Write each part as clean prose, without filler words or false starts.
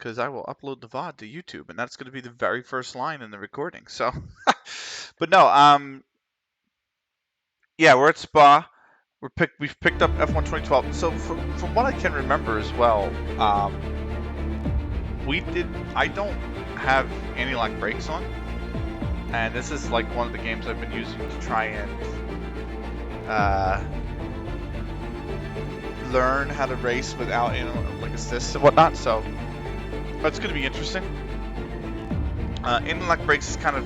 because I will upload the VOD to YouTube, and that's going to be the very first line in the recording. So, but no, yeah, we're at Spa. We've picked up F1 2012. So from what I can remember as well, I don't have anti-lock brakes on, and this is like one of the games I've been using to try and learn how to race without like assists and whatnot. So that's going to be interesting. Anti-lock brakes is kind of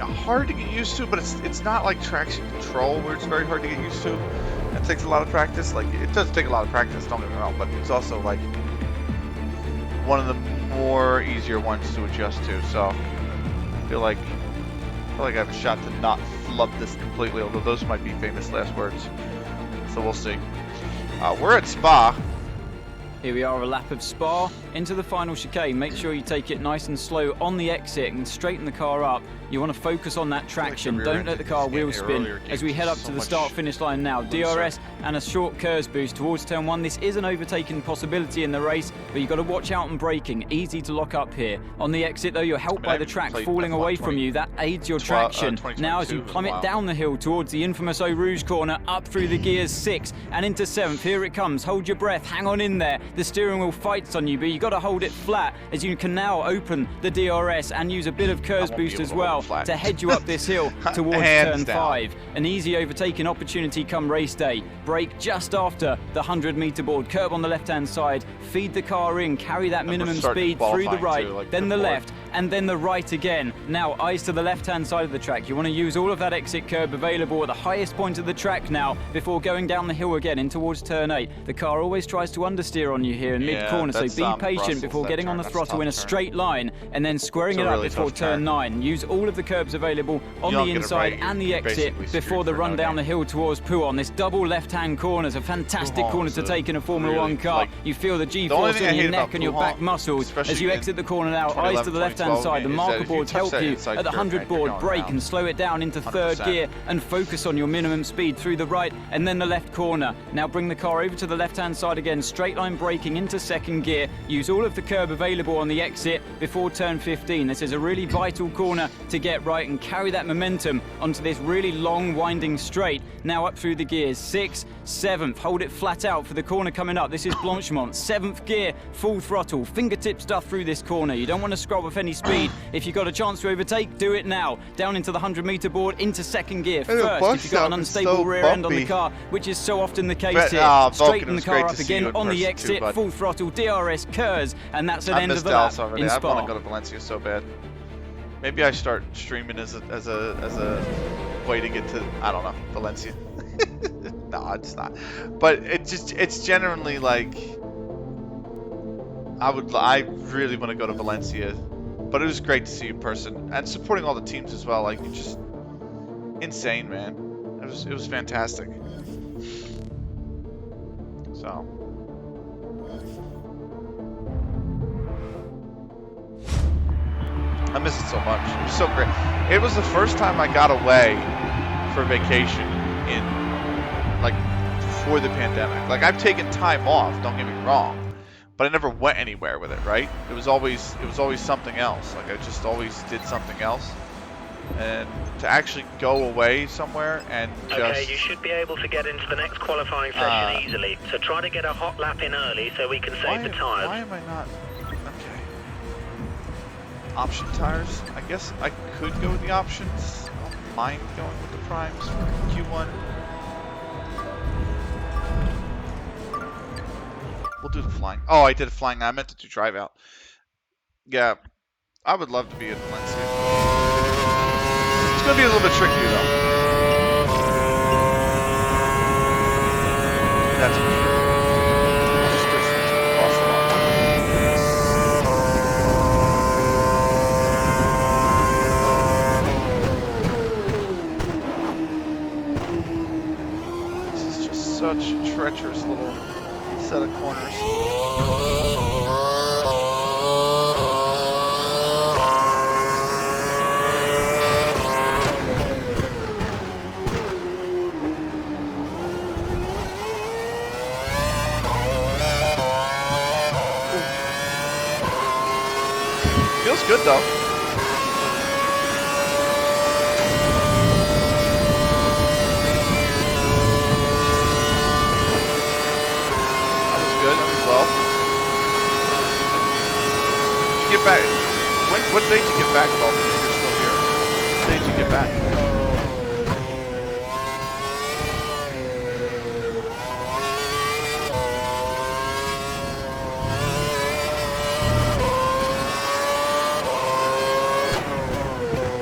hard to get used to, but it's not like traction control where it's very hard to get used to. It takes a lot of practice. Like, it does take a lot of practice, don't get me wrong, but it's also like one of the more easier ones to adjust to. So I feel like I have a shot to not flub this completely, although those might be famous last words. So we'll see. We're at Spa. Here we are, a lap of Spa into the final chicane. Make sure you take it nice and slow on the exit and straighten the car up. You want to focus on that traction. Don't let the car wheel spin as we head up to the start-finish line now. DRS and a short KERS boost towards turn 1. This is an overtaking possibility in the race, but you've got to watch out on braking. Easy to lock up here. On the exit, though, you're helped by the track falling away from you. That aids your traction. Now, as you plummet down the hill towards the infamous Eau Rouge corner, up through the gears 6 and into 7th. Here it comes. Hold your breath. Hang on in there. The steering wheel fights on you, but you've got to hold it flat as you can now open the DRS and use a bit of KERS boost as well to head you up this hill towards turn 5. An easy overtaking opportunity come race day. Brake just after the 100-meter board. Curb on the left-hand side. Feed the car in. Carry that minimum speed through the right, then the left, and then the right again. Now, eyes to the left-hand side of the track. You want to use all of that exit curb available at the highest point of the track now before going down the hill again in towards turn 8. The car always tries to understeer on you here in mid-corner, so be patient before getting on the throttle in a straight line and then squaring it up before turn 9. Use all of the curbs available on the inside and the exit before the run down the hill towards Pouhon. This double left-hand corner is a fantastic corner to take in a Formula 1 car. You feel the G-force in your neck and your back muscles as you exit the corner now. Eyes to the left-hand side. The marker boards help you at the 100 board. Brake and slow it down into 3rd gear and focus on your minimum speed through the right and then the left corner. Now bring the car over to the left-hand side again. Straight line braking into 2nd gear. Use all of the curb available on the exit before turn 15. This is a really vital corner to get right and carry that momentum onto this really long winding straight. Now up through the gears. 6th, 7th. Hold it flat out for the corner coming up. This is Blanchemont. 7th gear, full throttle. Fingertip stuff through this corner. You don't want to scrub off any speed. If you've got a chance to overtake, do it now. Down into the 100-meter board, into 2nd gear. First, if you've got an unstable rear end on the car, which is so often the case here. Straighten the car up again on the exit. Full throttle, DRS, KERS, and that's the end of the lap in Spa. I want to go to Valencia so bad. Maybe I start streaming as a way to get to, I don't know, Valencia. No, it's not. But it's generally like I really want to go to Valencia. But it was great to see you in person and supporting all the teams as well. Like, just insane, man. It was fantastic. So I miss it so much. It was so great. It was the first time I got away for vacation in, like, before the pandemic. Like, I've taken time off, don't get me wrong, but I never went anywhere with it, right? It was always something else. Like, I just always did something else. And to actually go away somewhere and just... Okay, you should be able to get into the next qualifying session easily. So try to get a hot lap in early so we can save the tyres. Why am I not... Okay. Option tires. I guess I could go with the options. I don't mind going with the primes for Q1. We'll do the flying. Oh, I did flying. I meant to do drive out. Yeah, I would love to be in Valencia. It's going to be a little bit trickier, though. That's for sure. Just because it's going to cost a lot. This is just such a treacherous little set of corners. Feels good though. That was good. That was well. Did you get back? What day did you get back, Paul? You're still here. What day did you get back?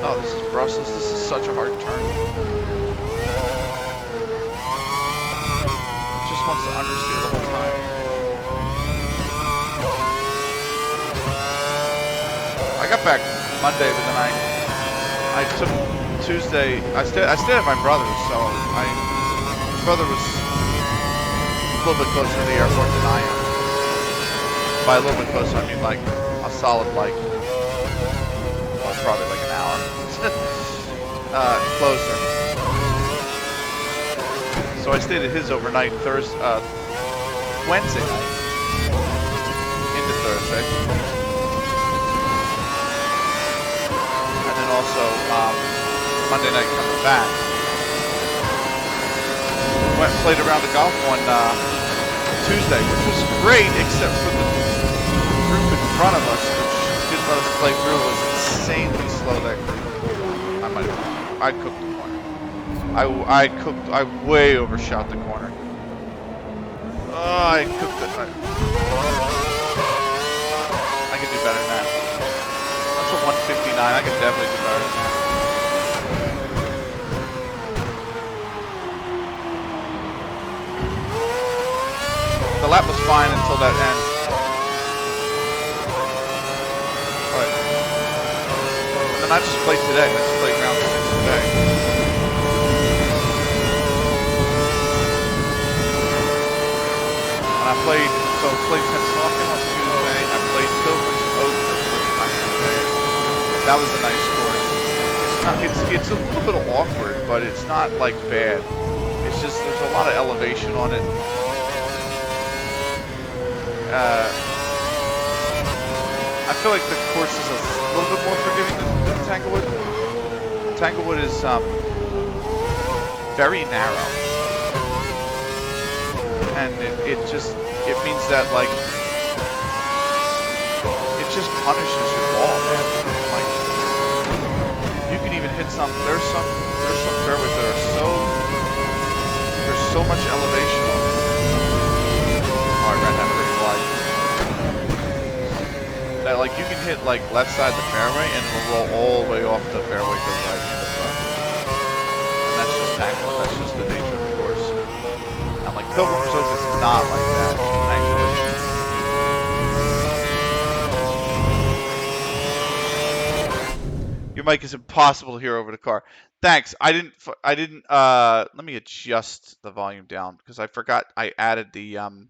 Oh, this is Brussels. This is such a hard turn. It just wants to understeer the whole time. I got back Monday, but then I took Tuesday. I stayed at my brother's, so his brother was a little bit closer to the airport than I am. By a little bit closer, I mean like a solid probably like an hour closer. So I stayed at his overnight Wednesday night into Thursday. Also, Monday night coming back. Went and played around the golf on Tuesday, which was great, except for the group in front of us, which didn't let us play through. It was insanely slow, that group. I cooked the corner. I way overshot the corner. Oh, I cooked it. I could do better than that. 159. I could definitely do better than that. The lap was fine until that end. But and then I just played today. I just played round 6 today. And I played Pennsauken on Tuesday. I played Pilgrim's Oath on Tuesday. That was a nice course. It's a little bit awkward, but it's not like bad. It's just there's a lot of elevation on it. I feel like the course is a little bit more forgiving than Tanglewood. Tanglewood is very narrow, and it means that like it just punishes your ball, man. You can even hit some. There's some fairways that are there's so much elevation on it. Oh, I ran that pretty wide. That like you can hit like left side of the fairway and it'll roll all the way off the fairway to the right hand of the front. And that's just Tanglewood. That's just the nature of the course. And like Pilgrim's Oath is not like that. Thankfully. Your mic is impossible to hear over the car. Thanks. I didn't let me adjust the volume down because I forgot I added the I'm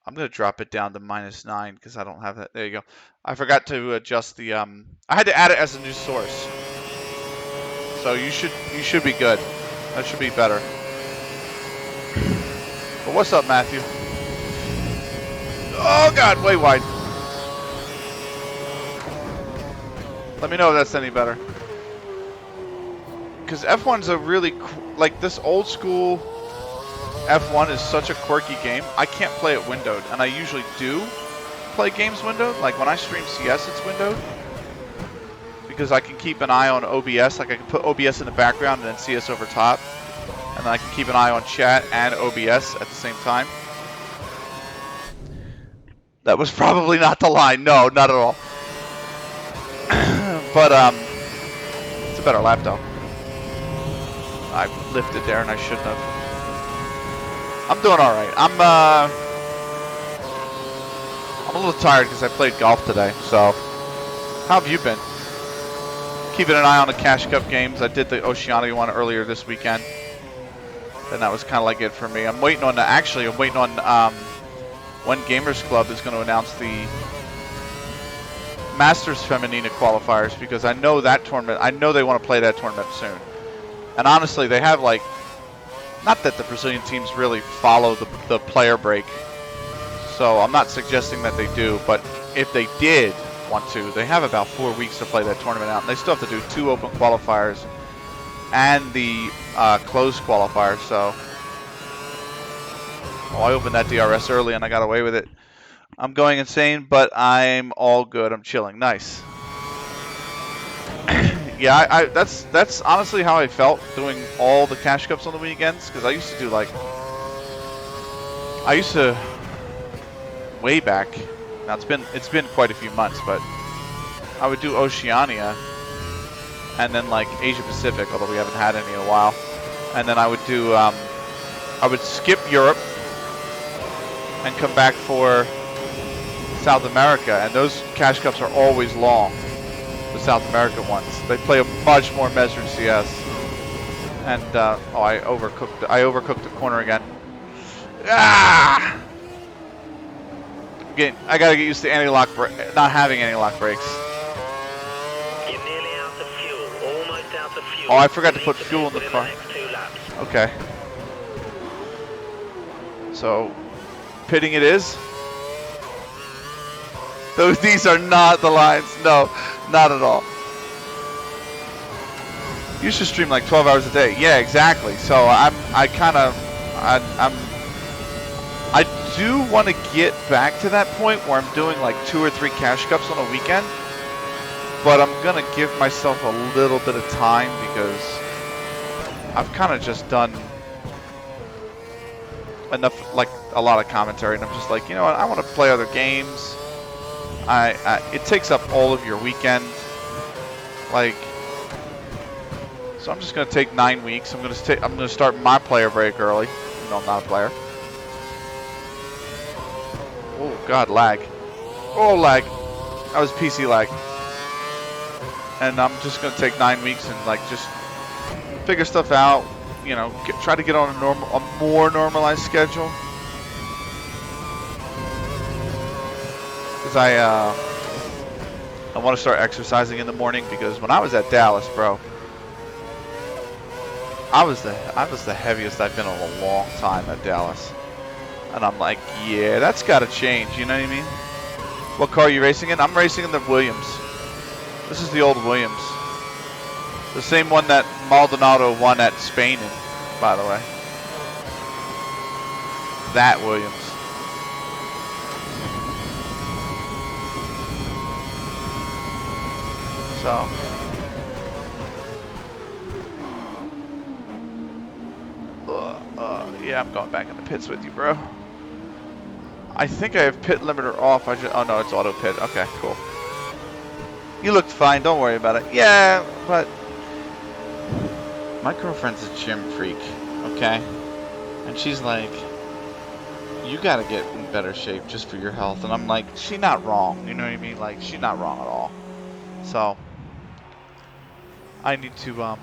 going to drop it down to -9 because I don't have that. There you go. I forgot to adjust the I had to add it as a new source. So you should be good. That should be better. But what's up, Matthew? Oh god, way wide. Let me know if that's any better. Because F1's a really, like this old school F1 is such a quirky game. I can't play it windowed, and I usually do play games windowed. Like when I stream CS, it's windowed. Because I can keep an eye on OBS. Like I can put OBS in the background and then CS over top. And then I can keep an eye on chat and OBS at the same time. That was probably not the line. No, not at all. But it's a better lap though. I lifted there and I shouldn't have. I'm doing all right. I'm a little tired because I played golf today. So, how have you been? Keeping an eye on the Cash Cup games. I did the Oceania one earlier this weekend, and that was kind of like it for me. I'm waiting on when Gamers Club is going to announce the Masters Femenina qualifiers, because I know that tournament. I know they want to play that tournament soon. And honestly, they have like, not that the Brazilian teams really follow the player break, so I'm not suggesting that they do, but if they did want to, they have about 4 weeks to play that tournament out. And they still have to do 2 open qualifiers and the closed qualifiers. So, I opened that DRS early and I got away with it. I'm going insane, but I'm all good. I'm chilling. Nice. Yeah, that's honestly how I felt doing all the cash cups on the weekends, because I used to do like, way back. Now it's been quite a few months, but I would do Oceania and then like Asia Pacific, although we haven't had any in a while. And then I would do I would skip Europe and come back for South America, and those cash cups are always long. The South American ones, they play a much more measured CS. And oh, I overcooked the corner again. Ah! I gotta get used to not having anti-lock brakes. You're nearly out of fuel, almost out of fuel. Oh, I forgot to put fuel in the car. Okay. So, pitting it is. These are not the lines. No, not at all. You should stream like 12 hours a day. Yeah, exactly. So I do want to get back to that point where I'm doing like 2 or 3 cash cups on a weekend, but I'm gonna give myself a little bit of time because I've kind of just done enough, like a lot of commentary, and I'm just like, you know what, I want to play other games. It takes up all of your weekend, like, so I'm just gonna take 9 weeks. I'm gonna start my player break early. No, I'm not a player. Oh God, lag! Oh, lag! That was PC lag. And I'm just gonna take 9 weeks and like just figure stuff out. You know, try to get on a more normalized schedule. Because I want to start exercising in the morning, because when I was at Dallas, bro, I was the heaviest I've been in a long time at Dallas, and I'm like, yeah, that's got to change. You know what I mean? What car are you racing in? I'm racing in the Williams. This is the old Williams, the same one that Maldonado won at Spain in, by the way. That Williams. So, yeah, I'm going back in the pits with you, bro. I think I have pit limiter off. Oh no, it's auto pit. Okay, cool. You looked fine. Don't worry about it. Yeah, but my girlfriend's a gym freak, okay? And she's like, you gotta get in better shape just for your health. And I'm like, she's not wrong. You know what I mean? Like, she's not wrong at all. So I need to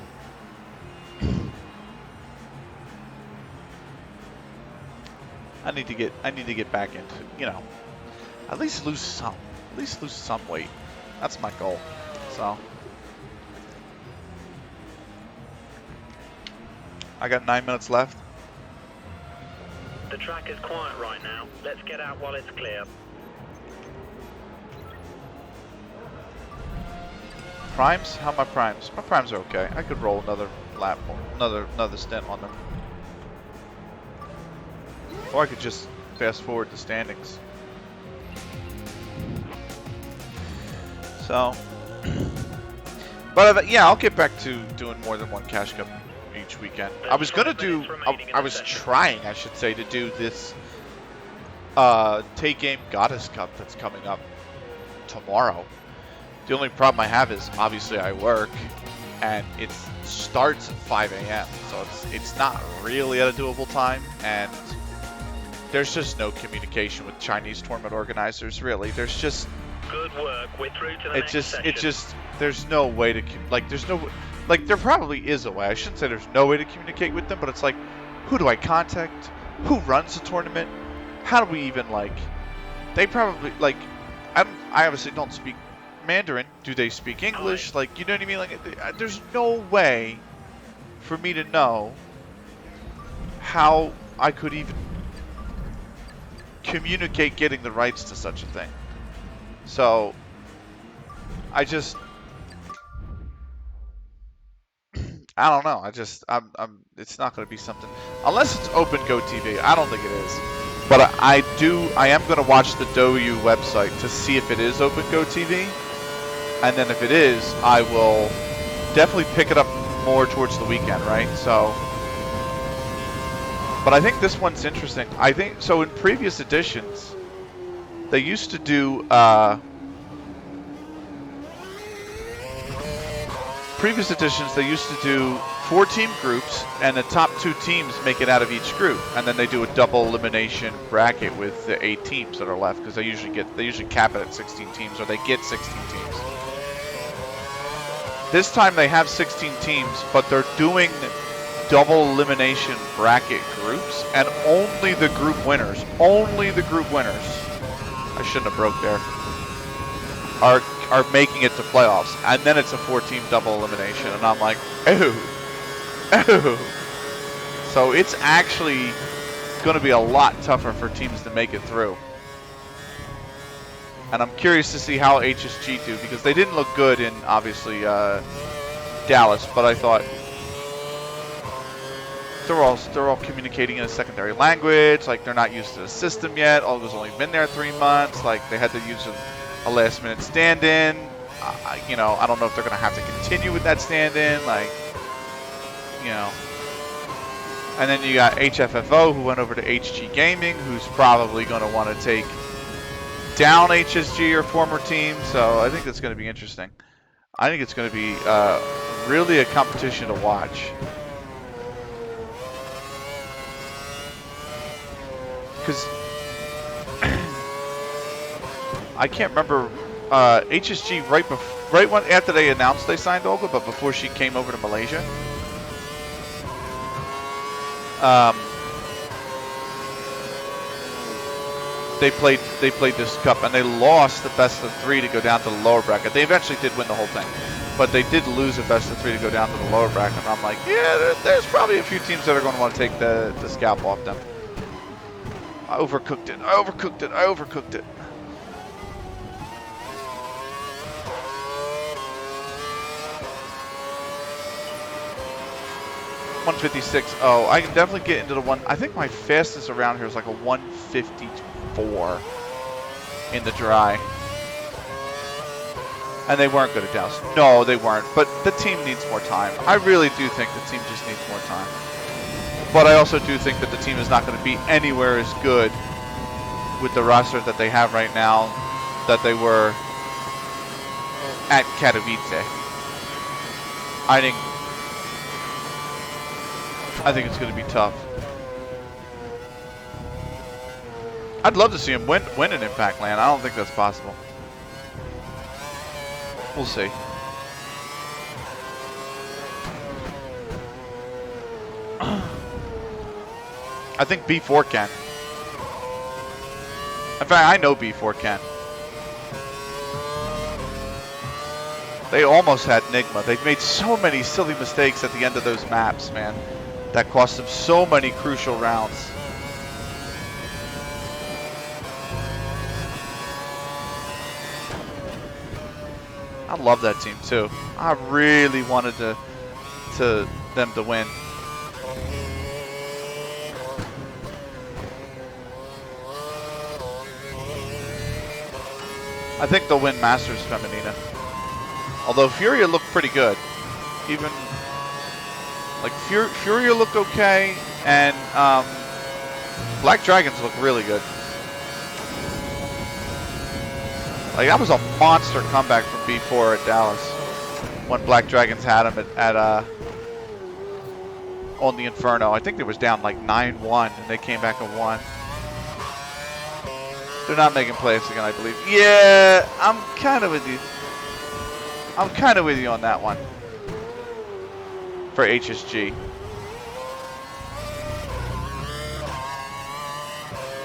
I need to get back into, you know, at least lose some weight. That's my goal. So I got 9 minutes left. The track is quiet right now. Let's get out while it's clear. Primes? How are my primes? My primes are okay. I could roll another lap, another stint on them. Or I could just fast forward the standings. So, but yeah, I'll get back to doing more than one cash cup each weekend. I was gonna do, I was trying, I should say, to do this Take Game Goddess Cup that's coming up tomorrow. The only problem I have is obviously I work, and it starts at 5 a.m. So it's not really at a doable time, and there's just no communication with Chinese tournament organizers. Really, there's just good work. We're through to the next session. It just there's no way to there probably is a way. I shouldn't say there's no way to communicate with them, but it's like, who do I contact? Who runs the tournament? How do we even They probably I obviously don't speak Mandarin. Do they speak English? Like, you know what I mean? Like, there's no way for me to know how I could even communicate getting the rights to such a thing. So I just, I don't know. It's not going to be something unless it's Open Go TV. I don't think it is, but I am going to watch the DouYu website to see if it is Open Go TV, and then if it is, I will definitely pick it up more towards the weekend, right? So, but I think this one's interesting. I think so. In previous editions, they used to do. Previous editions, they used to do 4-team groups, and the top 2 teams make it out of each group, and then they do a double elimination bracket with the 8 teams that are left, because they usually cap it at 16 teams, or they get 16 teams. This time they have 16 teams, but they're doing double elimination bracket groups, and only the group winners, I shouldn't have broke there, are making it to playoffs, and then it's a 4-team double elimination, and I'm like, ooh. So it's actually going to be a lot tougher for teams to make it through. And I'm curious to see how HSG do, because they didn't look good in, obviously, Dallas, but I thought they're all communicating in a secondary language, like they're not used to the system yet. Olga's only been there 3 months, like they had to use a last-minute stand-in. You know, I don't know if they're going to have to continue with that stand-in, like, you know. And then you got HFFO, who went over to HG Gaming, who's probably going to want to take down HSG or former team. So I think that's going to be interesting. I think it's going to be really a competition to watch. Because I can't remember HSG after they announced they signed Olga, but before she came over to Malaysia. They played this cup, and they lost the best of 3 to go down to the lower bracket. They eventually did win the whole thing, but they did lose a best of 3 to go down to the lower bracket. And I'm like, yeah, there's probably a few teams that are going to want to take the scalp off them. I overcooked it. 156. Oh, I can definitely get into the one. I think my fastest around here is like a 154 in the dry. And they weren't good at Dallas. No, they weren't. But the team needs more time. I really do think the team just needs more time. But I also do think that the team is not going to be anywhere as good with the roster that they have right now that they were at Katowice. I think it's going to be tough. I'd love to see him win an Impact LAN. I don't think that's possible. We'll see. I think B4 can. In fact, I know B4 can. They almost had Nigma. They made so many silly mistakes at the end of those maps, man. That cost them so many crucial rounds. I love that team too. I really wanted them to win. I think they'll win Masters Femenina. Although Furia looked pretty good. Even like Furia looked okay, and Black Dragons look really good. Like that was a monster comeback from B4 at Dallas when Black Dragons had them at on the Inferno. I think they was down like 9-1 and they came back and won. They're not making playoffs again, I believe. Yeah, I'm kind of with you. I'm kind of with you on that one for HSG.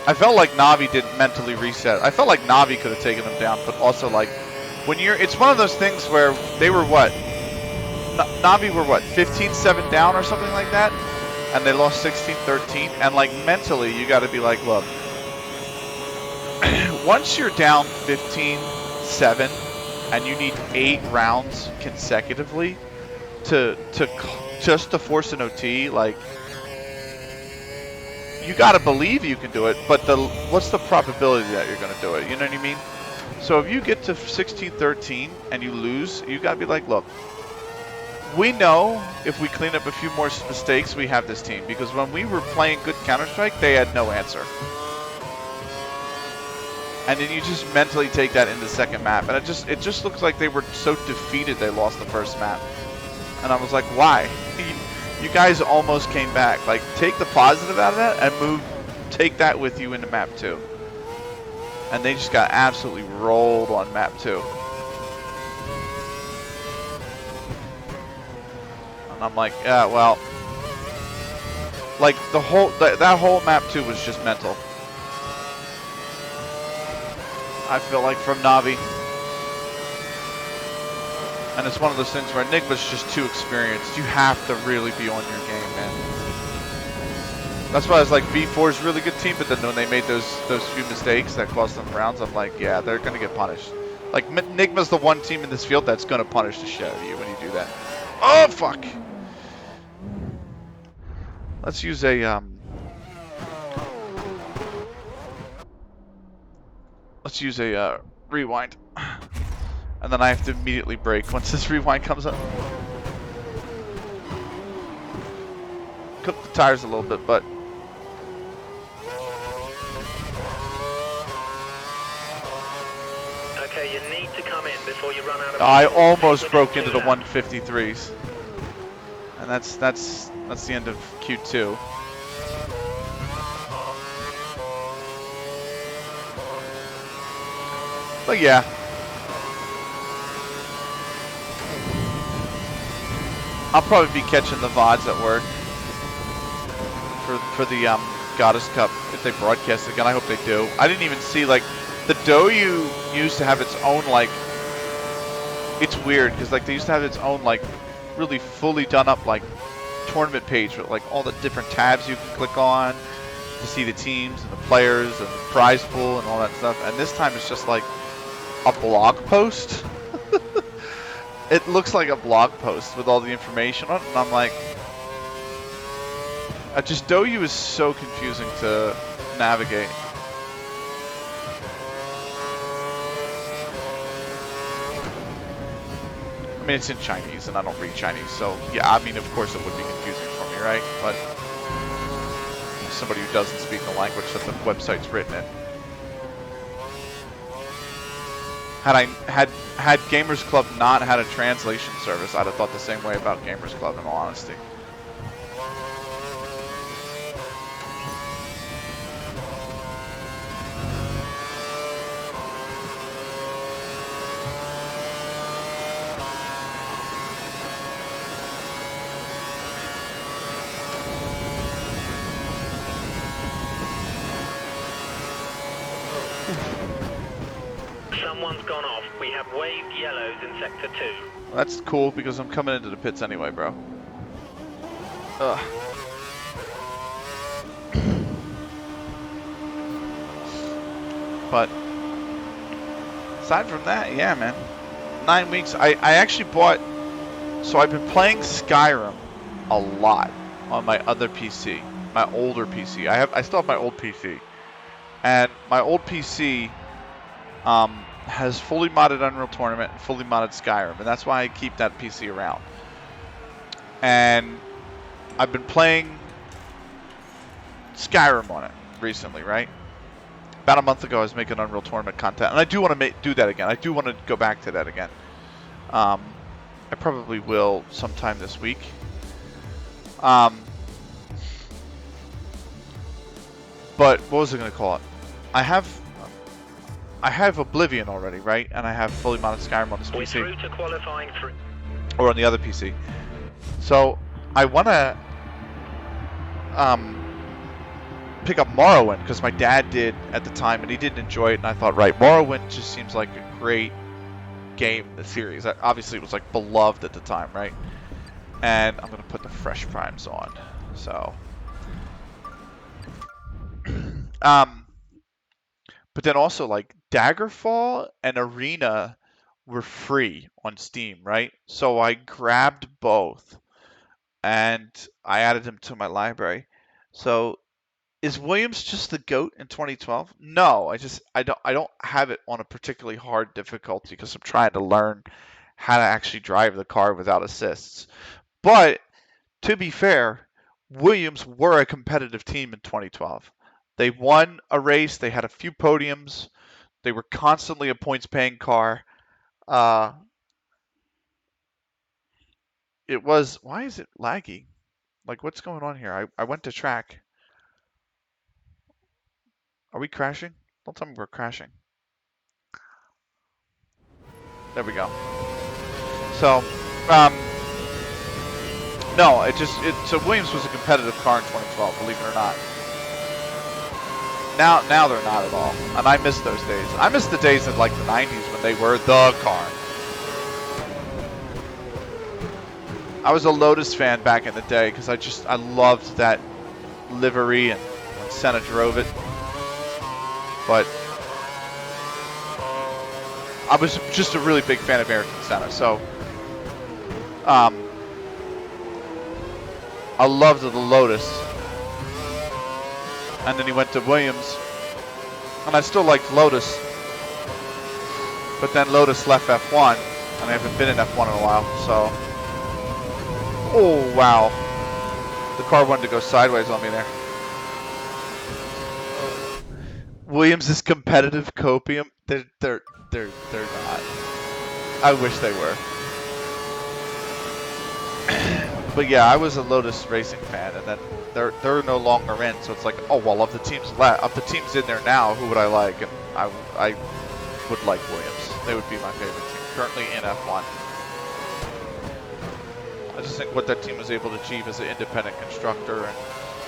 I felt like Navi didn't mentally reset. I felt like Navi could have taken them down, but also like when you're, it's one of those things where they were what? Navi were what? 15-7 down or something like that, and they lost 16-13. And like mentally, you got to be like, look, once you're down 15 7 and you need 8 rounds consecutively to just to force an OT, like, you gotta believe you can do it, but what's the probability that you're gonna do it? You know what I mean? So if you get to 16-13 and you lose, you gotta be like, look, we know if we clean up a few more mistakes, we have this team. Because when we were playing good Counter-Strike, they had no answer. And then you just mentally take that into the second map, and it just looks like they were so defeated they lost the first map. And I was like, why? You guys almost came back. Like, take the positive out of that and take that with you into map 2. And they just got absolutely rolled on map 2. And I'm like, yeah, well, like that whole map 2 was just mental. I feel like from Navi. And it's one of those things where Enigma's just too experienced. You have to really be on your game, man. That's why I was like, V4 is a really good team, but then when they made those few mistakes that cost them rounds, I'm like, yeah, they're going to get punished. Like, Enigma's the one team in this field that's going to punish the shit out of you when you do that. Oh, fuck! Let's use a, let's use a, rewind. And then I have to immediately brake once this rewind comes up. Cook the tires a little bit, but... Okay, you need to come in before you run out of... I almost broke into the 153s. And that's the end of Q2. But yeah. I'll probably be catching the VODs at work for the Goddess Cup if they broadcast it again. I hope they do. I didn't even see, like, the DOU used to have its own, like, it's weird because, like, they used to have its own, like, really fully done up, like, tournament page with, like, all the different tabs you can click on to see the teams and the players and the prize pool and all that stuff. And this time it's just like a blog post. It looks like a blog post with all the information on it, and I'm like, just DOU is so confusing to navigate. I mean, it's in Chinese, and I don't read Chinese, so yeah, I mean, of course it would be confusing for me, right? But somebody who doesn't speak the language that the website's written in. Had Gamers Club not had a translation service, I'd have thought the same way about Gamers Club, in all honesty. Someone's gone off. We have waved yellows in Sector 2. Well, that's cool because I'm coming into the pits anyway, bro. Ugh. But aside from that, yeah, man. 9 weeks. I actually bought. So I've been playing Skyrim a lot on my other PC, my older PC. I still have my old PC, and my old PC has fully modded Unreal Tournament and fully modded Skyrim, and that's why I keep that PC around. And I've been playing Skyrim on it recently, right? About a month ago, I was making Unreal Tournament content, and I do want to do that again. I do want to go back to that again. I probably will sometime this week. But what was I going to call it? I have Oblivion already, right? And I have fully modded Skyrim on this We're PC. through to qualifying 3. Or on the other PC. So I want to pick up Morrowind because my dad did at the time and he didn't enjoy it, and I thought, right, Morrowind just seems like a great game in the series. Obviously it was like beloved at the time, right? And I'm going to put the fresh primes on. So but then also, like, Daggerfall and Arena were free on Steam, right? So I grabbed both and I added them to my library. So is Williams just the GOAT in 2012? No, I don't have it on a particularly hard difficulty because I'm trying to learn how to actually drive the car without assists. But to be fair, Williams were a competitive team in 2012. They won a race, they had a few podiums, they were constantly a points-paying car. It was, why is it laggy? Like, what's going on here? I went to track. Are we crashing? Don't tell me we're crashing. There we go. So, no, so Williams was a competitive car in 2012, believe it or not. Now they're not at all, and I miss those days. I miss the days of like the 90s when they were the car. I was a Lotus fan back in the day because I loved that livery and when Senna drove it. But I was just a really big fan of Ayrton Senna, so I loved the Lotus. And then he went to Williams, and I still liked Lotus. But then Lotus left F1, and I haven't been in F1 in a while, so. Oh, wow. The car wanted to go sideways on me there. Williams is competitive copium. They're not. I wish they were. But yeah, I was a Lotus racing fan, and then they're no longer in. So it's like, oh well, of the teams in there now, who would I like? And I would like Williams. They would be my favorite team currently in F1. I just think what that team was able to achieve as an independent constructor and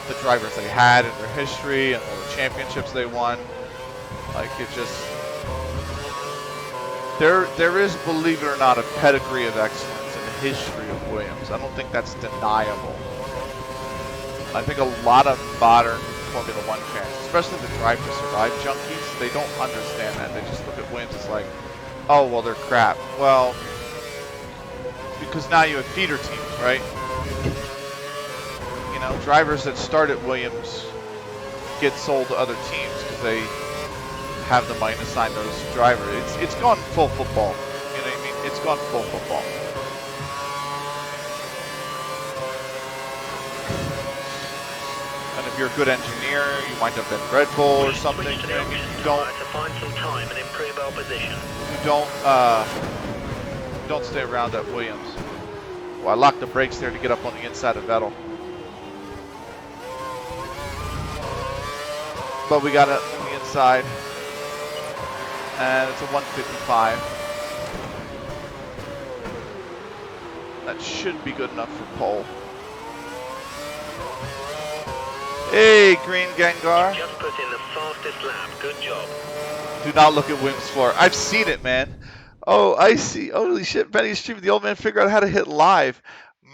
the drivers they had in their history and all the championships they won, like it just there is, believe it or not, a pedigree of excellence in the history of Williams. I don't think that's deniable. I think a lot of modern Formula One fans, especially the Drive to Survive junkies, they don't understand that. They just look at Williams as like, oh well, they're crap. Well, because now you have feeder teams, right? You know, drivers that start at Williams get sold to other teams because they have the money to sign those drivers. It's gone full football. You know what I mean? It's gone full football. And if you're a good engineer, you wind up in Red Bull or something. You don't to find some time and improve our position. You don't stay around at Williams. Well, I locked the brakes there to get up on the inside of Vettel. But we got it on the inside. And it's a 155. That should be good enough for pole. Hey, Green Gengar. You just put in the fastest lap. Good job. Do not look at Williams' floor. I've seen it, man. Oh, I see. Holy shit, Benny's streaming. The old man figured out how to hit live.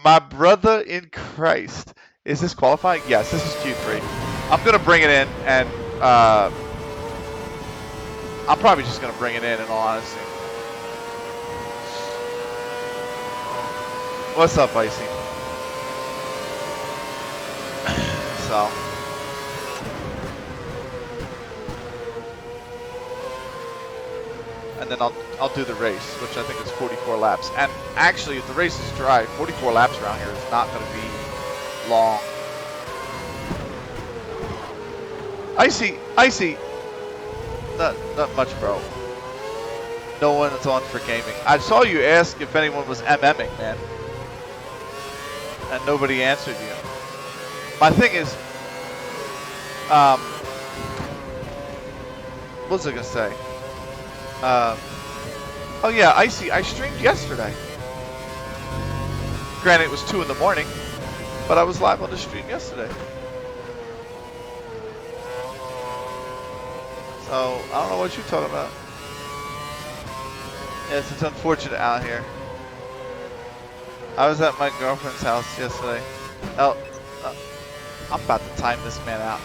My brother in Christ. Is this qualifying? Yes, this is Q3. I'm going to bring it in, and I'm probably just going to bring it in all honesty. What's up, Icy? So. And then I'll do the race, which I think is 44 laps. And actually, if the race is dry, 44 laps around here is not going to be long. Icy. Not much, bro. No one is on for gaming. I saw you ask if anyone was MMing, man. And nobody answered you. My thing is, what was I going to say? Oh yeah, Icy, I streamed yesterday. Granted, it was 2 in the morning, but I was live on the stream yesterday. So, I don't know what you're talking about. Yes, it's unfortunate out here. I was at my girlfriend's house yesterday. I'm about to time this man out.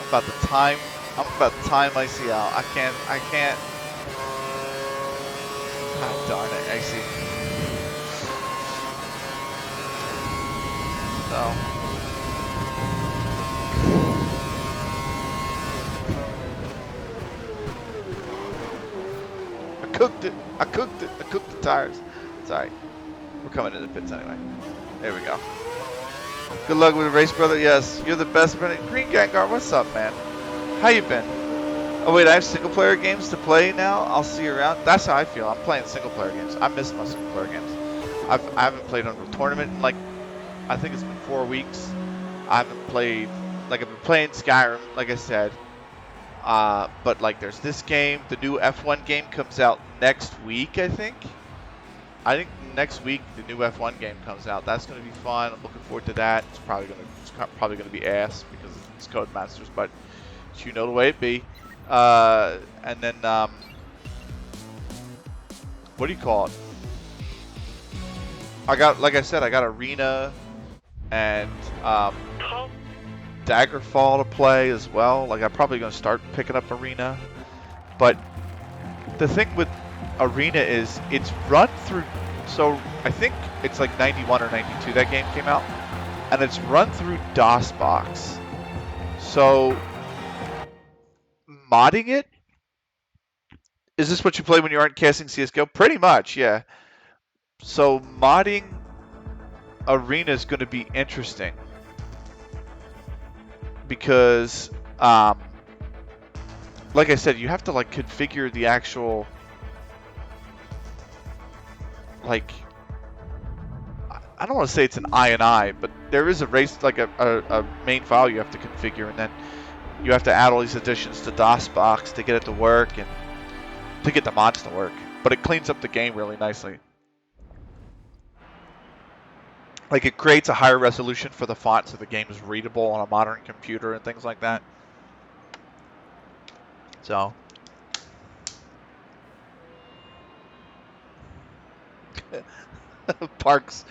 I'm about to time I'm about to time Icy out. I can't. God darn it, Icy. So. I cooked it. I cooked the tires. Sorry. We're coming into the pits anyway. There we go. Good luck with the race, brother. Yes, you're the best. Green Gengar, what's up, man? How you been? Oh wait, I have single player games to play now. I'll see you around. That's how I feel. I'm playing single player games. I miss my single player games. I haven't played under a tournament in like, I think it's been 4 weeks. I haven't played, like I've been playing Skyrim, like I said. But like there's this game. The new F1 game comes out next week, I think. Next week the new F1 game comes out. That's going to be fun. I'm looking forward to that. It's probably going to be ass because it's Codemasters, but you know the way it be. And then what do you call it? Like I said, I got Arena and Daggerfall to play as well. Like I'm probably going to start picking up Arena, but the thing with Arena is it's run through, so I think it's like 91 or 92 that game came out, and it's run through DOSBox. So modding it, is this what you play when you aren't casting CSGO? Pretty much, yeah. So modding Arena is going to be interesting because like I said, you have to like configure the actual, like, I don't want to say it's an INI, but there is a race, like a main file you have to configure, and then you have to add all these additions to DOSBox to get it to work and to get the mods to work. But it cleans up the game really nicely. Like it creates a higher resolution for the font so the game is readable on a modern computer and things like that. So Parks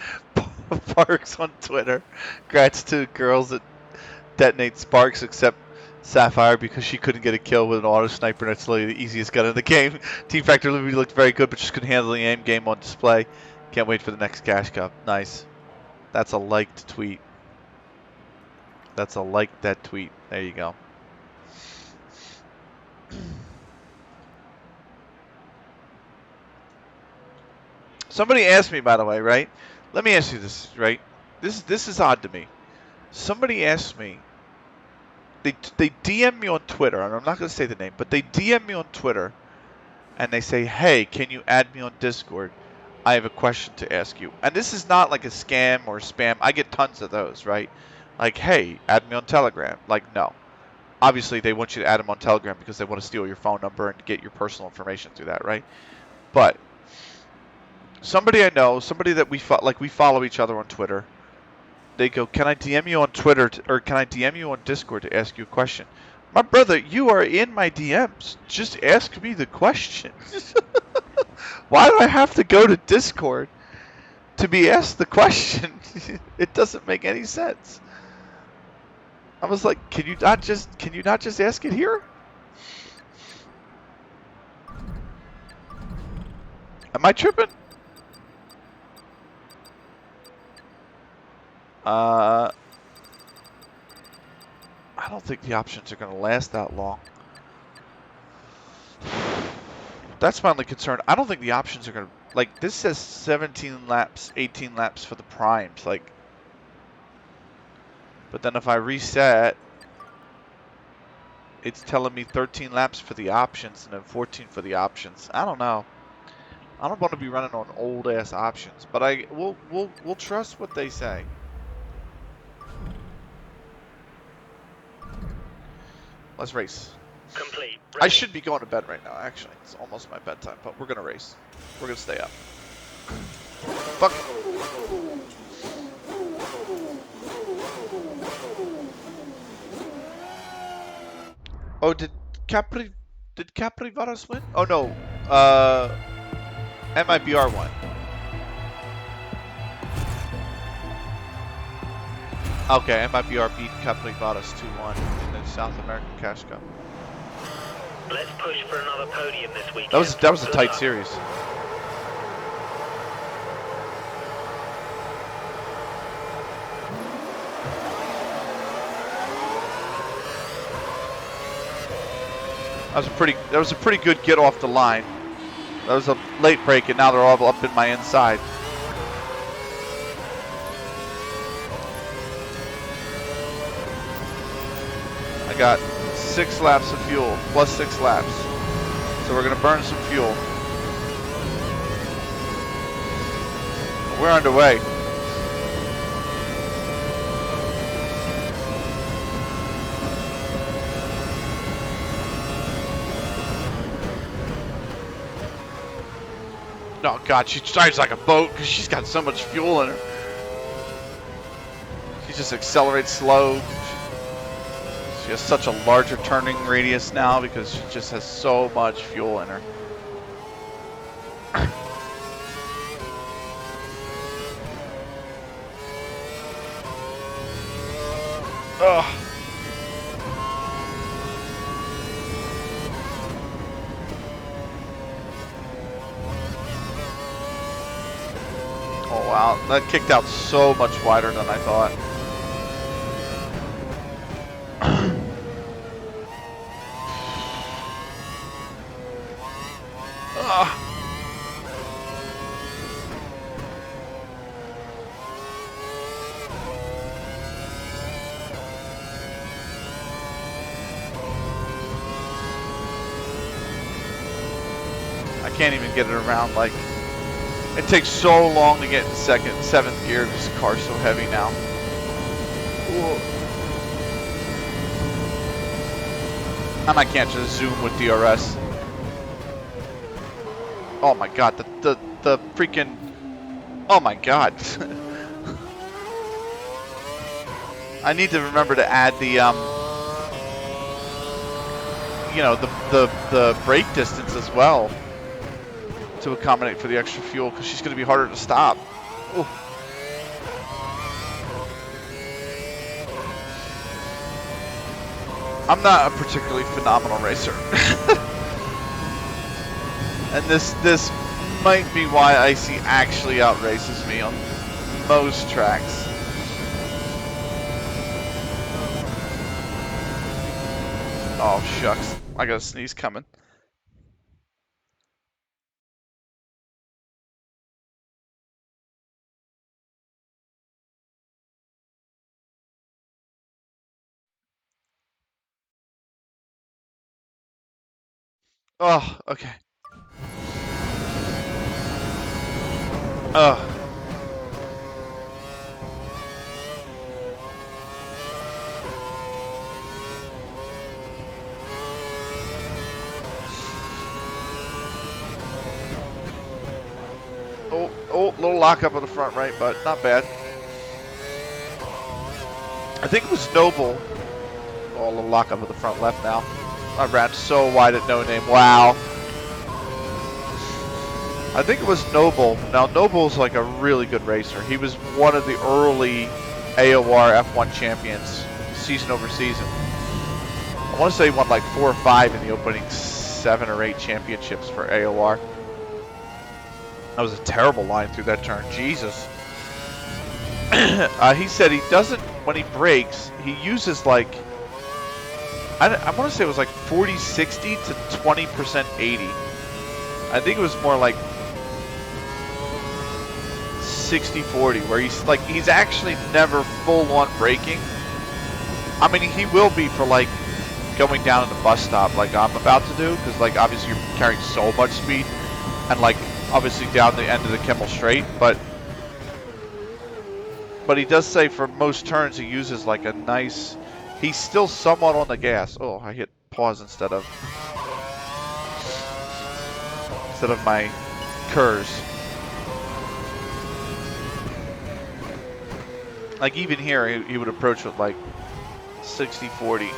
on Twitter. Congrats to girls that detonate sparks except Sapphire because she couldn't get a kill with an auto sniper, and it's literally the easiest gun in the game. Team Factor Liberty looked very good, but just couldn't handle the aim game on display. Can't wait for the next Cash Cup. Nice. That's a liked tweet. That's a like that tweet. There you go. Somebody asked me, by the way, right? Let me ask you this, right? This is odd to me. Somebody asked me. They DM me on Twitter, and I'm not going to say the name, but they DM me on Twitter, and they say, "Hey, can you add me on Discord? I have a question to ask you." And this is not like a scam or spam. I get tons of those, right? Like, "Hey, add me on Telegram." Like, no. Obviously, they want you to add them on Telegram because they want to steal your phone number and get your personal information through that, right? But somebody I know, somebody that we follow each other on Twitter, they go, "Can I DM you on Twitter or can I DM you on Discord to ask you a question?" My brother, you are in my DMs. Just ask me the question. Why do I have to go to Discord to be asked the question? It doesn't make any sense. I was like, can you not just ask it here? Am I tripping? I don't think the options are going to last that long. That's my only concern. I don't think the options are going to... Like, this says 17 laps, 18 laps for the primes. Like, but then if I reset, it's telling me 13 laps for the options and then 14 for the options. I don't know. I don't want to be running on old-ass options. But we'll trust what they say. Let's race. Complete. I should be going to bed right now, actually. It's almost my bedtime, but we're going to race. We're going to stay up. Fuck. Oh, did Caprivaras win? Oh, no. MIBR won. Okay, MIBR beat Caprivaras 2-1 in the South American Cash Cup. Let's push for another podium this weekend. That was a tight series. That was a pretty good get off the line. That was a late break, and now they're all up in my inside. I got 6 laps of fuel, plus 6 laps. So we're gonna burn some fuel. We're underway. Oh God, she drives like a boat because she's got so much fuel in her. She just accelerates slow. She has such a larger turning radius now because she just has so much fuel in her. Ugh. Oh wow, that kicked out so much wider than I thought. I can't even get it around. Like, it takes so long to get in seventh gear. This car's so heavy now. Ooh. And I can't just zoom with DRS. Oh my God, the freaking, oh my God. I need to remember to add the you know, the brake distance as well to accommodate for the extra fuel, because she's going to be harder to stop. Ooh. I'm not a particularly phenomenal racer. And this might be why Icy actually outraces me on most tracks. Oh shucks, I got a sneeze coming. Oh, okay. Oh. Oh, little lockup on the front right, but not bad. I think it was Noble. Oh, a little lockup on the front left now. I ran so wide at No Name. Wow. I think it was Noble. Now, Noble's like a really good racer. He was one of the early AOR F1 champions, season over season. I want to say he won like 4 or 5 in the opening 7 or 8 championships for AOR. That was a terrible line through that turn. Jesus. He said he doesn't, when he brakes, he uses like, I want to say it was like 40-60 to 20% 80. I think it was more like 60-40, where he's actually never full-on braking. I mean, he will be for like going down at the bus stop like I'm about to do, because like obviously you're carrying so much speed, and like obviously down the end of the Kimmel Straight, but he does say for most turns he uses like a nice, he's still somewhat on the gas. Oh, I hit pause instead of my KERS. Like even here, he would approach with like 60-40.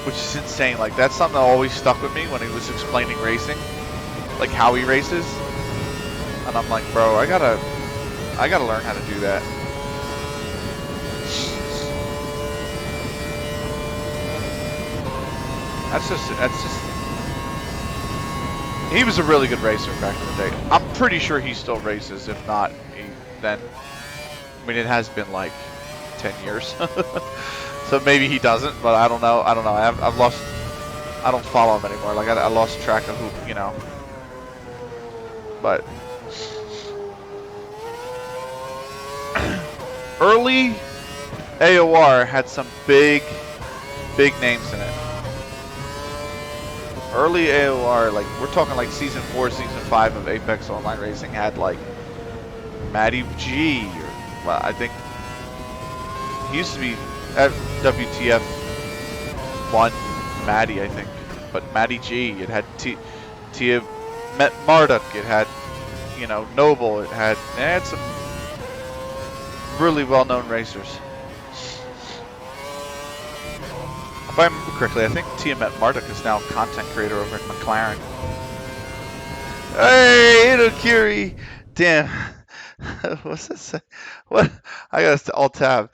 Which is insane. Like that's something that always stuck with me when he was explaining racing. Like how he races. And I'm like, bro, I gotta learn how to do that. That's just. He was a really good racer back in the day. I'm pretty sure he still races. If not, then. I mean, it has been like 10 years, so maybe he doesn't. But I don't know. I've lost. I don't follow him anymore. Like I lost track of who, you know. But early AOR had some big names in it. Early AOR, like we're talking like season 4, season 5 of Apex Online Racing had like Matty G, or well, I think he used to be at WTF 1 Matty, I think, but Matty G. It had Tia Met Marduk. It had, you know, Noble. It had some really well-known racers. If I remember correctly, I think Tiamat Marduk is now a content creator over at McLaren. Hey, Itokiri! Damn. What's this say? What? I gotta alt-tab.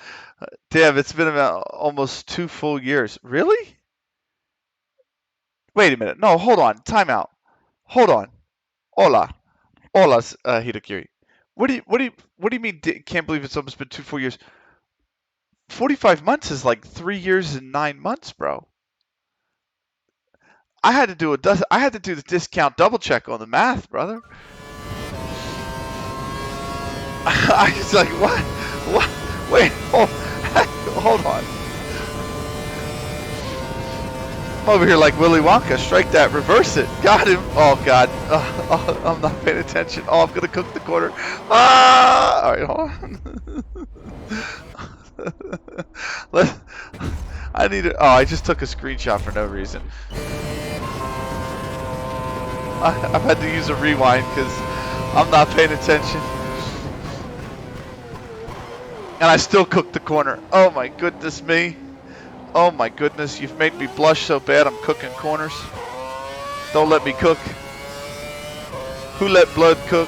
Damn, it's been about almost 2 full years. Really? Wait a minute. No, hold on. Time out. Hold on. Hola, Hitokiri. What do you mean? Can't believe it's almost been 2 full years. 45 months is like 3 years and 9 months, bro. I had to do the discount double check on the math, brother. I was like, what? Wait, hold on. I'm over here like Willy Wonka. Strike that, reverse it. Got him. Oh, God. I'm not paying attention. Oh, I'm going to cook the corner. Ah! All right, hold on. I need to. Oh, I just took a screenshot for no reason. I've had to use a rewind because I'm not paying attention. And I still cooked the corner. Oh, my goodness me. Oh my goodness, you've made me blush so bad I'm cooking corners. Don't let me cook. Who let blood cook?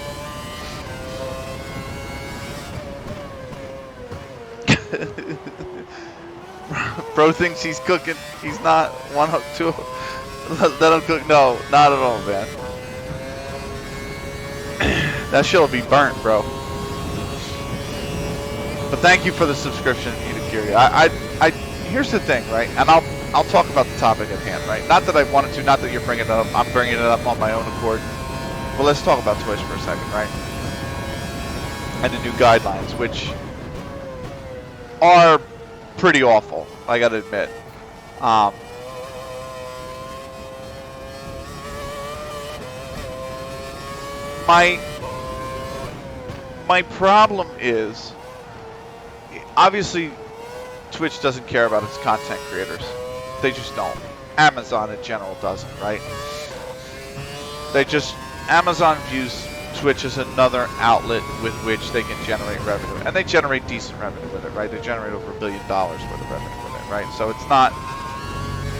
Bro thinks he's cooking. He's not. 1 hook, 2 hook. Let him cook. No, not at all, man. That shit'll be burnt, bro. But thank you for the subscription, Itakiri. Here's the thing, right? And I'll talk about the topic at hand, right? Not that I wanted to, not that you're bringing it up. I'm bringing it up on my own accord. But let's talk about Twitch for a second, right? And the new guidelines, which are pretty awful, I gotta admit. My problem is, obviously, Twitch doesn't care about its content creators. They just don't. Amazon in general doesn't, right? Amazon views Twitch as another outlet with which they can generate revenue. And they generate decent revenue with it, right? They generate over $1 billion worth of revenue with it, right? So it's not,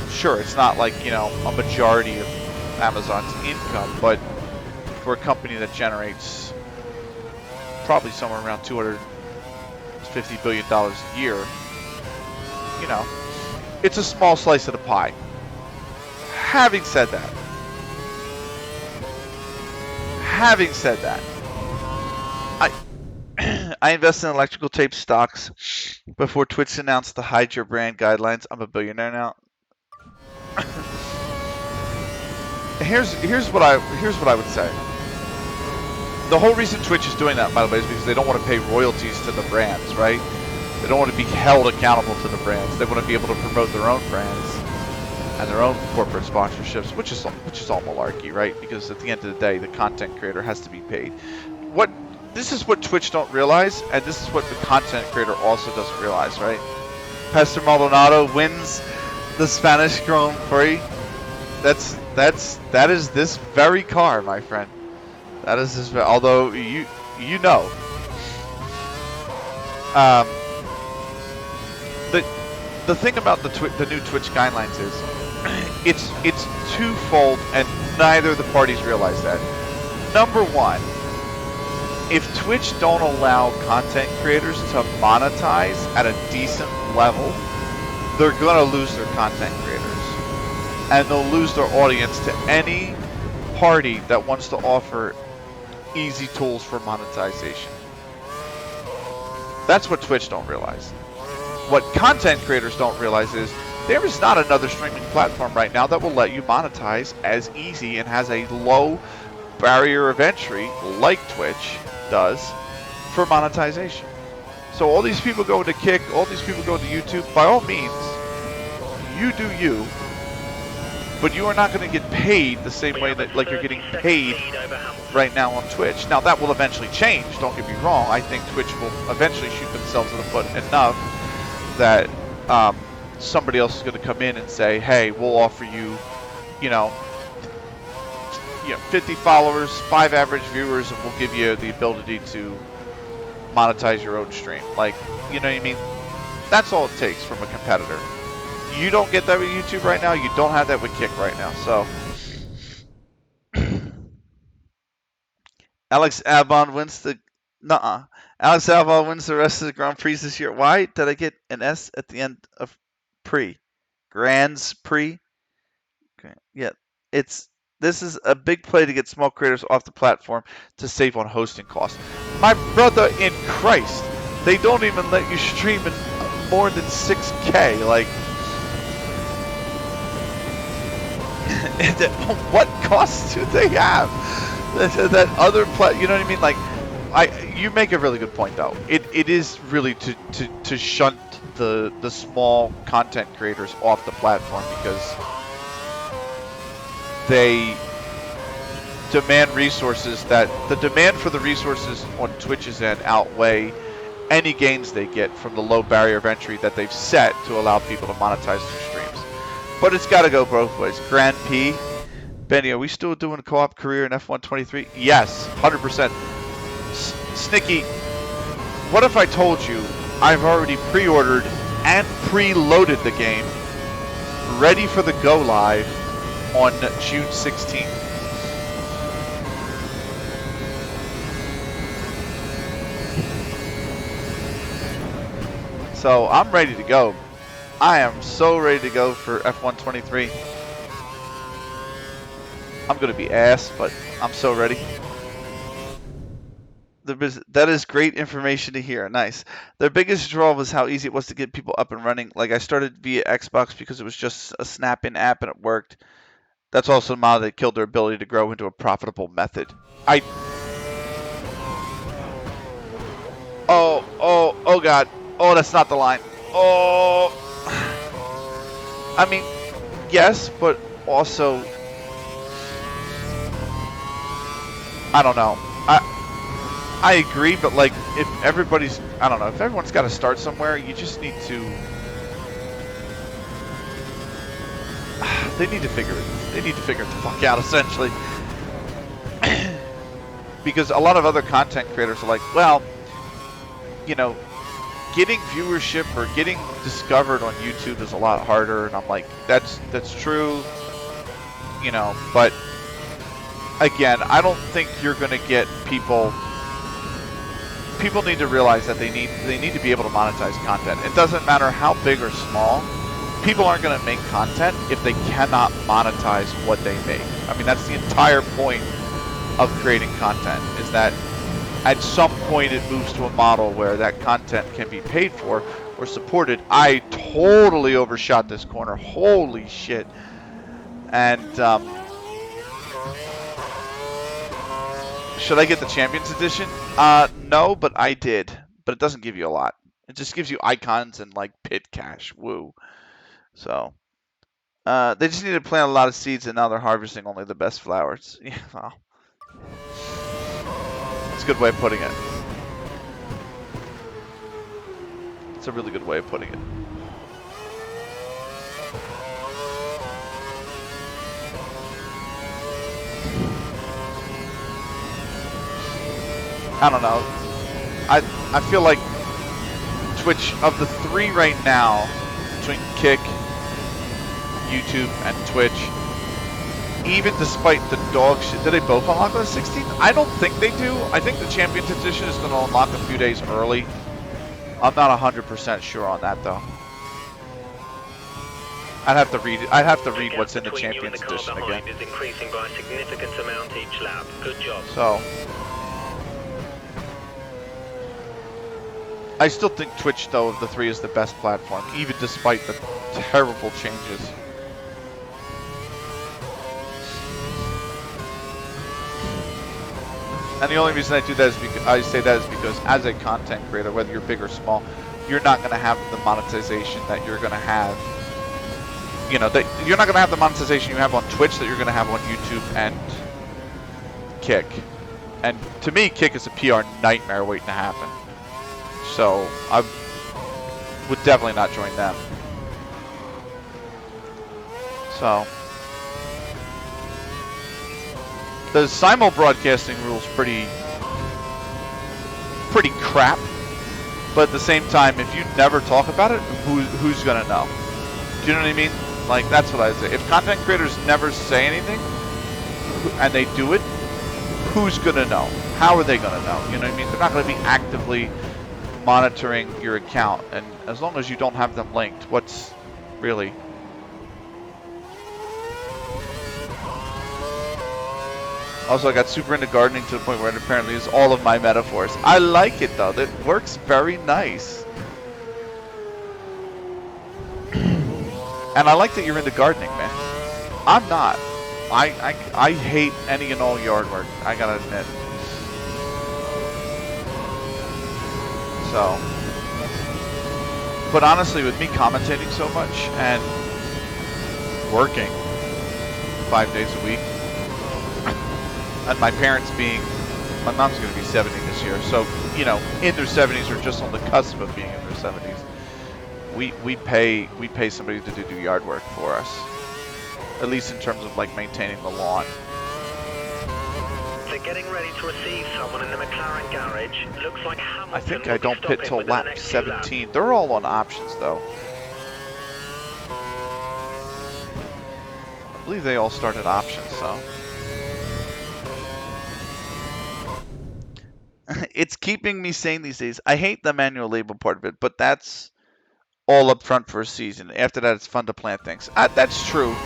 sure, it's not like, you know, a majority of Amazon's income, but for a company that generates probably somewhere around $250 billion a year, you know, it's a small slice of the pie. Having said that, I invested in electrical tape stocks before Twitch announced the hide your brand guidelines. I'm a billionaire now. Here's what I would say. The whole reason Twitch is doing that, by the way, is because they don't want to pay royalties to the brands, right? They don't want to be held accountable to the brands. They want to be able to promote their own brands and their own corporate sponsorships, which is all malarkey, right? Because at the end of the day, the content creator has to be paid. This is what Twitch don't realize, and this is what the content creator also doesn't realize, right? Pastor Maldonado wins the Spanish Grand Prix. That is this very car, my friend. That is this. Although you know. The thing about the new Twitch guidelines is it's twofold, and neither of the parties realize that. Number one, if Twitch don't allow content creators to monetize at a decent level, they're gonna lose their content creators. and they'll lose their audience to any party that wants to offer easy tools for monetization. That's what Twitch don't realize. What content creators don't realize is there is not another streaming platform right now that will let you monetize as easy and has a low barrier of entry like Twitch does for monetization. So all these people go to Kick, all these people go to YouTube. By all means, you do you, but you are not going to get paid the same way that like you're getting paid right now on Twitch. Now that will eventually change, don't get me wrong. I think Twitch will eventually shoot themselves in the foot enough that somebody else is going to come in and say, hey, we'll offer you, 50 followers, 5 average viewers, and we'll give you the ability to monetize your own stream. Like, you know what I mean? That's all it takes from a competitor. You don't get that with YouTube right now. You don't have that with Kick right now. So, Alex Albon wins the... Alex Albon wins the rest of the Grand Prix this year. Why did I get an S at the end of Prix? Grands Prix? Okay. Yeah, this is a big play to get small creators off the platform to save on hosting costs. My brother in Christ, they don't even let you stream in more than 6K. Like, what costs do they have? That other you know what I mean? Like, you make a really good point though. It is really to shunt the small content creators off the platform because they demand resources that the demand for the resources on Twitch's end outweigh any gains they get from the low barrier of entry that they've set to allow people to monetize their streams. But it's got to go both ways. Grand P, Benny, are we still doing a co-op career in F123? Yes, 100%. Snicky, what if I told you I've already pre-ordered and preloaded the game, ready for the go live on June 16th. So I'm ready to go. I am so ready to go for F123. I'm going to be ass, but I'm so ready. That is great information to hear. Nice. Their biggest draw was how easy it was to get people up and running. Like, I started via Xbox because it was just a snap-in app and it worked. That's also a model that killed their ability to grow into a profitable method. Oh God. Oh, that's not the line. Oh. I mean, yes, but also, I don't know. I agree, but like, if everybody's, I don't know, if everyone's got to start somewhere, you just need to, they need to figure it the fuck out, essentially. Because a lot of other content creators are like, well, you know, getting viewership or getting discovered on YouTube is a lot harder, and I'm like, that's true, you know, but again, I don't think you're going to get people need to realize that they need to be able to monetize content. It doesn't matter how big or small. People aren't going to make content if they cannot monetize what they make. I mean, that's the entire point of creating content, is that at some point it moves to a model where that content can be paid for or supported. I totally overshot this corner. Holy shit. And should I get the Champions Edition? No, but I did. But it doesn't give you a lot. It just gives you icons and like pit cash. Woo. So they just need to plant a lot of seeds, and now they're harvesting only the best flowers. Yeah, well, that's a good way of putting it. It's a really good way of putting it. I don't know. I feel like Twitch, of the three right now, between Kick, YouTube, and Twitch, even despite the dog shit, do they both unlock on the 16th? I don't think they do. I think the Champions Edition is going to unlock a few days early. I'm not 100% sure on that, though. I'd have to read it. I'd have to The read gap what's in the between you and Champions the car Edition behind again. is increasing by a significant amount each lap. Good job. So, I still think Twitch, though, of the three is the best platform, even despite the terrible changes. And the only reason I do that is because I say that is because as a content creator, whether you're big or small, you're not going to have the monetization that you're going to have. You know, you're not going to have the monetization you have on Twitch that you're going to have on YouTube and Kick. And to me, Kick is a PR nightmare waiting to happen. So I would definitely not join them. So the simul broadcasting rule's pretty crap. But at the same time, if you never talk about it, who's gonna know? Do you know what I mean? Like, that's what I would say. If content creators never say anything and they do it, who's gonna know? How are they gonna know? You know what I mean? They're not gonna be actively monitoring your account, and as long as you don't have them linked, what's really? Also, I got super into gardening to the point where it apparently is all of my metaphors. I like it though. It works very nice. And I like that you're into gardening, man. I'm not. I hate any and all yard work, I gotta admit. So, but honestly, with me commentating so much and working 5 days a week, and my parents being, my mom's going to be 70 this year, so, you know, in their 70s or just on the cusp of being in their 70s, we pay somebody to do yard work for us, at least in terms of like maintaining the lawn. They're getting ready to receive someone in the McLaren garage. Looks like Hamilton I think I don't pit till lap 17. They're all on options though. I believe they all start at options, so. It's keeping me sane these days. I hate the manual label part of it, but that's all up front for a season. After that, it's fun to plant things. That's true.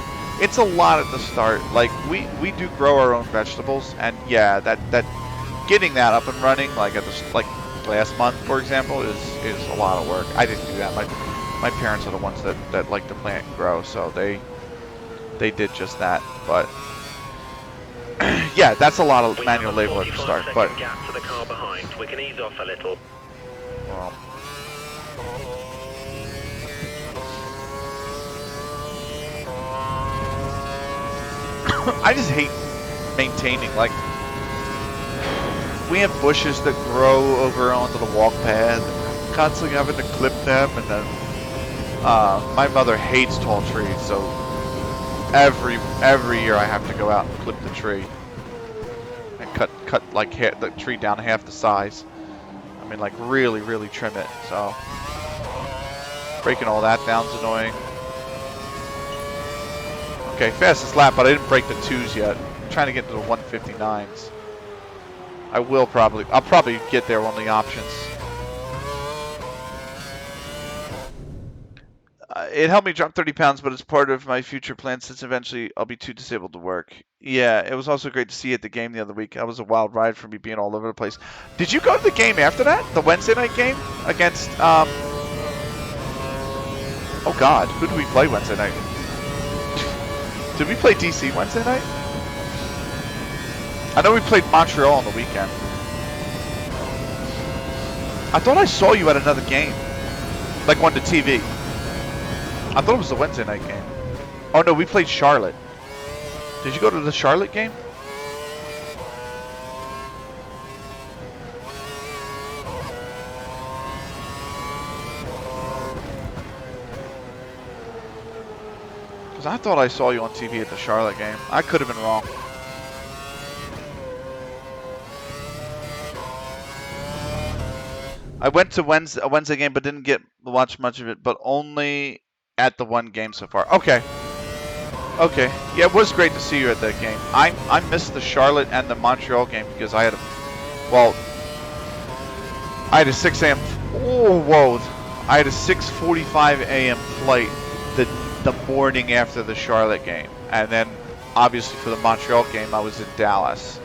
It's a lot at the start. Like, we do grow our own vegetables, and yeah, that getting that up and running, like at the last month, for example, is a lot of work. I didn't do that. My parents are the ones that like to plant and grow, so they did just that. But yeah, that's a lot of manual labor at the start. But gap to the car behind. We can ease off a little. well, I just hate maintaining. Like, we have bushes that grow over onto the walk path, and constantly having to clip them, and then my mother hates tall trees, so every year I have to go out and clip the tree and cut like the tree down half the size. I mean, like really trim it. So breaking all that down's annoying. Okay, fastest lap, but I didn't break the 2s yet. I'm trying to get to the 159s. I'll probably get there on the options. It helped me drop 30 pounds, but it's part of my future plans since eventually I'll be too disabled to work. Yeah, it was also great to see you at the game the other week. That was a wild ride for me being all over the place. Did you go to the game after that? The Wednesday night game? Against, oh God, who did we play Wednesday night? Did we play DC Wednesday night? I know we played Montreal on the weekend. I thought I saw you at another game. Like on the TV. I thought it was the Wednesday night game. Oh no, we played Charlotte. Did you go to the Charlotte game? Because I thought I saw you on TV at the Charlotte game. I could have been wrong. I went to a Wednesday game, but didn't get to watch much of it, but only at the one game so far. Okay. Okay. Yeah, it was great to see you at that game. I missed the Charlotte and the Montreal game because I had a 6 a.m. Oh, whoa. I had a 6:45 a.m. flight the the morning after the Charlotte game, and then obviously for the Montreal game I was in Dallas,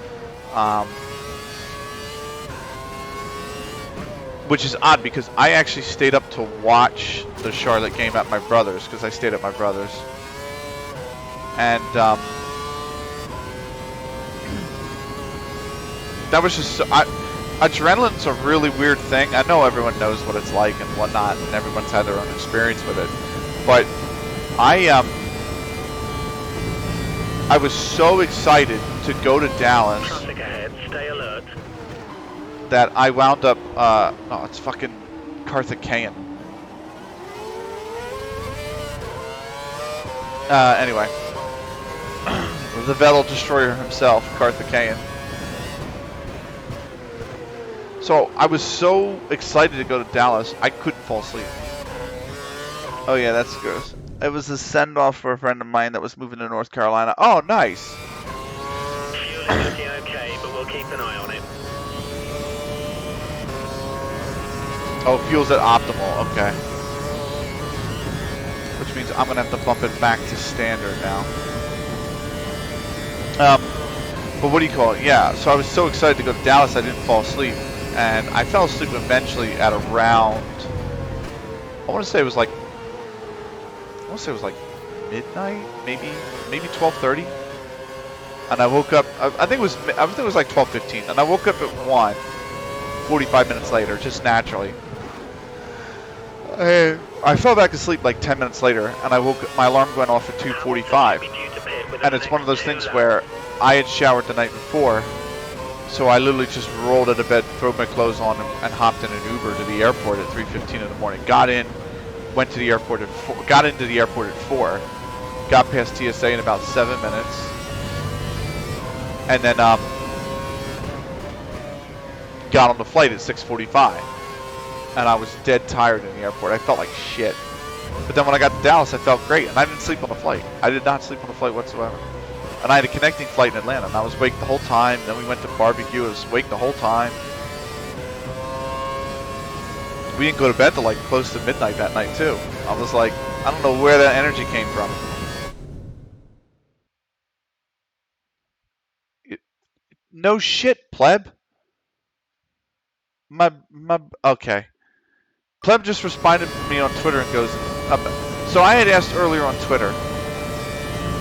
which is odd because I actually stayed up to watch the Charlotte game at my brother's, because I stayed at my brother's, and that was just adrenaline's a really weird thing. I know everyone knows what it's like and whatnot, and everyone's had their own experience with it, but I was so excited to go to Dallas Traffic ahead, stay alert. that I wound up, no, it's fucking Carthaginian. Anyway, the Vettel destroyer himself, Carthaginian. So I was so excited to go to Dallas, I couldn't fall asleep. Oh yeah, that's gross. It was a send-off for a friend of mine that was moving to North Carolina. Oh, nice. Fuel is looking okay, but we'll keep an eye on it. Oh, fuel's at optimal. Okay. Which means I'm gonna have to bump it back to standard now. But what do you call it? Yeah. So I was so excited to go to Dallas, I didn't fall asleep, and I fell asleep eventually at around. I want to say it was like midnight, maybe 12:30, and I woke up. I think it was like 12:15, and I woke up at 1, 45 minutes later, just naturally. I fell back asleep like 10 minutes later, and I woke up. My alarm went off at 2:45, and it's one of those things where I had showered the night before, so I literally just rolled out of bed, threw my clothes on, and hopped in an Uber to the airport at 3:15 in the morning. Got in. Went to the airport at 4, got into the airport at 4, got past TSA in about 7 minutes, and then got on the flight at 6:45, and I was dead tired in the airport. I felt like shit. But then when I got to Dallas, I felt great, and I didn't sleep on the flight. I did not sleep on the flight whatsoever. And I had a connecting flight in Atlanta, and I was awake the whole time. Then we went to barbecue. I was awake the whole time. We didn't go to bed till like close to midnight that night too. I was like, I don't know where that energy came from. No shit, pleb. Okay. Pleb just responded to me on Twitter and goes, so I had asked earlier on Twitter,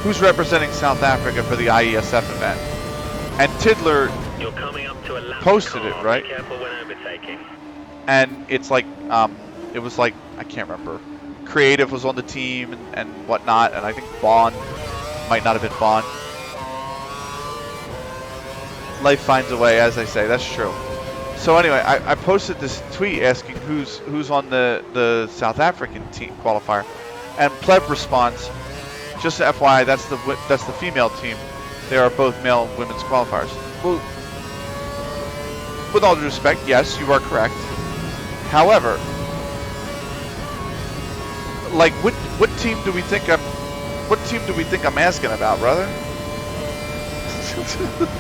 who's representing South Africa for the IESF event? And Tiddler posted it, right? Be careful when overtaking. And it's like, it was like, I can't remember. Creative was on the team and whatnot, and I think Bond might not have been Bond. Life finds a way, as I say. That's true. So anyway, I posted this tweet asking who's on the South African team qualifier, and Pleb responds, just FYI, that's the female team. They are both male and women's qualifiers. Well, with all due respect, yes, you are correct. However, like what team do we think I'm asking about, brother?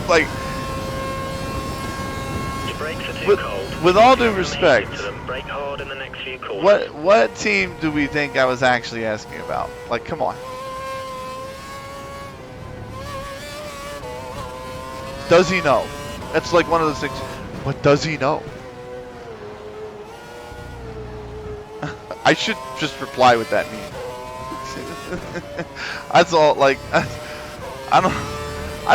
Like, your brakes are too cold. With all due respect, brake hard in the next few corners. what team do we think I was actually asking about? Like, come on. Does he know? It's like one of those things. What does he know? I should just reply with that meme. That's all. Like, I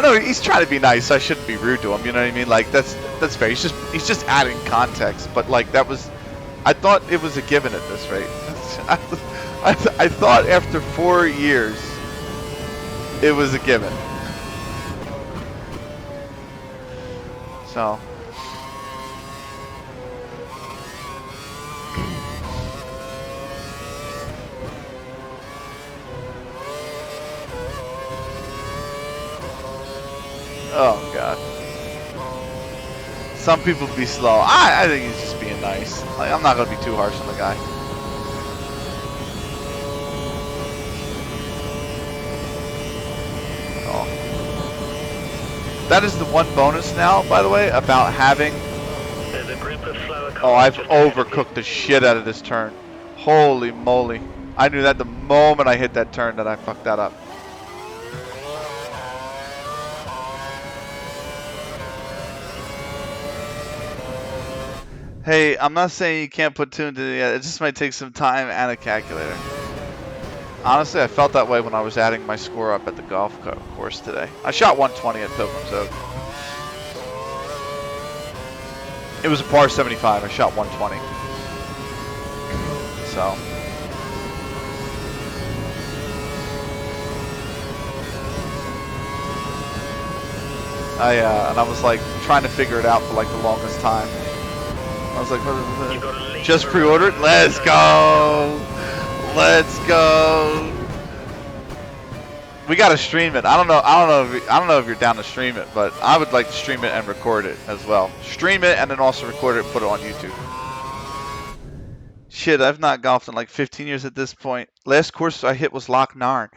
know he's trying to be nice. So I shouldn't be rude to him. You know what I mean? Like, that's fair. He's just adding context. But like, that was, I thought it was a given at this rate. I thought after 4 years, it was a given. So. Oh god. Some people be slow. I think he's just being nice. Like, I'm not gonna be too harsh on the guy. Oh. That is the one bonus now, by the way, about having. There's a group of slower cars. Oh, I've overcooked the shit out of this turn. Holy moly. I knew that the moment I hit that turn that I fucked that up. Hey, I'm not saying you can't put 2 and 2 together. It just might take some time and a calculator. Honestly, I felt that way when I was adding my score up at the golf course today. I shot 120 at Pilgrim's Oak. It was a par 75. I shot 120. So. And I was like trying to figure it out for like the longest time. I was like, what, just pre-ordered? Let's go! Let's go! We gotta stream it. I don't know if you're down to stream it, but I would like to stream it and record it as well. Stream it and then also record it and put it on YouTube. Shit, I've not golfed in like 15 years at this point. Last course I hit was Loch Narn.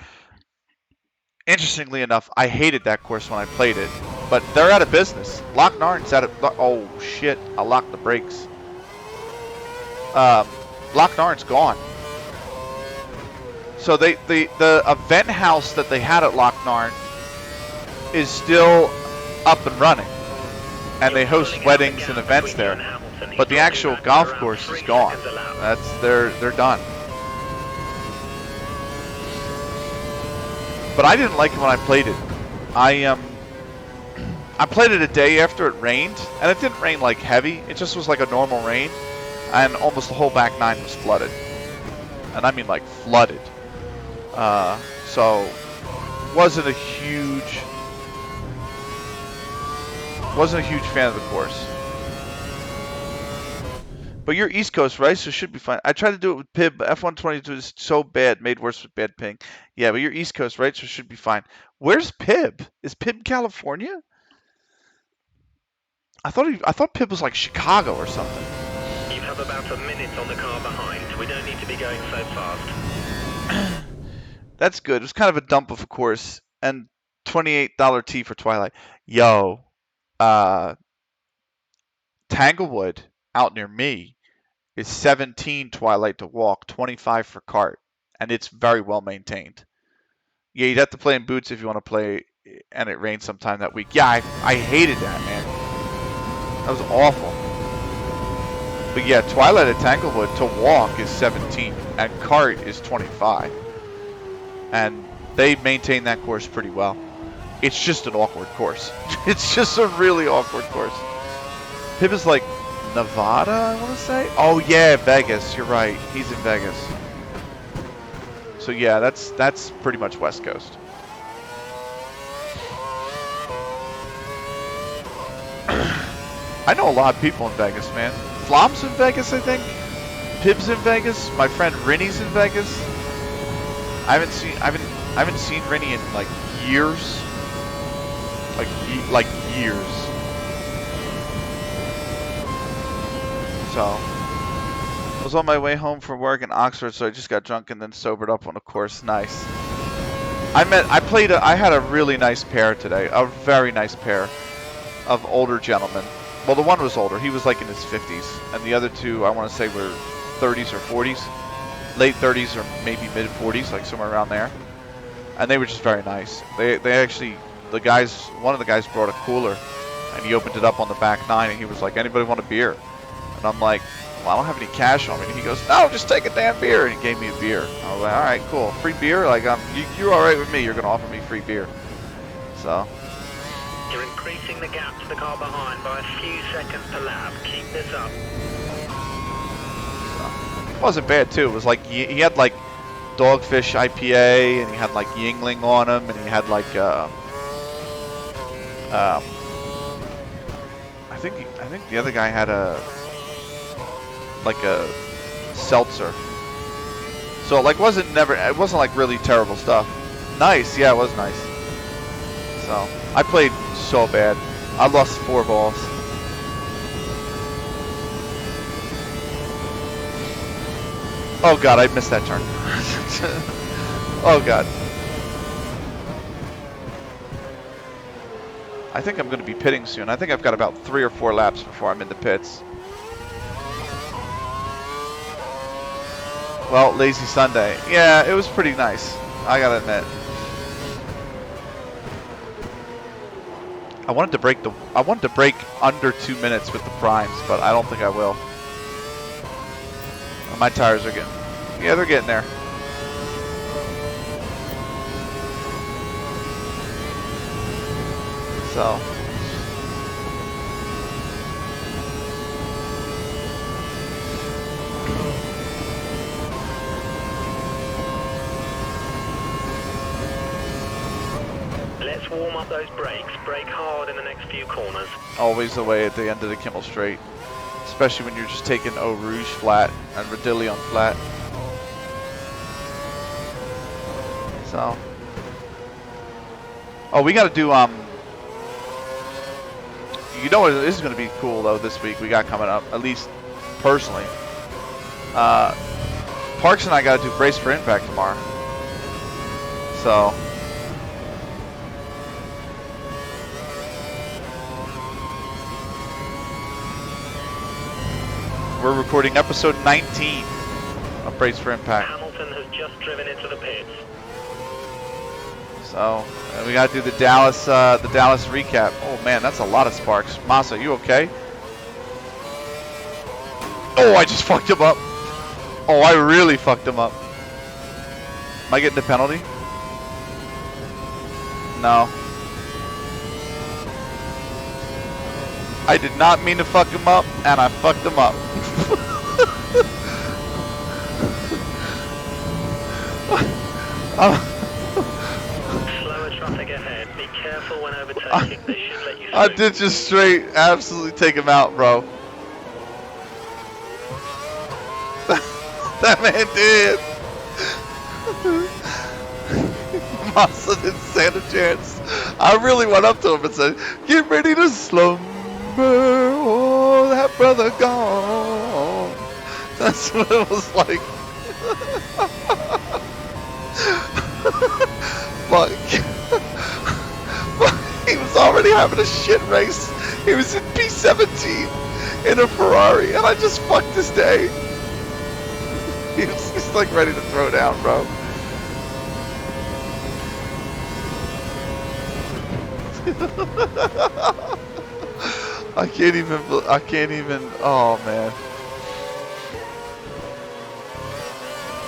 Interestingly enough, I hated that course when I played it, but they're out of business. Loch Narn's out of. Oh shit! I locked the brakes. Loch Narn's gone. So the event house that they had at Loch Narn is still up and running, and they host weddings and events there. But the actual golf course is gone. They're done. But I didn't like it when I played it. I played it a day after it rained, and it didn't rain like heavy. It just was like a normal rain, and almost the whole back nine was flooded, and I mean like flooded. So wasn't a huge fan of the course. But you're East Coast, right? So it should be fine. I tried to do it with Pib, but F122 is so bad, made worse with bad ping. Yeah, but you're East Coast, right? So it should be fine. Where's Pib? Is Pib California? I thought Pib was like Chicago or something. You have about a minute on the car behind. We don't need to be going so fast. That's good. It was kind of a dump of a course. And $28 T for Twilight. Yo, Tanglewood out near me is 17 Twilight to walk, 25 for cart, and it's very well maintained. Yeah, you'd have to play in boots if you want to play, and it rained sometime that week. Yeah, I hated that, man. That was awful. But yeah, Twilight at Tanglewood to walk is 17, and cart is 25. And they maintain that course pretty well. It's just an awkward course. It's just a really awkward course. Pib is like Nevada, I want to say? Oh yeah, Vegas. You're right. He's in Vegas. So yeah, that's pretty much West Coast. I know a lot of people in Vegas, man. Flom's in Vegas, I think. Pib's in Vegas. My friend Rinny's in Vegas. I haven't seen Rinny in like years. Like years. So, I was on my way home from work in Oxford, so I just got drunk and then sobered up on a course. Nice. I had a really nice pair today. A very nice pair of older gentlemen. Well, the one was older. He was like in his 50s. And the other two, I want to say, were 30s or 40s. Late 30s or maybe mid 40s, like somewhere around there. And they were just very nice. They actually, one of the guys brought a cooler. And he opened it up on the back nine and he was like, anybody want a beer? And I'm like, well, I don't have any cash on me. And he goes, no, just take a damn beer. And he gave me a beer. I was like, all right, cool. Free beer? Like, you're all right with me. You're going to offer me free beer. So. You're increasing the gap to the car behind by a few seconds per lap. Keep this up. So, it wasn't bad, too. It was like, he had like Dogfish IPA, and he had like Yingling on him, and he had like, I think the other guy had a seltzer. So it wasn't like really terrible stuff. Nice, yeah, it was nice. So I played so bad. I lost 4 balls. Oh god, I missed that turn. Oh god. I think I'm going to be pitting soon. I think I've got about 3 or 4 laps before I'm in the pits. Well, lazy Sunday. Yeah, it was pretty nice. I gotta admit. I wanted to break under 2 minutes with the primes, but I don't think I will. My tires are getting, yeah, they're getting there. So. Let's warm up those brakes. Brake hard in the next few corners. Always the way at the end of the Kimmel Straight. Especially when you're just taking Eau Rouge flat and Radillion flat. So. Oh, we gotta do, you know what is gonna be cool though this week we got coming up, at least personally. Parks and I gotta do Brace for Impact tomorrow. So. We're recording episode 19 of Brace for Impact. Hamilton has just driven into the pits. So we gotta do the Dallas recap. Oh man, that's a lot of sparks. Massa, you okay? Oh, I just fucked him up. Oh, I really fucked him up. Am I getting the penalty? No. I did not mean to fuck him up, and I fucked him up. Slower traffic ahead. Be careful when overtaking. They should let you through. I did just straight absolutely take him out, bro. That man did. Massa didn't stand a chance. I really went up to him and said, "Get ready to slumber, oh, that brother gone." That's what it was like. Fuck. He was already having a shit race. He was in P17 in a Ferrari, and I just fucked his day. He's like ready to throw down, bro. I can't even, oh man.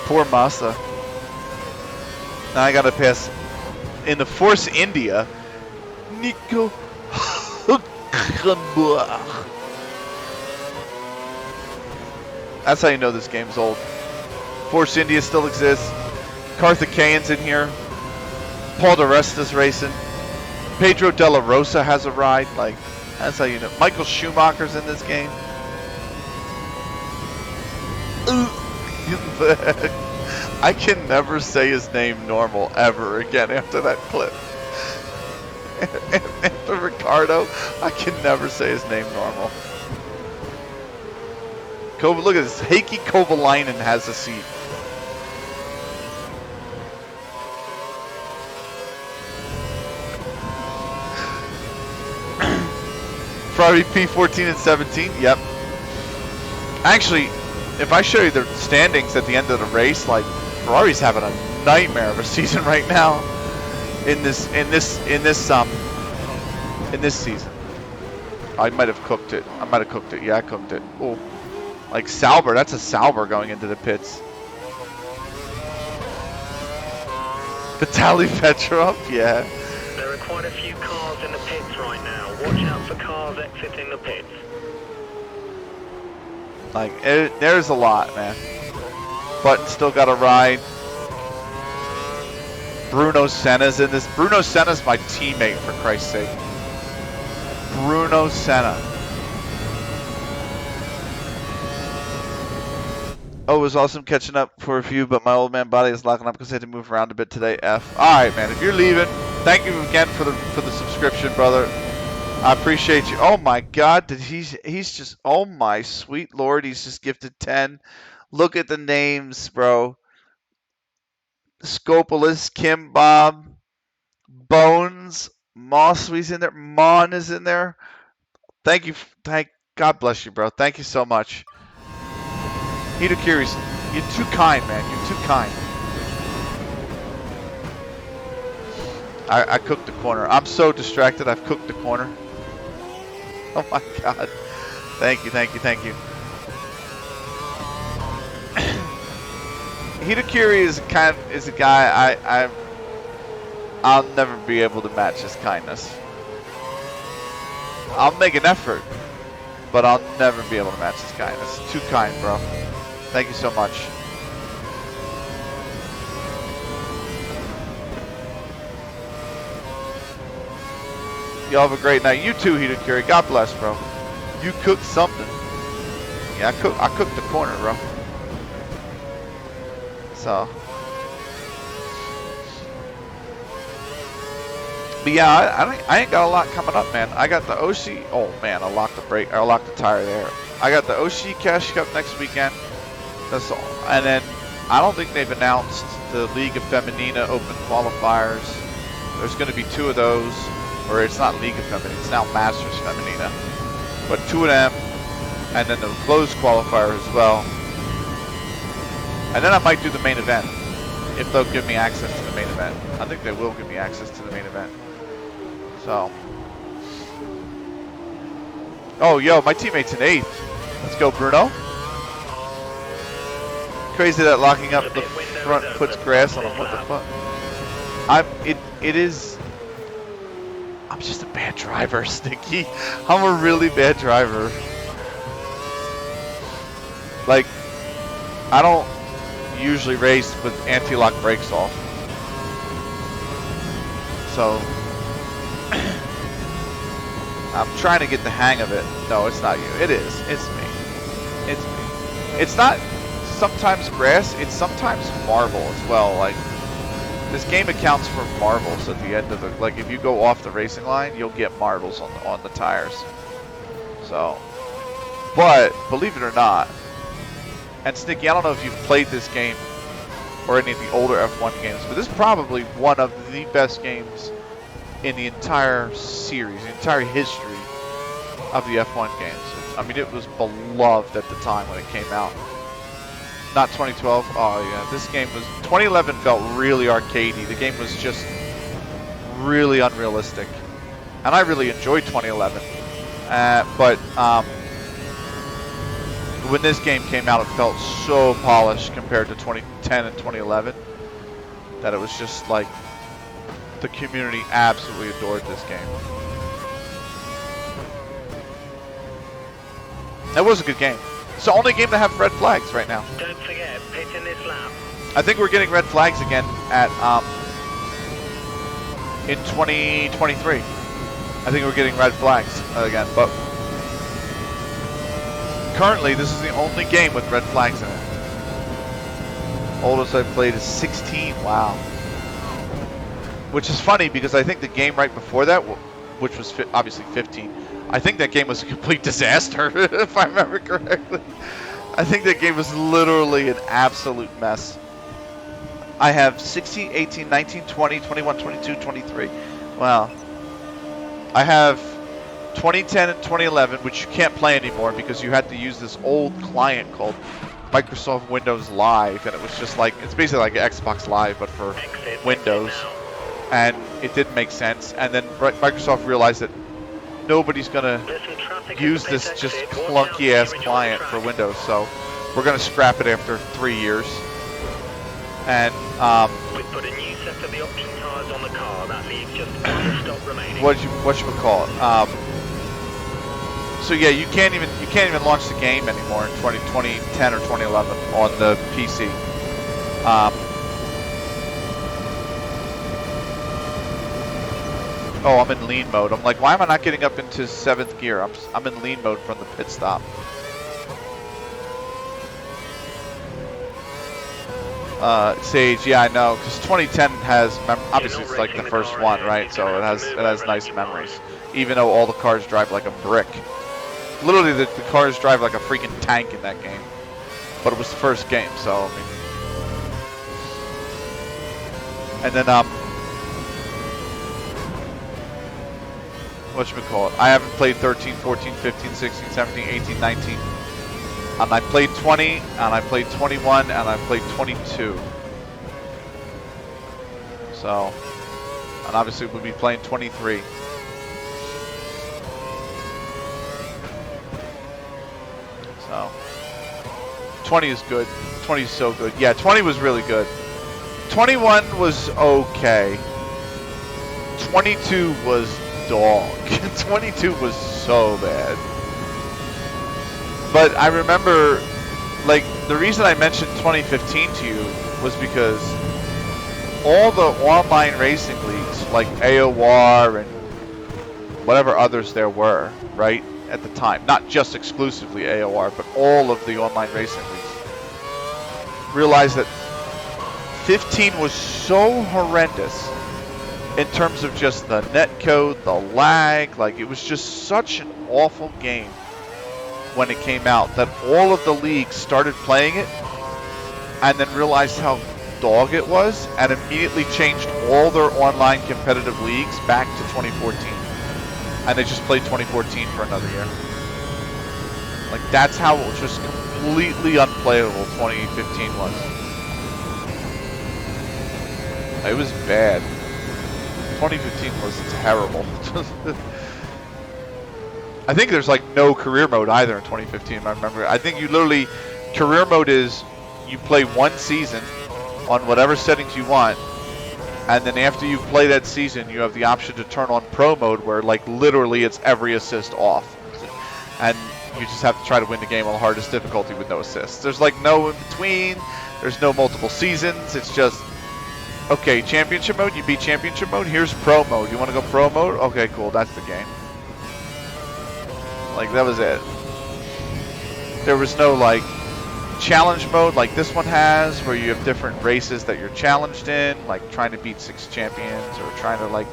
Poor Massa. Now I gotta pass in the Force India. Nico. That's how you know this game's old. Force India still exists. Carthaginians in here. Paul di Resta's racing. Pedro de la Rosa has a ride. Like, that's how you know. Michael Schumacher's in this game. I can never say his name normal ever again after that clip. After Ricardo, I can never say his name normal. Look at this. Heikki Kovalainen has a seat. Ferrari P14 and 17. Yep. Actually, if I show you the standings at the end of the race, like Ferrari's having a nightmare of a season right now. In this season. I might have cooked it. Yeah, I cooked it. Oh. Like Sauber, that's a Sauber going into the pits. Vitaly Petrov, yeah. There are quite a few cars in the pits right now. Watch out for cars exiting the pits. Like, there's a lot, man. Button still got a ride. Bruno Senna's in this. Bruno Senna's my teammate, for Christ's sake. Bruno Senna. Oh, it was awesome catching up for a few, but my old man body is locking up because I had to move around a bit today. F. Alright, man. If you're leaving, thank you again for the subscription, brother. I appreciate you. Oh my God, he's just, oh my sweet Lord, he's just gifted 10. Look at the names, bro. Scopolis, Kim Bob, Bones, Mosswee's in there, Mon is in there. Thank you, God bless you, bro. Thank you so much. Hidokiri's You're too kind, man. You're too kind. I cooked the corner. I'm so distracted. I've cooked the corner. Oh my God. Thank you, thank you, thank you. Hitakuri is a guy I'll never be able to match his kindness. I'll make an effort, but I'll never be able to match his kindness. Too kind, bro. Thank you so much. Y'all have a great night. You too, Hitakuri. God bless, bro. You cooked something. Yeah, I cooked the corner, bro. So. But yeah, I ain't got a lot coming up, man. I got the Oshi. Oh man, I locked the brake. I locked the tire there. I got the Oshi Cash Cup next weekend. That's all. And then I don't think they've announced the Liga Femenina Open qualifiers. There's going to be 2 of those, or it's not Liga Femenina. It's now Masters Femenina. But 2 of them, and then the closed qualifier as well. And then I might do the main event if they'll give me access to the main event. I think they will give me access to the main event. So. Oh, yo, my teammate's in 8th. Let's go, Bruno. Crazy that locking up the front puts grass on him. What the fuck? I'm just a bad driver, Stinky. I'm a really bad driver. Like, I don't usually race with anti-lock brakes off. So, I'm trying to get the hang of it. No, it's not you. It is. It's me. It's me. It's not sometimes grass. It's sometimes marble as well. Like, this game accounts for marbles at the end of the, like, if you go off the racing line, you'll get marbles on the tires. So, but believe it or not, and Snicky, I don't know if you've played this game or any of the older F1 games, but this is probably one of the best games in the entire series, the entire history of the F1 games. I mean, it was beloved at the time when it came out. Not 2012. Oh yeah, this game was. 2011 felt really arcadey. The game was just really unrealistic, and I really enjoyed 2011. But when this game came out, it felt so polished compared to 2010 and 2011 that it was just like the community absolutely adored this game. That was a good game. It's the only game that have red flags right now. Don't forget, pit in this lap. I think we're getting red flags again at in 2023. I think we're getting red flags again, but currently this is the only game with red flags in it. Oldest I've played is 16. Wow. Which is funny because I think the game right before that, which was obviously 15, I think that game was a complete disaster, if I remember correctly. I think that game was literally an absolute mess. I have 16, 18, 19, 20, 21, 22, 23. Wow. I have 2010 and 2011, which you can't play anymore because you had to use this old client called Microsoft Windows Live, and it was just like, it's basically like Xbox Live, but for Windows. And it didn't make sense. And then Microsoft realized that nobody's gonna use this just clunky ass client for Windows, so we're gonna scrap it after 3 years. And we put a new set of the option tires on the car. That leaves just one stop remaining. what you call it? So yeah, you can't even launch the game anymore in 2010 or 2011 on the PC. Oh, I'm in lean mode. I'm like, why am I not getting up into 7th gear? I'm in lean mode from the pit stop. Sage, yeah, I know, because 2010 has obviously it's like the first one, right? So it has nice memories, even though all the cars drive like a brick. Literally, the cars drive like a freaking tank in that game. But it was the first game, so I mean. And then whatchamacallit, I haven't played 13, 14, 15, 16, 17, 18, 19. And I played 20, and I played 21, and I played 22. So, and obviously we'll be playing 23. So, 20 is good. 20 is so good. Yeah, 20 was really good. 21 was okay. 22 was dog. 22 was so bad. But I remember, like, the reason I mentioned 2015 to you was because all the online racing leagues, like AOR and whatever others there were, right, at the time, not just exclusively AOR, but all of the online racing leagues, realized that 15 was so horrendous in terms of just the netcode, the lag, like, it was just such an awful game when it came out that all of the leagues started playing it and then realized how dog it was and immediately changed all their online competitive leagues back to 2014. And they just played 2014 for another year. Like, that's how it was just completely unplayable 2015 was. It was bad. 2015 was terrible. I think there's like no career mode either in 2015, I remember. I think you literally, career mode is you play one season on whatever settings you want, and then after you play that season, you have the option to turn on pro mode where like literally it's every assist off. And you just have to try to win the game on the hardest difficulty with no assists. There's like no in between, there's no multiple seasons, it's just, okay, championship mode, you beat championship mode, here's pro mode. You want to go pro mode? Okay, cool, that's the game. Like, that was it. There was no, like, challenge mode like this one has, where you have different races that you're challenged in, like trying to beat 6 champions, or trying to, like,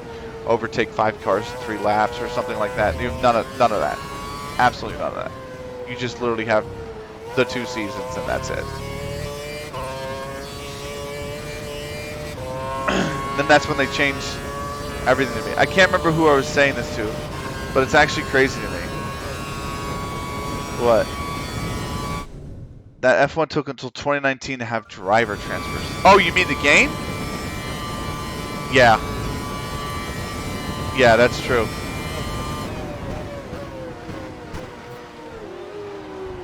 overtake 5 cars in 3 laps, or something like that. You have none of that. Absolutely none of that. You just literally have the 2 seasons, and that's it. Then that's when they changed everything to me. I can't remember who I was saying this to, but it's actually crazy to me. What? That F1 took until 2019 to have driver transfers. Oh, you mean the game? Yeah. Yeah, that's true.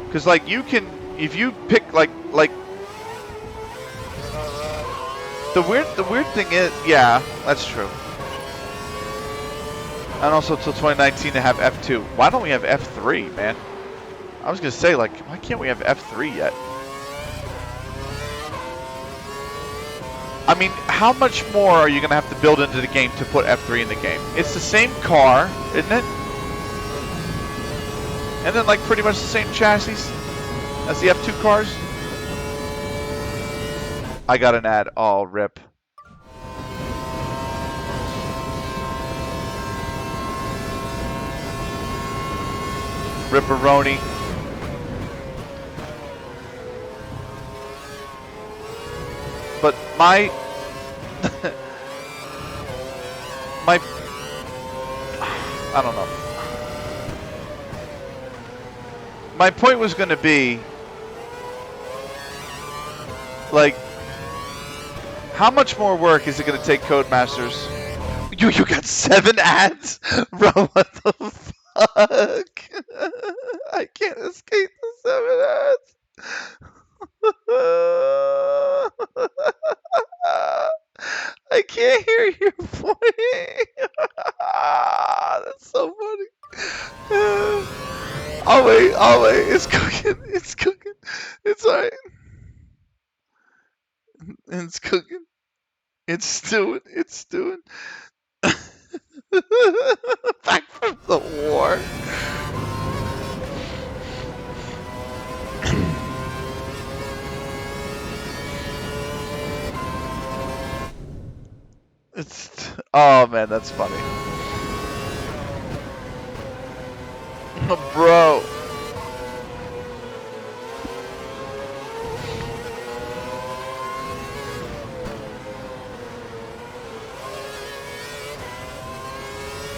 Because, like, you can, if you pick, like, the weird thing is, yeah, that's true. And also till 2019 to have F2. Why don't we have F3, man? I was gonna say, like, why can't we have F3 yet? I mean, how much more are you gonna have to build into the game to put F3 in the game? It's the same car, isn't it? And then, like, pretty much the same chassis as the F2 cars. I got an ad. Oh, rip. Ripperoni. But my I don't know. My point was going to be, like, how much more work is it going to take Codemasters? You got 7 ads? Bro, what the fuck? I can't escape the 7 ads. I can't hear your point. That's so funny. I'll wait. It's cooking. It's cooking. It's alright. It's cooking. It's stewing. It's stewing. Back from the war. Oh man, that's funny. Bro.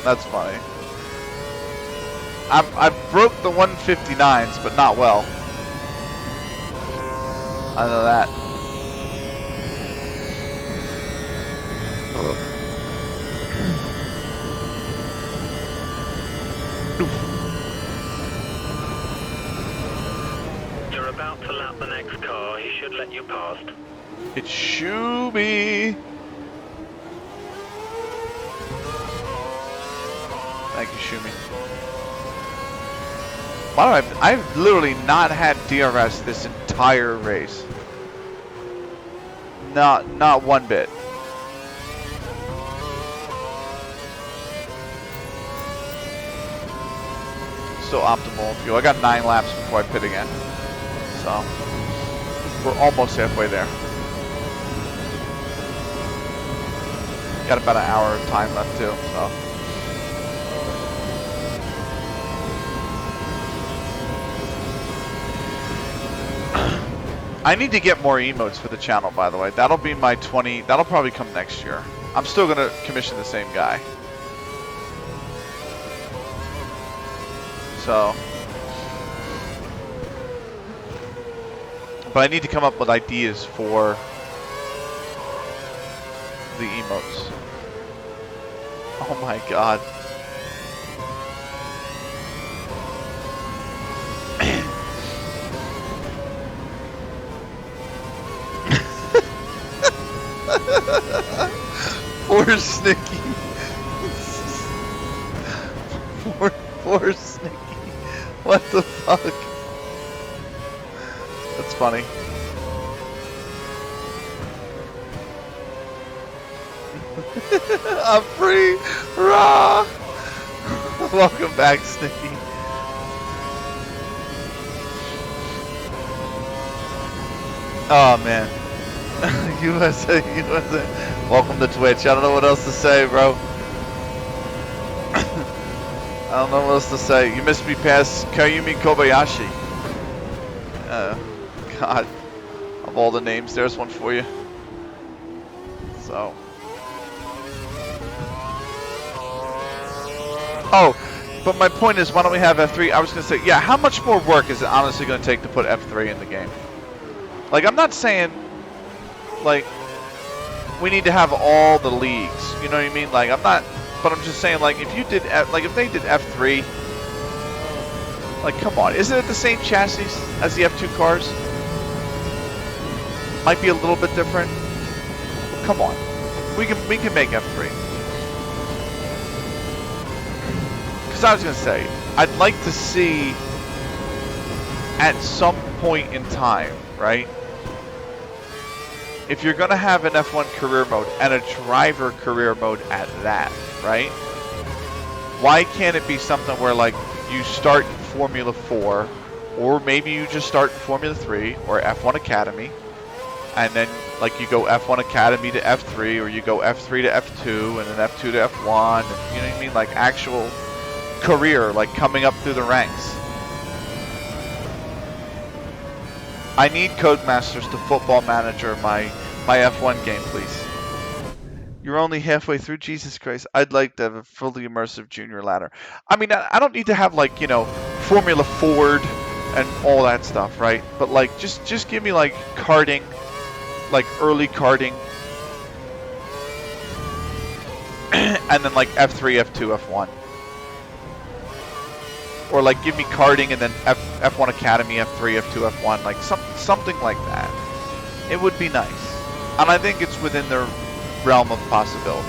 That's funny. I broke the 159s, but not well. I know that. You're about to lap the next car. He should let you past. It's Shooby. Thank you, Shooby. By the way, I've literally not had DRS this entire race. Not one bit. Still optimal fuel. I got 9 laps before I pit again. So we're almost halfway there. Got about an hour of time left too, so. I need to get more emotes for the channel, by the way. That'll be my 20, that'll probably come next year. I'm still gonna commission the same guy. So. But I need to come up with ideas for the emotes. Oh my god. Poor Snicky. Poor Snicky. What the fuck? That's funny. I'm free! Rah! Welcome back, Snicky. Oh man. USA. Welcome to Twitch. I don't know what else to say, bro. I don't know what else to say. You missed me past Kayumi Kobayashi. God. Of all the names, there's one for you. So. Oh, but my point is, why don't we have F3? I was going to say, yeah, how much more work is it honestly going to take to put F3 in the game? Like, I'm not saying, like, we need to have all the leagues. You know what I mean? Like, I'm not, but I'm just saying, like, if you did, if they did F3, like, come on. Isn't it the same chassis as the F2 cars? Might be a little bit different. Come on. We can make F3. Because I was going to say, I'd like to see at some point in time, right? If you're going to have an F1 career mode and a driver career mode at that, right? Why can't it be something where, like, you start in Formula 4, or maybe you just start in Formula 3 or F1 Academy, and then, like, you go F1 Academy to F3, or you go F3 to F2, and then F2 to F1, and, you know what I mean? Like, actual career, like, coming up through the ranks. I need Codemasters to football manager my F1 game, please. You're only halfway through? Jesus Christ. I'd like to have a fully immersive junior ladder. I mean, I don't need to have, like, you know, Formula Ford and all that stuff, right? But, like, just give me, like, karting, like, early karting. And then, like, F3, F2, F1. Or, like, give me karting and then F1 Academy, F3, F2, F1, like something like that. It would be nice. And I think it's within their realm of possibility.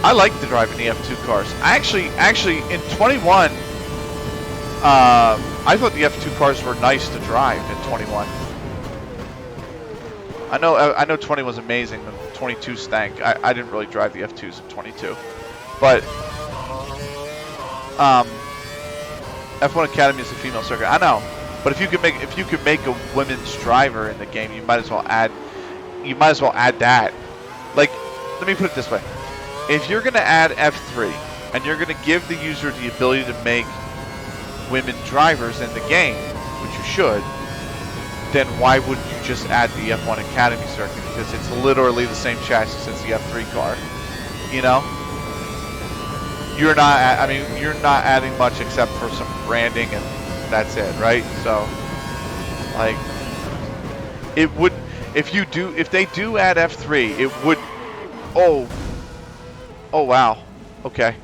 I like to drive in the F2 cars. Actually, in 21, I thought the F2 cars were nice to drive in 21. I know 20 was amazing, and 22 stank. I didn't really drive the F2s in 22. But F1 Academy is a female circuit. I know, but if you could make a women's driver in the game, you might as well add that. Like, let me put it this way: if you're gonna add F3 and you're gonna give the user the ability to make women drivers in the game, which you should, then why wouldn't you just add the F1 Academy circuit? Because it's literally the same chassis as the F3 car. You know? You're not adding much except for some branding, and that's it, right? So Like, it would, if they do add F3, it would, oh wow, okay.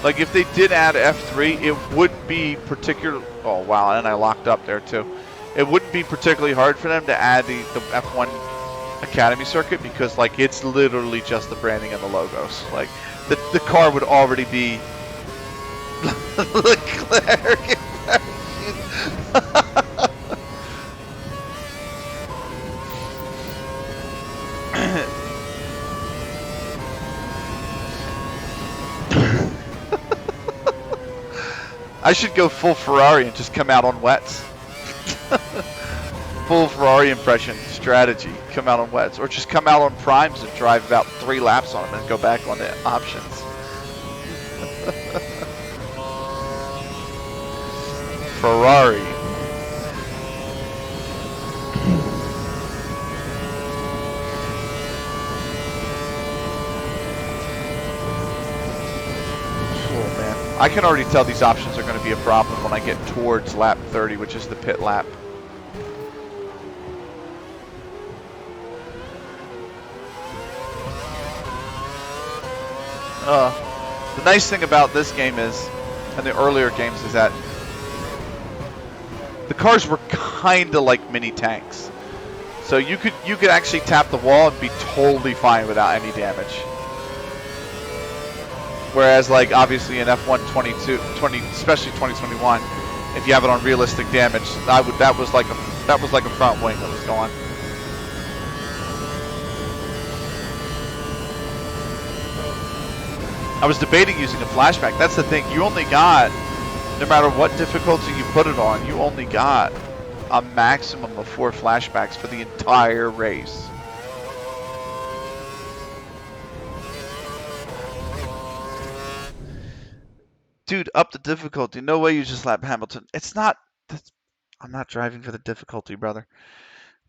Like, if they did add F3, it wouldn't be particular. Oh wow, and I locked up there too. It wouldn't be particularly hard for them to add the F1 Academy circuit, because like it's literally just the branding and the logos. Like the car would already be Leclerc. I should go full Ferrari and just come out on wets. Full Ferrari impression strategy. Come out on wets. Or just come out on primes and drive about 3 laps on them and go back on the options. Ferrari. I can already tell these options are going to be a problem when I get towards lap 30, which is the pit lap. The nice thing about this game is, and the earlier games, is that the cars were kind of like mini tanks. So you could actually tap the wall and be totally fine without any damage. Whereas, like, obviously in F1 especially 2021, if you have it on realistic damage, that was like a front wing that was going. I was debating using a flashback. That's the thing. You only got, no matter what difficulty you put it on, you only got a maximum of 4 flashbacks for the entire race. Dude, up the difficulty. No way you just lap Hamilton. It's not. I'm not driving for the difficulty, brother.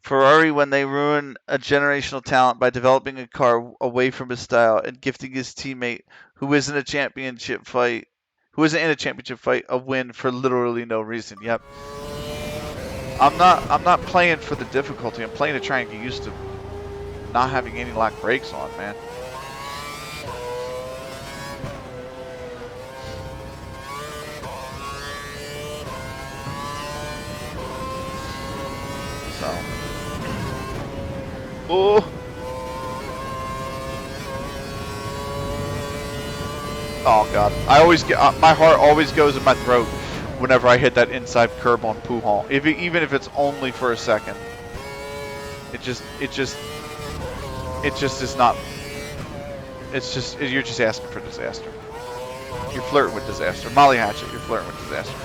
Ferrari, when they ruin a generational talent by developing a car away from his style and gifting his teammate who isn't in a championship fight a win for literally no reason. Yep. I'm not playing for the difficulty. I'm playing to try and get used to not having any lock brakes on, man. So. Oh. Oh God! I always get my heart always goes in my throat whenever I hit that inside curb on Pujon, even if it's only for a second. It just is not. It's just you're just asking for disaster. You're flirting with disaster, Molly Hatchet. You're flirting with disaster.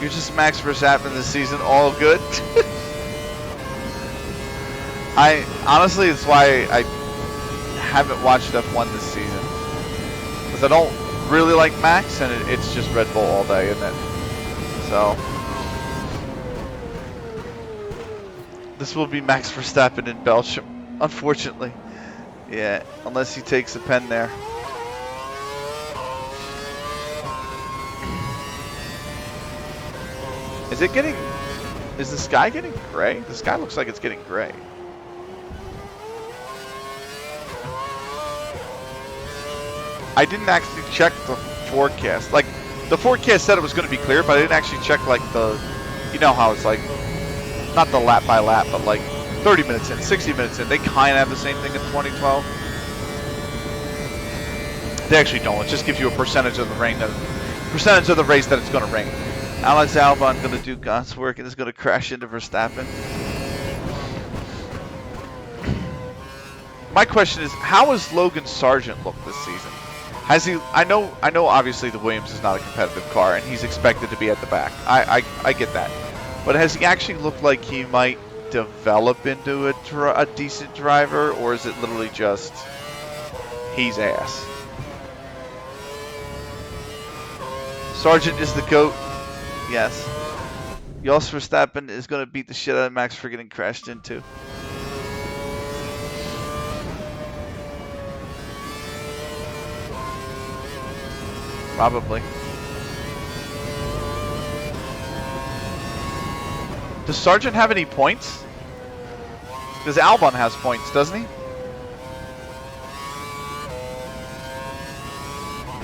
You're just Max Verstappen this season, all good. I honestly, it's why I haven't watched F1 this season, because I don't really like Max, and it's just Red Bull all day, isn't it? So this will be Max Verstappen in Belgium, unfortunately. Yeah, unless he takes a pen there. Is the sky getting gray? The sky looks like it's getting gray. I didn't actually check the forecast. Like, the forecast said it was going to be clear, but I didn't actually check, like, you know how it's like, not the lap by lap, but like 30 minutes in, 60 minutes in. They kind of have the same thing in 2012. They actually don't. It just gives you a percentage of the race that it's going to rain. Alex Albon going to do God's work and is going to crash into Verstappen. My question is, how has Logan Sargent looked this season? Has he? I know. Obviously, the Williams is not a competitive car, and he's expected to be at the back. I get that, but has he actually looked like he might develop into a decent driver, or is it literally just he's ass? Sargent is the GOAT. Yes. Jos Verstappen is going to beat the shit out of Max for getting crashed into. Probably. Does Sargent have any points? Because Albon has points, doesn't he?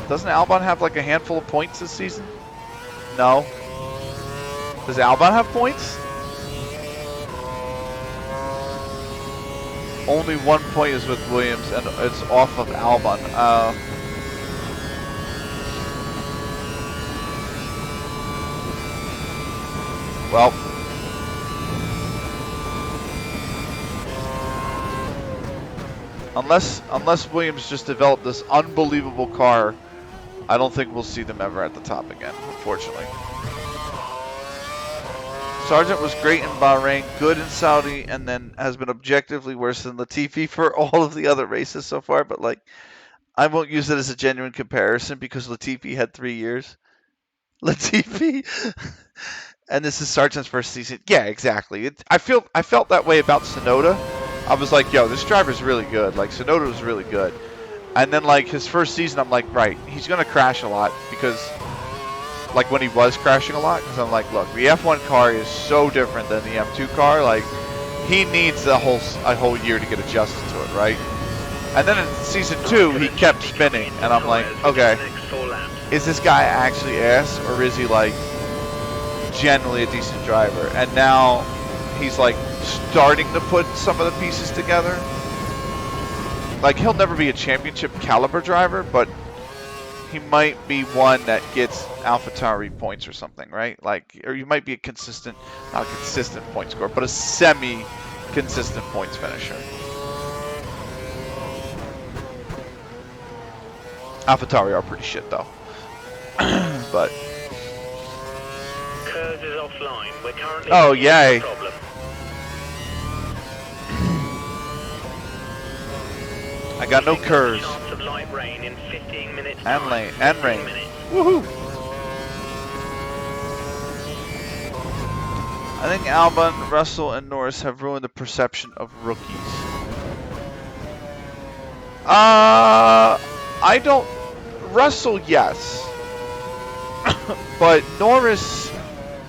Doesn't Albon have like a handful of points this season? No. Does Albon have points? Only 1 point is with Williams, and it's off of Albon. Well. Unless Williams just developed this unbelievable car, I don't think we'll see them ever at the top again, unfortunately. Sargent was great in Bahrain, good in Saudi, and then has been objectively worse than Latifi for all of the other races so far. But like, I won't use it as a genuine comparison because Latifi had 3 years. Latifi, and this is Sargent's first season. Yeah, exactly. I felt that way about Tsunoda. I was like, yo, this driver's really good. Like, Tsunoda was really good. And then, like, his first season, I'm like, right, he's going to crash a lot because, like, when he was crashing a lot, because I'm like, look, the F1 car is so different than the M2 car. Like, he needs a whole year to get adjusted to it, right? And then in season 2, he kept spinning, and I'm like, okay, is this guy actually ass, or is he, like, generally a decent driver? And now he's, like, starting to put some of the pieces together. Like, he'll never be a championship caliber driver, but he might be one that gets AlphaTauri points or something, right? Like, or you might be a consistent, not a consistent point scorer, but a semi-consistent points finisher. AlphaTauri are pretty shit, though. But. Kurz is offline. We're currently. Oh, yay. I got no Kurz. And rain. Woohoo! I think Albon, Russell, and Norris have ruined the perception of rookies. I don't. Russell, yes. But Norris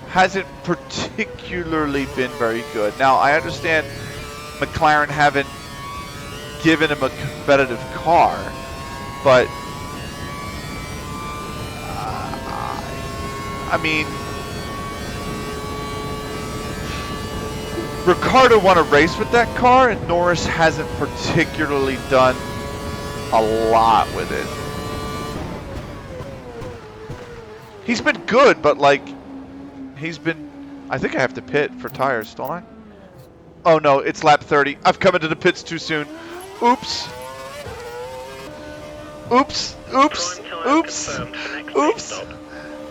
hasn't particularly been very good. Now, I understand McLaren haven't given him a competitive car, but I mean, Ricciardo won a race with that car, and Norris hasn't particularly done a lot with it. He's been good, but like, I think I have to pit for tires, don't I? Oh no, it's lap 30. I've come into the pits too soon. Oops. Oops. Oops. Oops. Oops.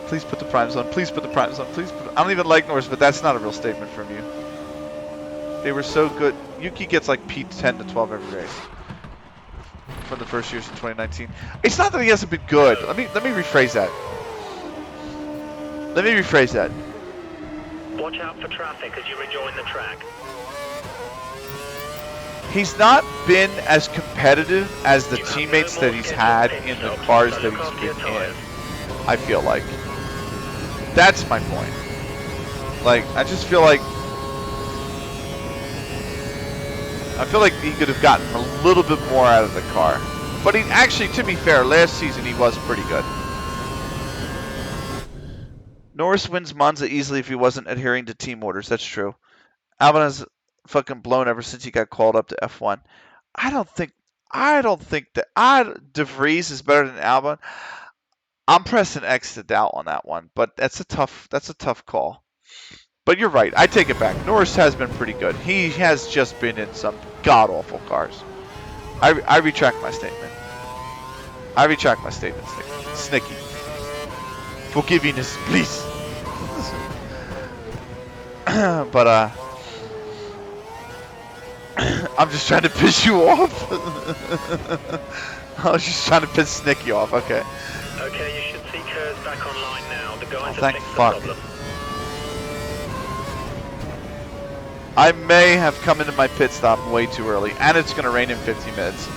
Please put the primes on. Please put the primes on. Please put. I don't even like Norris, but that's not a real statement from you. They were so good. Yuki gets like P10 to 12 every race from the first years in 2019. It's not that he hasn't been good. Let me rephrase that. Let me rephrase that. Watch out for traffic as you rejoin the track. He's not been as competitive as the teammates that he's had in the cars that he's been in, I feel like. That's my point. Like, I just feel like he could have gotten a little bit more out of the car. But he actually, to be fair, last season he was pretty good. Norris wins Monza easily if he wasn't adhering to team orders. That's true. Albon has fucking blown ever since he got called up to F1. I don't think that De Vries is better than Albon. I'm pressing X to doubt on that one, but that's a tough call. But you're right. I take it back. Norris has been pretty good. He has just been in some god-awful cars. I retract my statement. Snicky. Forgiveness, please. But I'm just trying to piss you off. I was just trying to piss Snicky off. Okay. Okay, you should see Kurz back online now. The guys have fixed the problem. I may have come into my pit stop way too early, and it's going to rain in 15 minutes.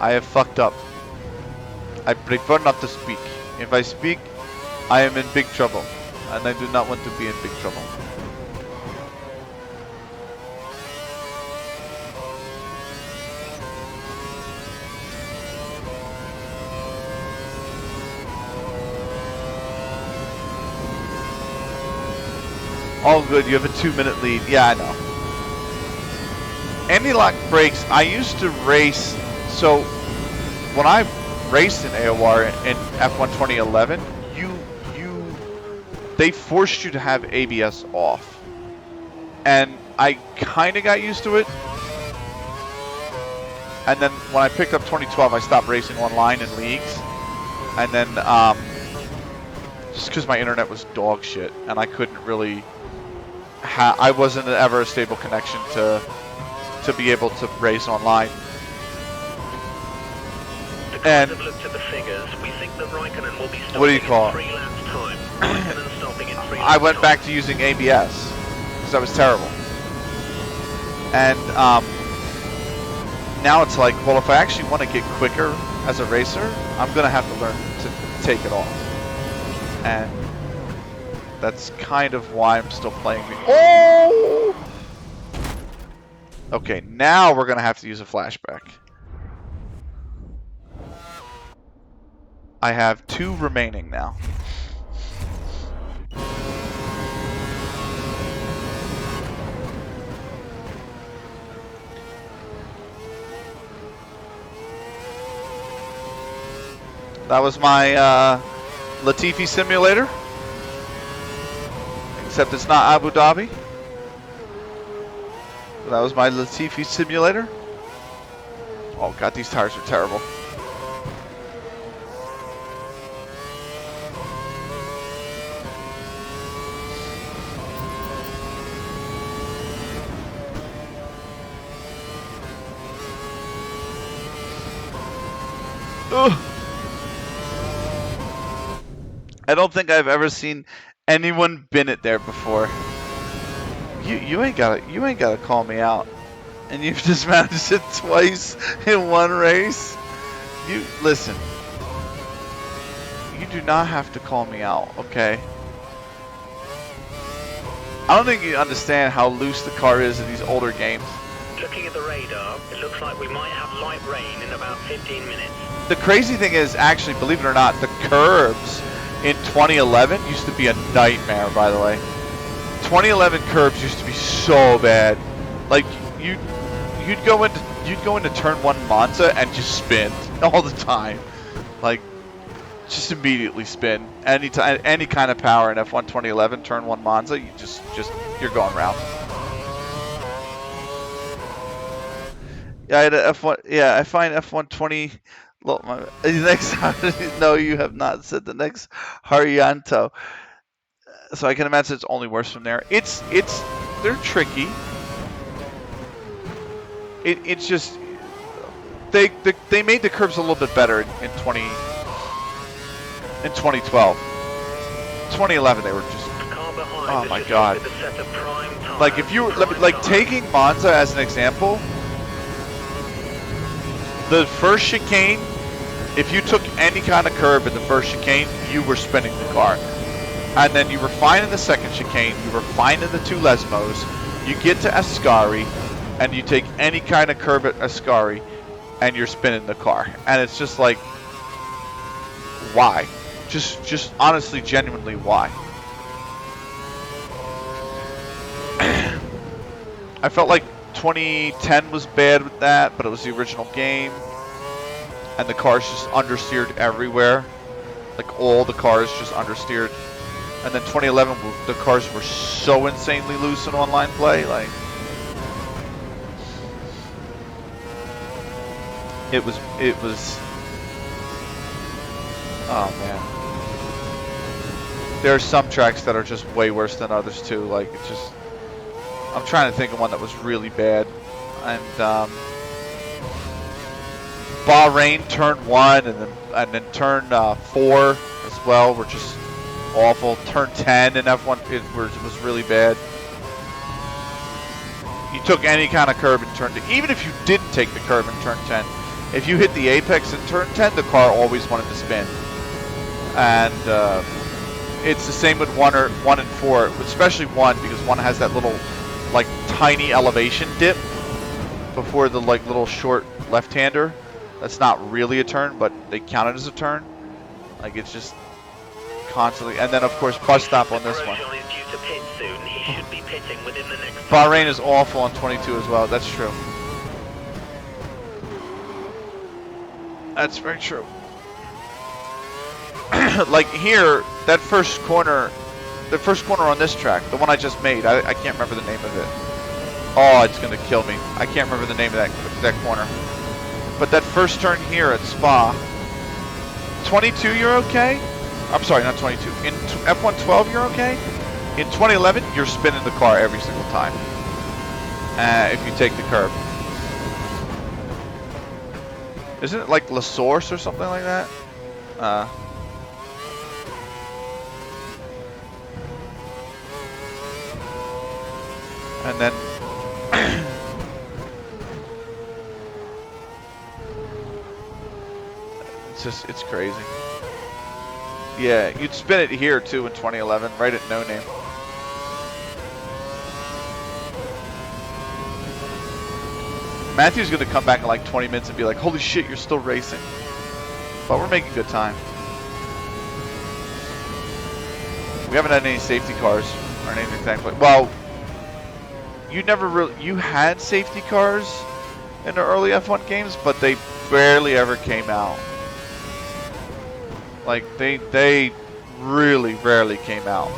I have fucked up. I prefer not to speak. If I speak, I am in big trouble. And I do not want to be in big trouble. All good, you have a 2-minute lead. Yeah, I know. Anti-lock brakes, I used to race, so when I raced in AOR in F1 2011, they forced you to have ABS off. And I kind of got used to it. And then when I picked up 2012, I stopped racing online in leagues. And then, just because my internet was dog shit, and I couldn't really... I wasn't ever a stable connection to be able to race online. And looked at the figures. We think that Raikkonen will be stopping what do you call it? 3 laps time. Raikkonen stopping in 3 laps I went back to using ABS because that was terrible. And now it's like, well, if I actually want to get quicker as a racer, I'm gonna have to learn to take it off. And that's kind of why I'm still playing the... Oh! Okay, now we're going to have to use a flashback. I have 2 remaining now. That was my Latifi simulator. Except it's not Abu Dhabi. That was my Latifi simulator. Oh god, these tires are terrible. Ugh. I don't think I've ever seen anyone been it there before. You ain't gotta call me out, and you've just managed it twice in one race. You listen. You do not have to call me out, okay? I don't think you understand how loose the car is in these older games. Looking at the radar, it looks like we might have light rain in about 15 minutes. The crazy thing is, actually, believe it or not, the curbs in 2011 used to be a nightmare, by the way. 2011 curbs used to be so bad. Like you'd go into turn 1 Monza and just spin all the time. Like just immediately spin. Any kind of power in F1 2011 turn 1 Monza, you just you're going round. Yeah, I had a F1. Yeah, I find F1 20. Look, the next. No, you have not said the next Haryanto. So I can imagine it's only worse from there. They're tricky. It's just they made the curves a little bit better in 2012. 2011 they were just, oh my god. Like if you were like taking Monza as an example, the first chicane, if you took any kind of curve in the first chicane, you were spinning the car. And then you were fine in the second chicane, you were fine in the 2 Lesmos, you get to Ascari, and you take any kind of curve at Ascari, and you're spinning the car. And it's just like, why? Just honestly, genuinely, why? I felt like 2010 was bad with that, but it was the original game. And the cars just understeered everywhere. Like all the cars just understeered. And then 2011, the cars were so insanely loose in online play. Like, it was, oh man. There are some tracks that are just way worse than others too. Like, it's just, I'm trying to think of one that was really bad. And Bahrain turn 1 and then turn 4 as well were just awful. Turn 10 in F1 it was really bad. You took any kind of curb in turn 2. Even if you didn't take the curb in turn 10, if you hit the apex in turn 10, the car always wanted to spin. And it's the same with 1 and 4, especially 1, because 1 has that little, like, tiny elevation dip before the, like, little short left-hander. That's not really a turn, but they count it as a turn. Like, it's just constantly. And then, of course, bus stop on this one. Bahrain is awful on 22 as well. That's true. That's very true. Like here, that first corner, the first corner on this track, the one I just made, I can't remember the name of it. Oh, it's gonna kill me. I can't remember the name of that corner. But that first turn here at Spa, 22 you're okay? I'm sorry, not 22. In F1 12 you're okay? In 2011 you're spinning the car every single time. If you take the curb. Isn't it like La Source or something like that? And then it's crazy. Yeah, you'd spin it here too in 2011, right at No Name. Matthew's gonna come back in like 20 minutes and be like, holy shit, you're still racing. But we're making good time. We haven't had any safety cars or anything thankfully. Well, you had safety cars in the early F1 games, but they barely ever came out. Like they really rarely came out.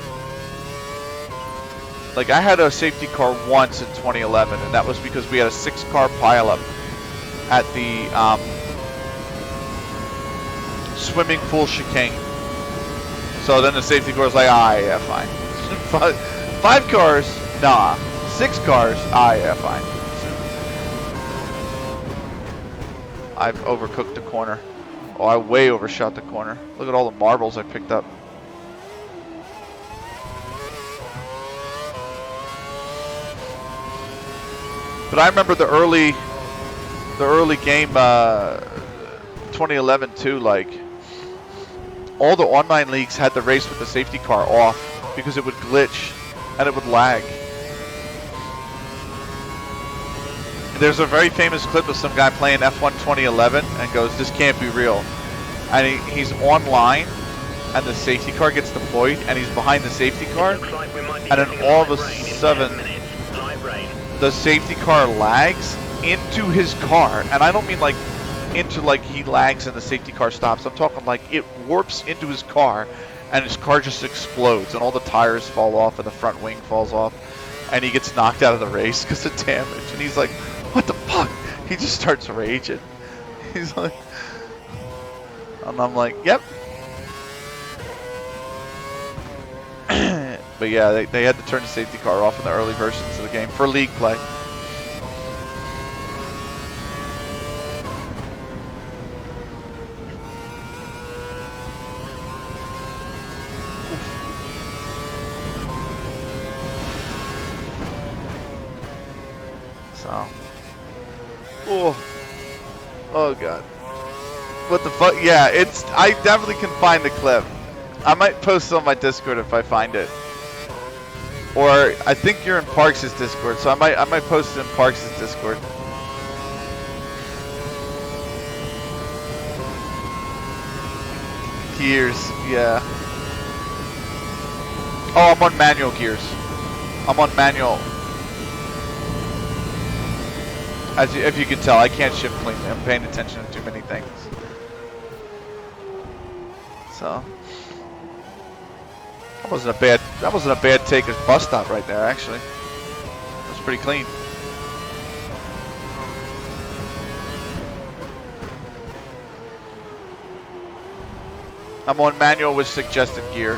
Like I had a safety car once in 2011, and that was because we had a 6-car pileup at the swimming pool chicane. So then the safety car was like, ah, yeah, fine. 5 cars, nah. 6 cars, ah, yeah, fine. I've overcooked the corner. Oh, I way overshot the corner. Look at all the marbles I picked up. But I remember the early game 2011 too. Like all the online leagues had the race with the safety car off because it would glitch and it would lag. There's a very famous clip of some guy playing F1 2011 and goes, "This can't be real." And he's online, and the safety car gets deployed, and he's behind the safety car, and then all of a sudden, the safety car lags into his car, and I don't mean like into like he lags and the safety car stops. I'm talking like it warps into his car, and his car just explodes, and all the tires fall off, and the front wing falls off, and he gets knocked out of the race because of damage, and he's like, what the fuck? He just starts raging. He's like, and I'm like, yep. But yeah, they had to turn the safety car off in the early versions of the game for league play. So, oh god, what the fuck? Yeah, I definitely can find the clip. I might post it on my Discord if I find it. Or I think you're in Parks' Discord, so I might post it in Parks' Discord. Gears, yeah. Oh, I'm on manual gears. I'm on manual. If you can tell, I can't shift cleanly. I'm paying attention to too many things. So that wasn't a bad take of bus stop right there, actually. It was pretty clean. I'm on manual with suggested gear.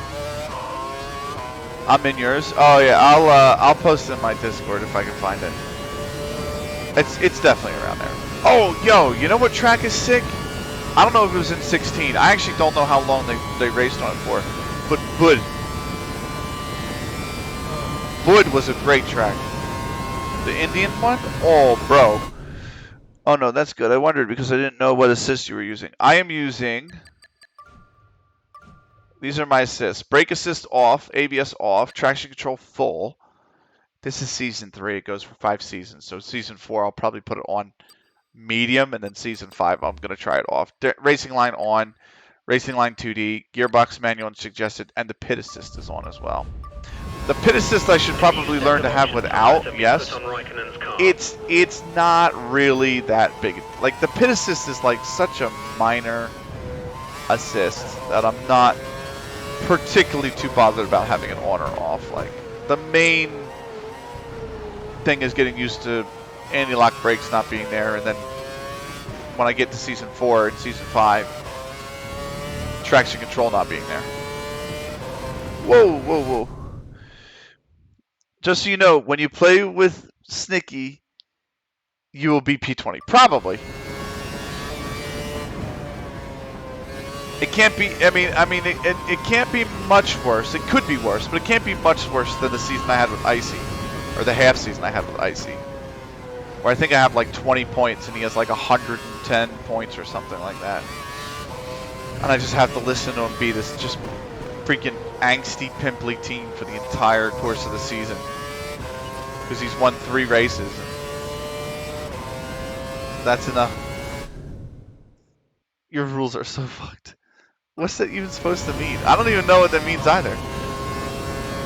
I'm in yours. Oh yeah, I'll post it in my Discord if I can find it. It's definitely around there. Oh, yo, you know what track is sick? I don't know if it was in 16. I actually don't know how long they raced on it for. But Bud was a great track. The Indian one? Oh, bro. Oh no, that's good. I wondered because I didn't know what assist you were using. I am using... These are my assists. Brake assist off, ABS off, traction control full. This is season 3. It goes for 5 seasons. So season 4, I'll probably put it on medium, and then season 5, I'm going to try it off. Racing line on, racing line 2D, gearbox manual and suggested, and the pit assist is on as well. The pit assist I should probably learn to have without, yes. It's not really that big. Like, the pit assist is like such a minor assist that I'm not particularly too bothered about having it on or off. Like, the main thing is getting used to anti-lock brakes not being there, and then when I get to season 4 and season 5, traction control not being there. Whoa, whoa, whoa. Just so you know, when you play with Snicky, you will be P20. Probably. It can't be, I mean, it can't be much worse. It could be worse, but it can't be much worse than the season I had with Icy. Or the half season I had with Icy. Where I think I have like 20 points and he has like 110 points or something like that. And I just have to listen to him be this just freaking angsty, pimply teen for the entire course of the season. Because he's won 3 races. That's enough. Your rules are so fucked. What's that even supposed to mean? I don't even know what that means either.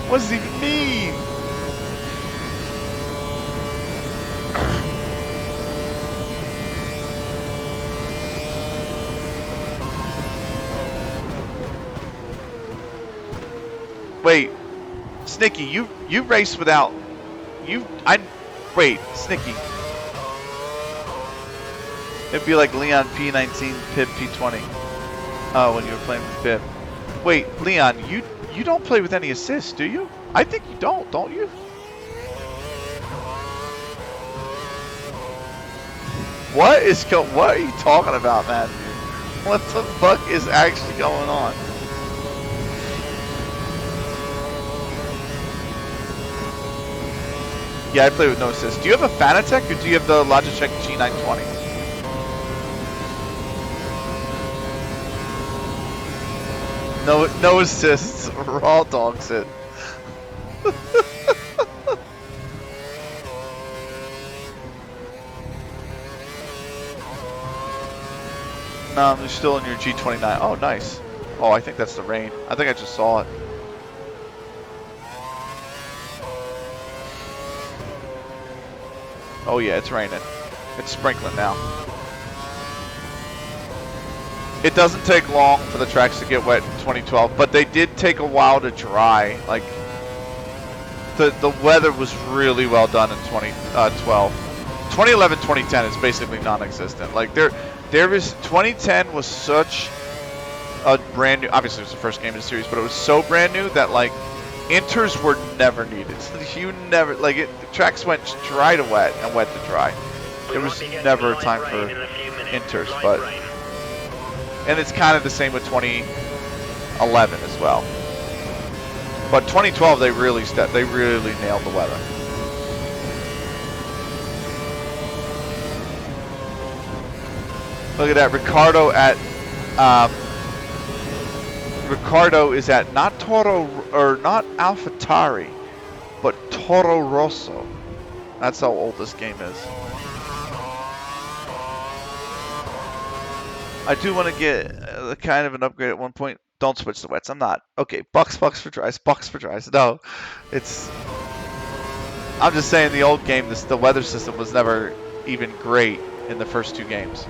What does it even mean? Wait, Snicky, you race without wait, Snicky. It'd be like Leon P19, Pip P20. Oh, when you were playing with Pip. Wait, Leon, you don't play with any assists, do you? I think you don't you? What are you talking about, man? What the fuck is actually going on? Yeah, I play with no assist. Do you have a Fanatec or do you have the Logitech G920? No assists. Raw dogs it. No, you're still in your G29. Oh, nice. Oh, I think that's the rain. I think I just saw it. Oh yeah, it's raining. It's sprinkling now. It doesn't take long for the tracks to get wet in 2012, but they did take a while to dry. Like, the weather was really well done in 2012. 2011, 2010 is basically non-existent. Like, there is 2010 was such a brand new. Obviously, it was the first game in the series, but it was so brand new that like inters were never needed. You never the tracks went dry to wet and wet to dry. There was never a time for inters, but. And it's kind of the same with 2011 as well. But 2012, they really nailed the weather. Look at that, Ricardo is at not Toro or not AlphaTauri, but Toro Rosso. That's how old this game is. I do want to get kind of an upgrade at one point. Don't switch the wets. I'm not. Okay, bucks for dries. Bucks for dries. No, it's. I'm just saying the old game, the weather system was never even great in the first 2 games,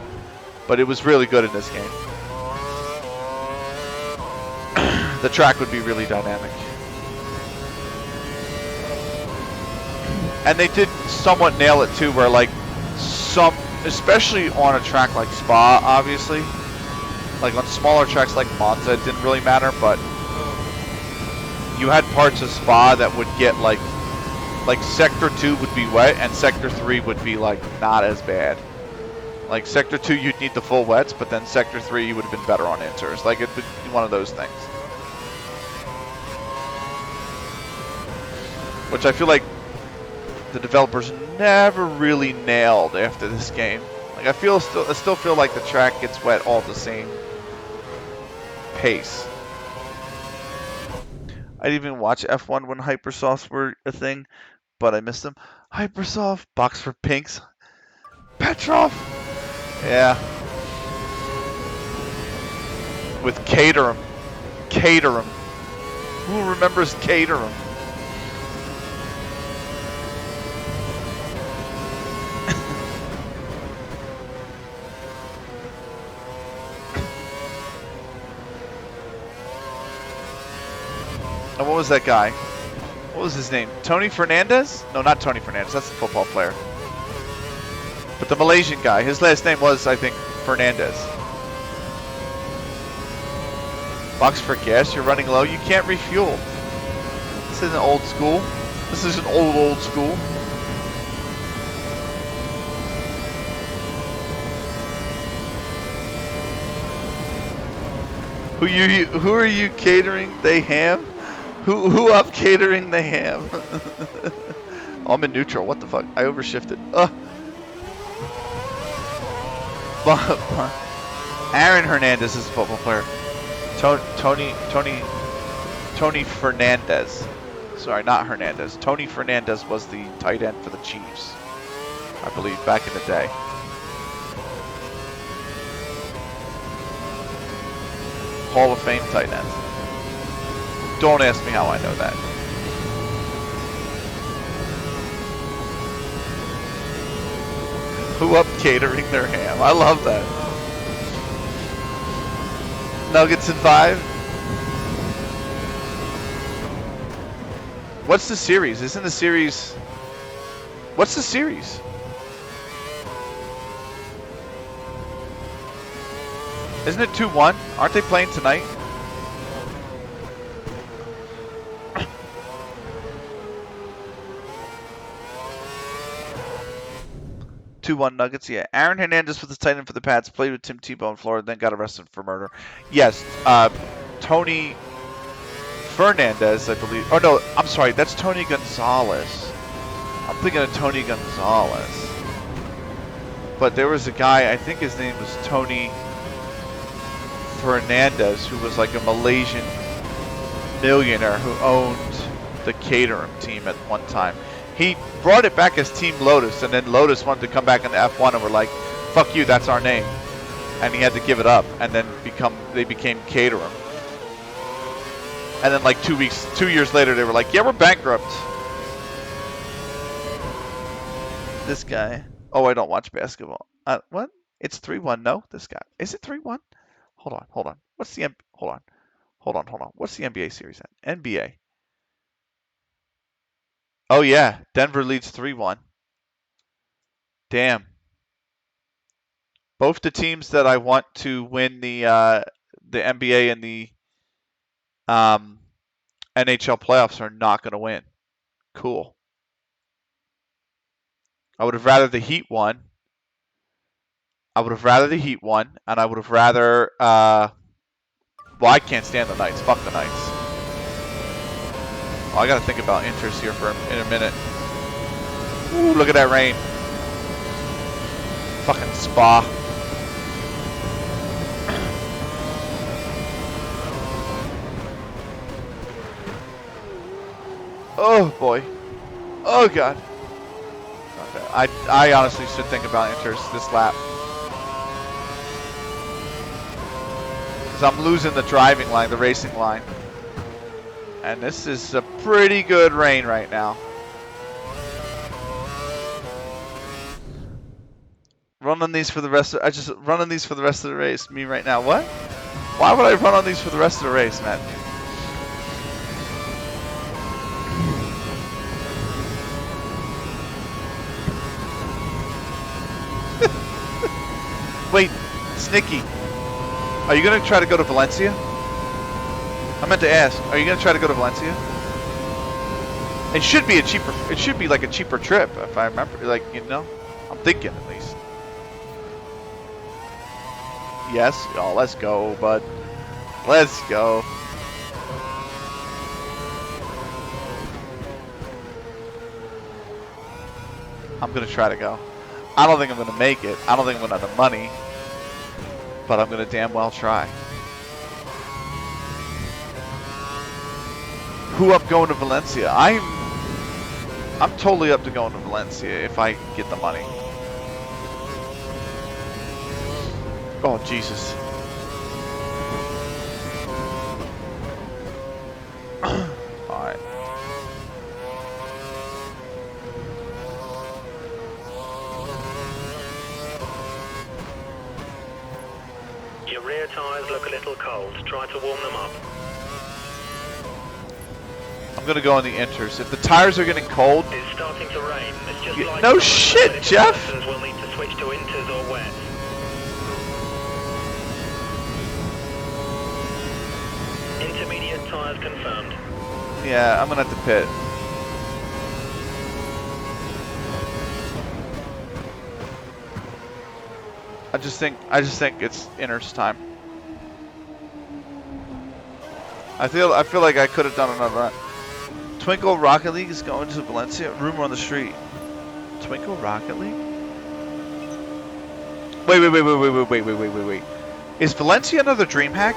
but it was really good in this game. The track would be really dynamic, and they did somewhat nail it too, where like especially on a track like Spa, obviously. Like on smaller tracks like Monza, it didn't really matter, but you had parts of Spa that would get like Sector 2 would be wet and Sector 3 would be like not as bad. Like Sector 2 you'd need the full wets, but then Sector 3 you would have been better on inters. Like it'd be one of those things. Which I feel like the developers never really nailed after this game. Like I still feel like the track gets wet all at the same pace. I didn't even watch F1 when Hypersofts were a thing, but I missed them. Hypersoft, Box for Pinks, Petrov. Yeah. With Caterham. Caterham. Who remembers Caterham? And what was that guy? What was his name? Tony Fernandez? No, not Tony Fernandez. That's the football player. But the Malaysian guy. His last name was, I think, Fernandez. Box for gas. You're running low. You can't refuel. This isn't old school. This is an old school. Who are you catering? They ham? Who up catering the ham? Oh, I'm in neutral. What the fuck? I overshifted. Aaron Hernandez is a football player. Tony Fernandez. Sorry, not Hernandez. Tony Fernandez was the tight end for the Chiefs, I believe, back in the day. Hall of Fame tight end. Don't ask me how I know that. Who up catering their ham? I love that. Nuggets in 5. What's the series? Isn't the series... What's the series? Isn't it 2-1? Aren't they playing tonight? Two-1 Nuggets, yeah. Aaron Hernandez was the tight end for the Pats, played with Tim Tebow in Florida, then got arrested for murder. Yes, Tony Fernandez, I believe. Oh, no, I'm sorry. That's Tony Gonzalez. I'm thinking of Tony Gonzalez. But there was a guy, I think his name was Tony Fernandez, who was like a Malaysian millionaire who owned the Caterham team at one time. He brought it back as Team Lotus, and then Lotus wanted to come back into F1 and were like, fuck you, that's our name. And he had to give it up, and then they became Caterham. And then like 2 years later, they were like, yeah, we're bankrupt. This guy. Oh, I don't watch basketball. What? It's 3-1. No, this guy. Is it 3-1? Hold on. What's the hold on. What's the NBA series at? NBA. Oh yeah, Denver leads 3-1. Damn. Both the teams that I want to win the NBA and the NHL playoffs are not going to win. Cool. I would have rather the Heat won. And I would have rather well, I can't stand the Knights. Fuck the Knights. Oh, I gotta think about interest here in a minute. Ooh, look at that rain. Fucking Spa. Oh boy. Oh god. Okay. I honestly should think about interest this lap. Because I'm losing the driving line, the racing line. And this is a pretty good rain right now. Running these for the rest of the race. Me right now. What? Why would I run on these for the rest of the race, man? Wait, Snicky. Are you gonna try to go to Valencia? I meant to ask, are you going to try to go to Valencia? It should be like a cheaper trip, if I remember. Like, you know, I'm thinking at least. Yes, oh, let's go, bud. Let's go. I'm going to try to go. I don't think I'm gonna make it. I don't think I'm gonna have the money, but I'm gonna damn well try. Who up going to Valencia? I'm totally up to going to Valencia if I get the money. Oh Jesus. Alright. Your rear tyres look a little cold. Try to warm them up. I'm gonna go on the inters. If the tires are getting cold, It's starting to rain. It's just like no shit, Jeff. We'll need to switch to inters or wet. Intermediate tyres confirmed. Yeah, I'm gonna have to pit. I just think it's inters time. I feel like I could have done another run. Twinkle Rocket League is going to Valencia. Rumor on the street. Twinkle Rocket League? Wait. Is Valencia another DreamHack?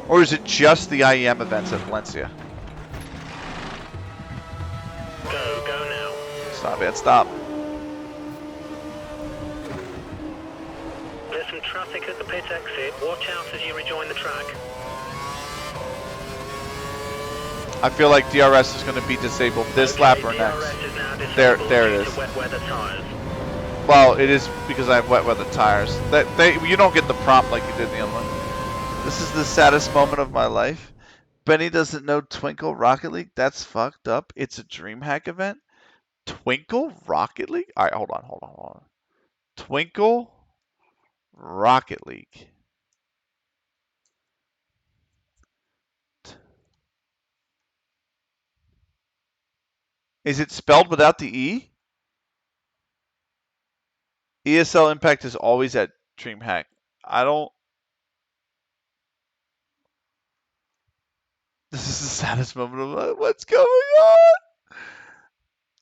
Or is it just the IEM events at Valencia? Go now. Stop it, stop. There's some traffic at the pit exit. Watch out as you rejoin the track. I feel like DRS is going to be disabled this lap or next. There it is. Wet weather tires. Well, it is because I have wet weather tires. You don't get the prompt like you did in the other one. This is the saddest moment of my life. Benny doesn't know Twinkle Rocket League. That's fucked up. It's a DreamHack event. Twinkle Rocket League. All right, hold on. Twinkle Rocket League. Is it spelled without the E? ESL Impact is always at DreamHack. I don't... This is the saddest moment of my life. What's going on?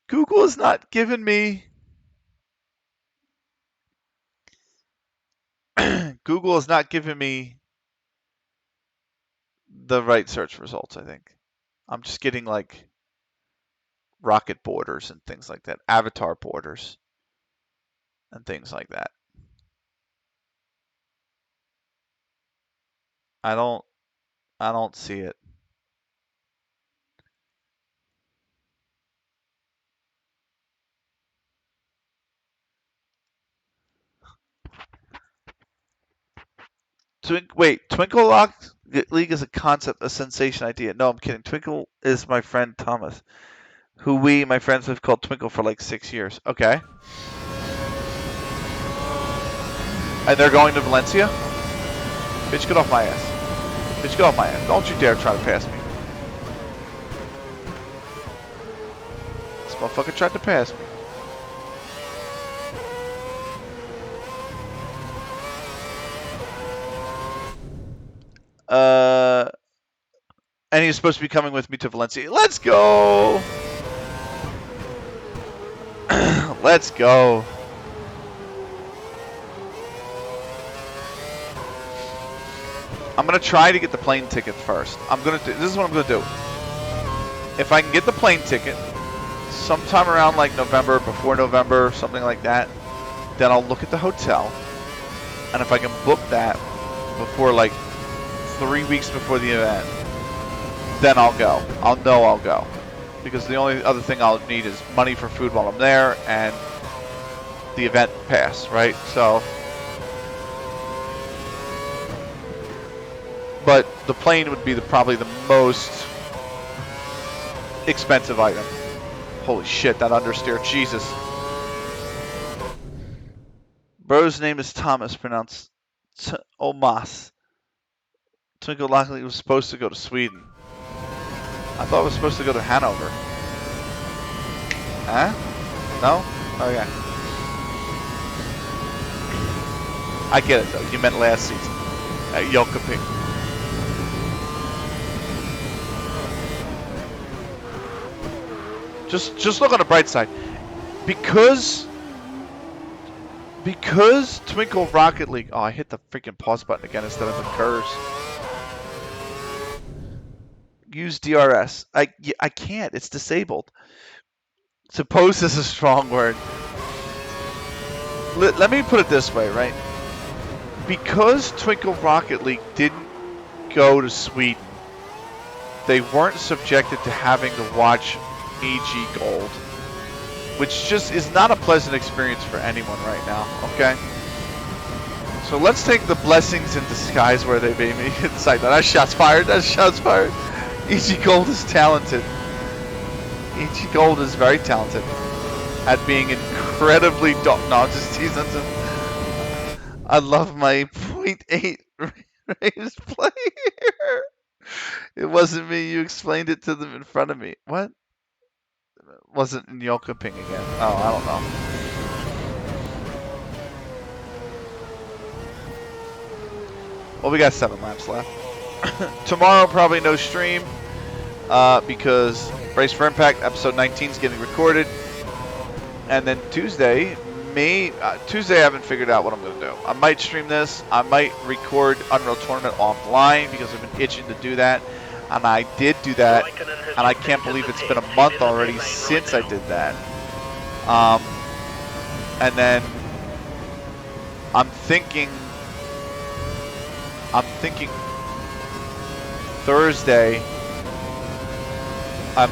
Google is not giving me... Google is not giving me the right search results, I think. I'm just getting like rocket borders and things like that. Avatar borders and things like that. I don't see it. Twinkle Rock League is a concept, a sensation idea. No, I'm kidding. Twinkle is my friend Thomas, who my friends, have called Twinkle for like 6 years. Okay. And they're going to Valencia? Bitch, get off my ass. Bitch, get off my ass. Don't you dare try to pass me. This motherfucker tried to pass me. And he's supposed to be coming with me to Valencia. Let's go! Let's go. I'm going to try to get the plane ticket first. This is what I'm going to do. If I can get the plane ticket sometime around like November, before November, something like that, then I'll look at the hotel. And if I can book that before like 3 weeks before the event, then I'll go. I'll go. Because the only other thing I'll need is money for food while I'm there and the event pass, right? So, but the plane would be probably the most expensive item. Holy shit, that understeer, Jesus. Bro's name is Thomas, pronounced Omas. Twinkle Lockley was supposed to go to Sweden. I thought it was supposed to go to Hanover. Huh? No? Okay. I get it though. You meant last season at Jokaping. Just look on the bright side. Because Because Twinkle Rocket League... Oh, I hit the freaking pause button again instead of the curse. Use DRS. I can't. It's disabled. Suppose is a strong word. Let me put it this way, right? Because Twinkle Rocket League didn't go to Sweden, they weren't subjected to having to watch AG Gold, which just is not a pleasant experience for anyone right now, okay? So let's take the blessings in disguise where they may be. Inside that shots fired. That shots fired. AG Gold is talented. AG Gold is very talented at being incredibly no, I'm just teasing him. I love my 0.8 raised player. It wasn't me. You explained it to them in front of me. What? Wasn't in Yoka Ping again. Oh, I don't know. Well, we got 7 laps left. Tomorrow, probably no stream because Brace for Impact episode 19 is getting recorded. And then Tuesday, Tuesday I haven't figured out what I'm going to do. I might stream this. I might record Unreal Tournament offline because I've been itching to do that. And I did do that. And I can't believe it's been a month already since I did that. And then I'm thinking Thursday I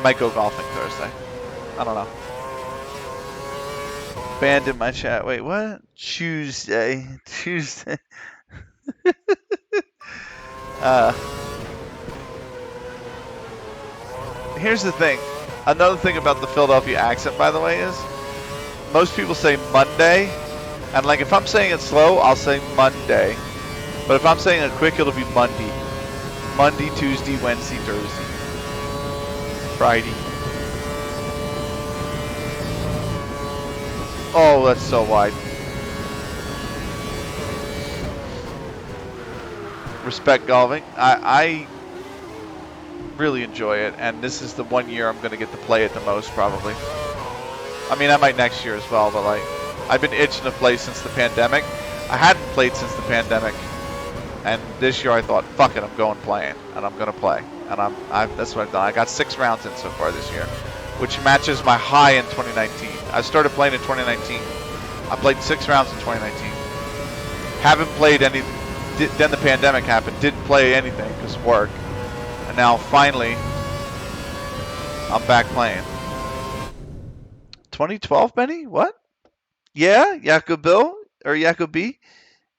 might go golfing Thursday. I don't know. Banned in my chat. Wait, what? Tuesday. Here's the thing. Another thing about the Philadelphia accent, by the way, is most people say Monday, and like if I'm saying it slow, I'll say Monday. But if I'm saying it quick, it'll be Monday. Monday, Tuesday, Wednesday, Thursday, Friday. Oh, that's so wide. Respect golfing. I really enjoy it, and this is the one year I'm going to get to play it the most, probably. I mean, I might next year as well, but like, I've been itching to play since the pandemic. I hadn't played since the pandemic, and this year I thought, fuck it, I'm going playing, and I'm going to play, and that's what I've done. I got 6 rounds in so far this year, which matches my high in 2019. I started playing in 2019. I played 6 rounds in 2019. Haven't played any. Then the pandemic happened. Didn't play anything because of work, and now finally, I'm back playing. 2012, Benny? What? Yeah, Yakubil or Yakubi?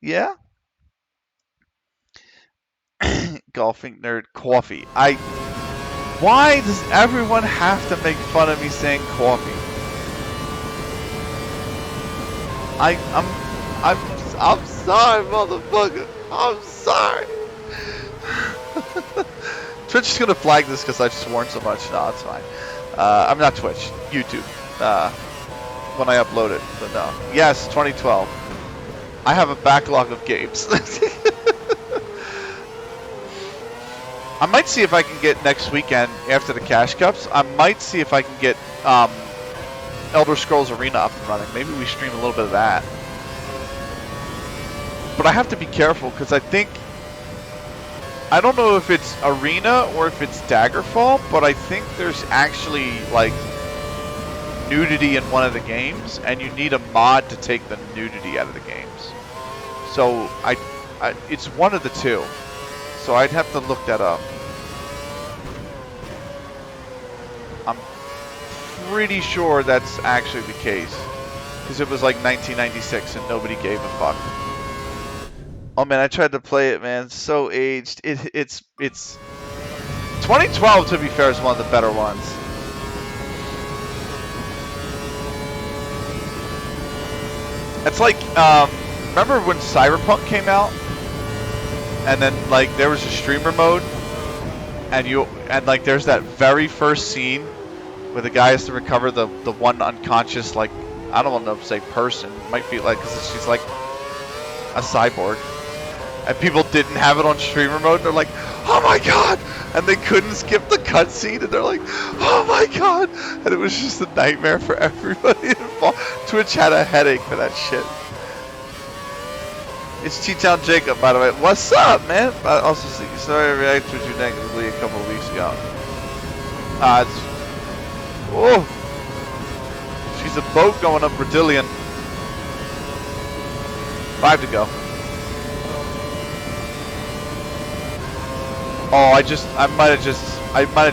Yeah. Golfing nerd coffee. Why does everyone have to make fun of me saying coffee? I'm sorry, motherfucker. I'm sorry. Twitch is gonna flag this because I've sworn so much. No, it's fine. I'm not Twitch. YouTube. When I upload it, but no. Yes, 2012. I have a backlog of games. I might see if I can get next weekend after the Cash Cups. I might see if I can get Elder Scrolls Arena up and running. Maybe we stream a little bit of that. But I have to be careful because I don't know if it's Arena or if it's Daggerfall, but I think there's actually like nudity in one of the games, and you need a mod to take the nudity out of the games. So it's one of the two. So I'd have to look that up. I'm pretty sure that's actually the case, because it was like 1996 and nobody gave a fuck. Oh man, I tried to play it, man. It's so aged. It's 2012, to be fair, is one of the better ones. It's like, remember when Cyberpunk came out? And then like there was a streamer mode, and like there's that very first scene where the guy has to recover the one unconscious, like, I don't want to say person, it might be like, because she's like a cyborg. and people didn't have it on streamer mode. And they're like, "Oh my god!" And they couldn't skip the cutscene, and they're like, "Oh my god!" And it was just a nightmare for everybody involved. Twitch had a headache for that shit. It's T-Town Jacob, by the way. What's up, man? I also see. Sorry, I reacted to you negatively a couple of weeks ago. Oh, she's a boat going up Brazilian. 5 to go. Oh, I might have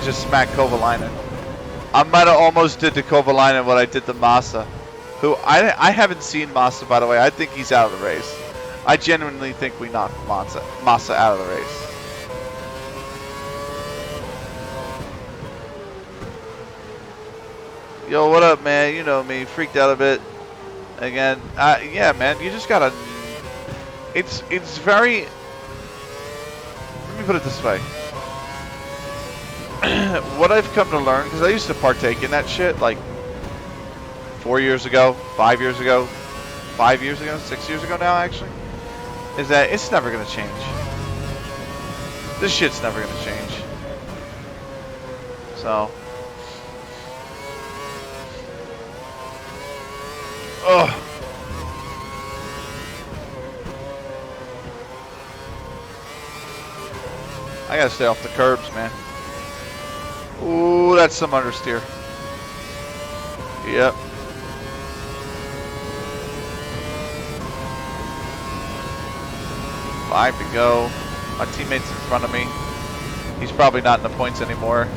just smacked Kovalainen. I might have almost did to Kovalainen what I did to Massa, who I haven't seen Massa, by the way. I think he's out of the race. I genuinely think we knocked Massa out of the race. Yo, what up, man? You know me, freaked out a bit. Again, yeah, man, you just gotta. It's very. Let me put it this way. What I've come to learn, because I used to partake in that shit like 4 years ago, 5 years ago, 5 years ago, 6 years ago now, actually, is that it's never gonna change. This shit's never gonna change. So. Ugh. I gotta stay off the curbs, man. Ooh, that's some understeer. Yep. Five to go. My teammate's in front of me. He's probably not in the points anymore.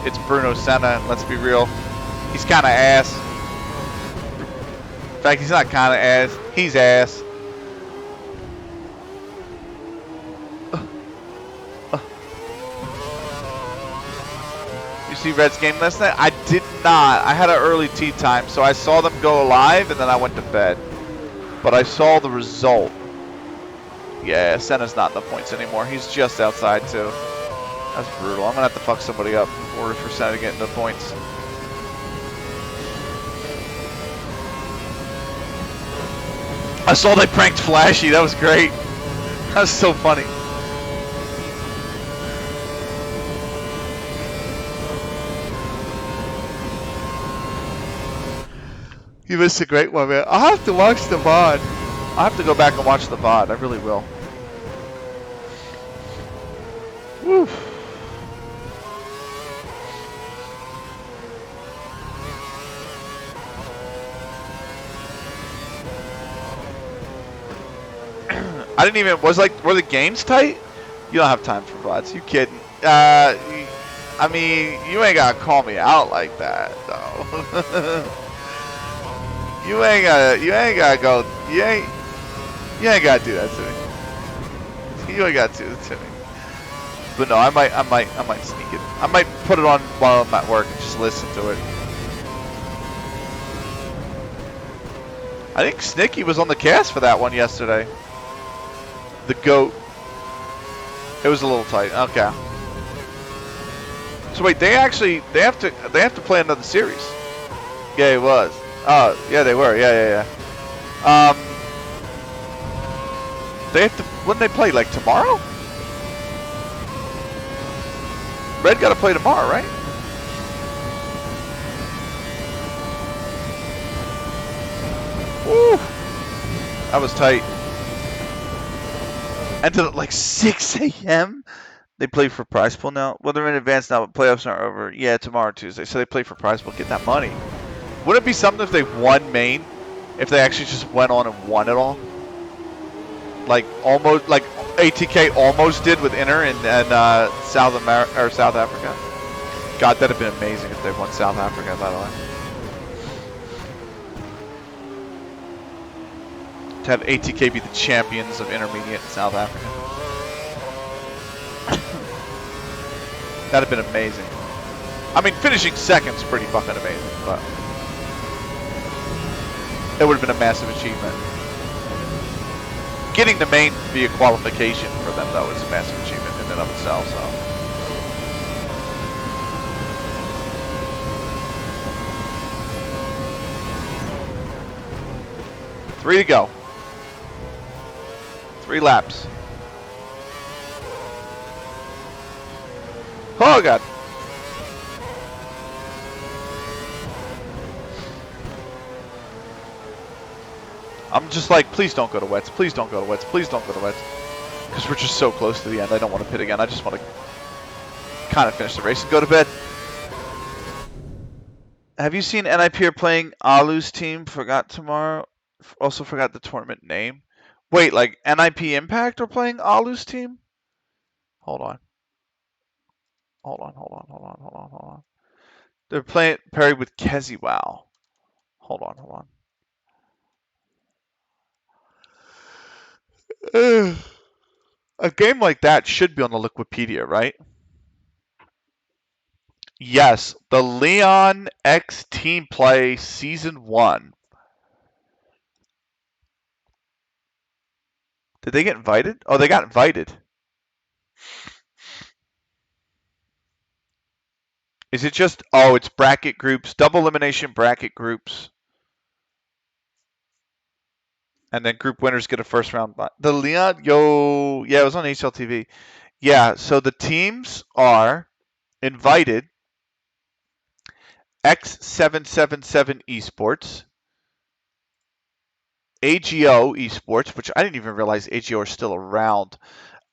It's Bruno Senna, let's be real. He's kind of ass. In fact, he's not kind of ass. He's ass. You see Red's game last night? I did not. I had an early tea time, so I saw them go live, and then I went to bed. But I saw the result. Yeah, Senna's not in the points anymore. He's just outside, too. That's brutal. I'm going to have to fuck somebody up in order for Senna to get into points. I saw they pranked Flashy. That was great. That was so funny. You missed a great one, man. I'll have to watch the VOD. I'll have to go back and watch the VOD. I really will. Woo. I didn't even, were the games tight? You don't have time for VODs. You kidding? I mean, you ain't gotta call me out like that, though. You ain't gotta go, you ain't gotta do that to me. You ain't gotta do that to me. But no, I might sneak it. I might put it on while I'm at work and just listen to it. I think Snicky was on the cast for that one yesterday. The GOAT. It was a little tight. Okay. So wait, they have to play another series. Yeah, it was. Oh, yeah, they were. Yeah. They have to. When they play, like tomorrow? Red got to play tomorrow, right? Woo! That was tight. Ended at like 6 a.m. They play for prize pool now. Well, they're in advance now, but playoffs aren't over. Yeah, tomorrow, Tuesday. So they play for prize pool, get that money. Wouldn't it be something if they won main? If they actually just went on and won it all? Like almost, like ATK almost did with Inter and South America or South Africa. God, that'd have been amazing if they won South Africa, by the way. To have ATK be the champions of intermediate in South Africa. That'd have been amazing. I mean, finishing second's pretty fucking amazing, but it would have been a massive achievement. Getting the main via qualification for them, though, is a massive achievement in and of itself, so. Three to go. 3 laps. Oh god. I'm just like, please don't go to wets. Please don't go to wets. Please don't go to wets. Because we're just so close to the end. I don't want to pit again. I just want to kind of finish the race and go to bed. Have you seen NIP are playing Alu's team? Forgot tomorrow. Also forgot the tournament name. Wait, like NIP Impact are playing Alu's team? Hold on. Hold on. They're playing paired with Keziwao. Hold on. A game like that should be on the Liquipedia, right? Yes, the Leon X Team Play Season 1. Did they get invited? Oh, they got invited. Is it just, oh, it's bracket groups, double elimination bracket groups. And then group winners get a first round. The Leon, yeah, it was on HLTV. Yeah, so the teams are invited X777 Esports, AGO Esports, which I didn't even realize AGO are still around,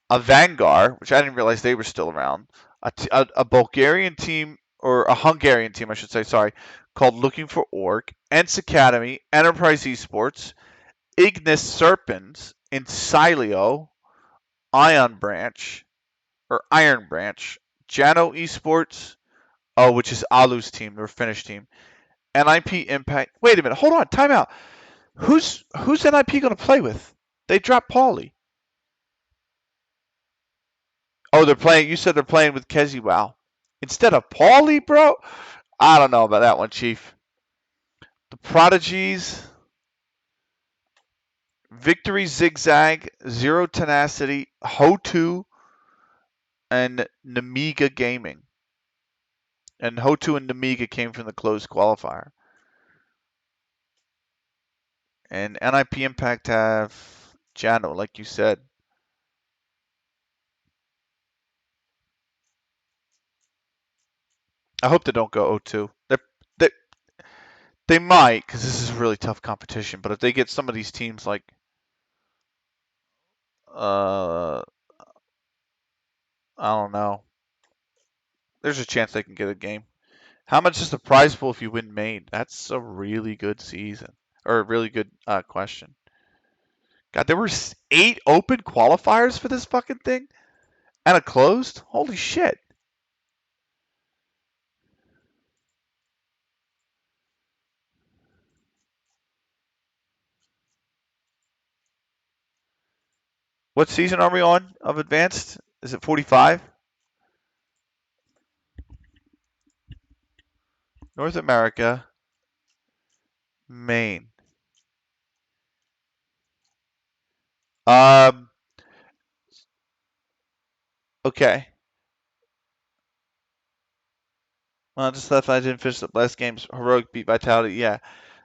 a Vanguard, which I didn't realize they were still around, a Bulgarian team, or a Hungarian team, I should say, sorry, called Looking for Org, Ents Academy, Enterprise Esports, Ignis Serpens, Incilio, Iron Branch, Jano Esports, which is Alu's team, their Finnish team, NIP Impact. Wait a minute, hold on, time out. Who's NIP going to play with? They dropped Paulie. Oh, they're playing. You said they're playing with Keziwao instead of Paulie, bro. I don't know about that one, Chief. The Prodigies, Victory Zigzag, Zero Tenacity, Ho2, and Namiga Gaming. And Ho2 and Namiga came from the closed qualifier. And NIP Impact have Jano, like you said. I hope they don't go 0-2. They might, because this is really tough competition. But if they get some of these teams like, I don't know. There's a chance they can get a game. How much is the prize pool if you win main? That's a really good season, or a really good question. God, there were 8 open qualifiers for this fucking thing, and a closed. Holy shit! What season are we on of Advanced? Is it 45? North America, Maine. Okay. Well, just that I didn't finish the last game's heroic beat Vitality. Yeah.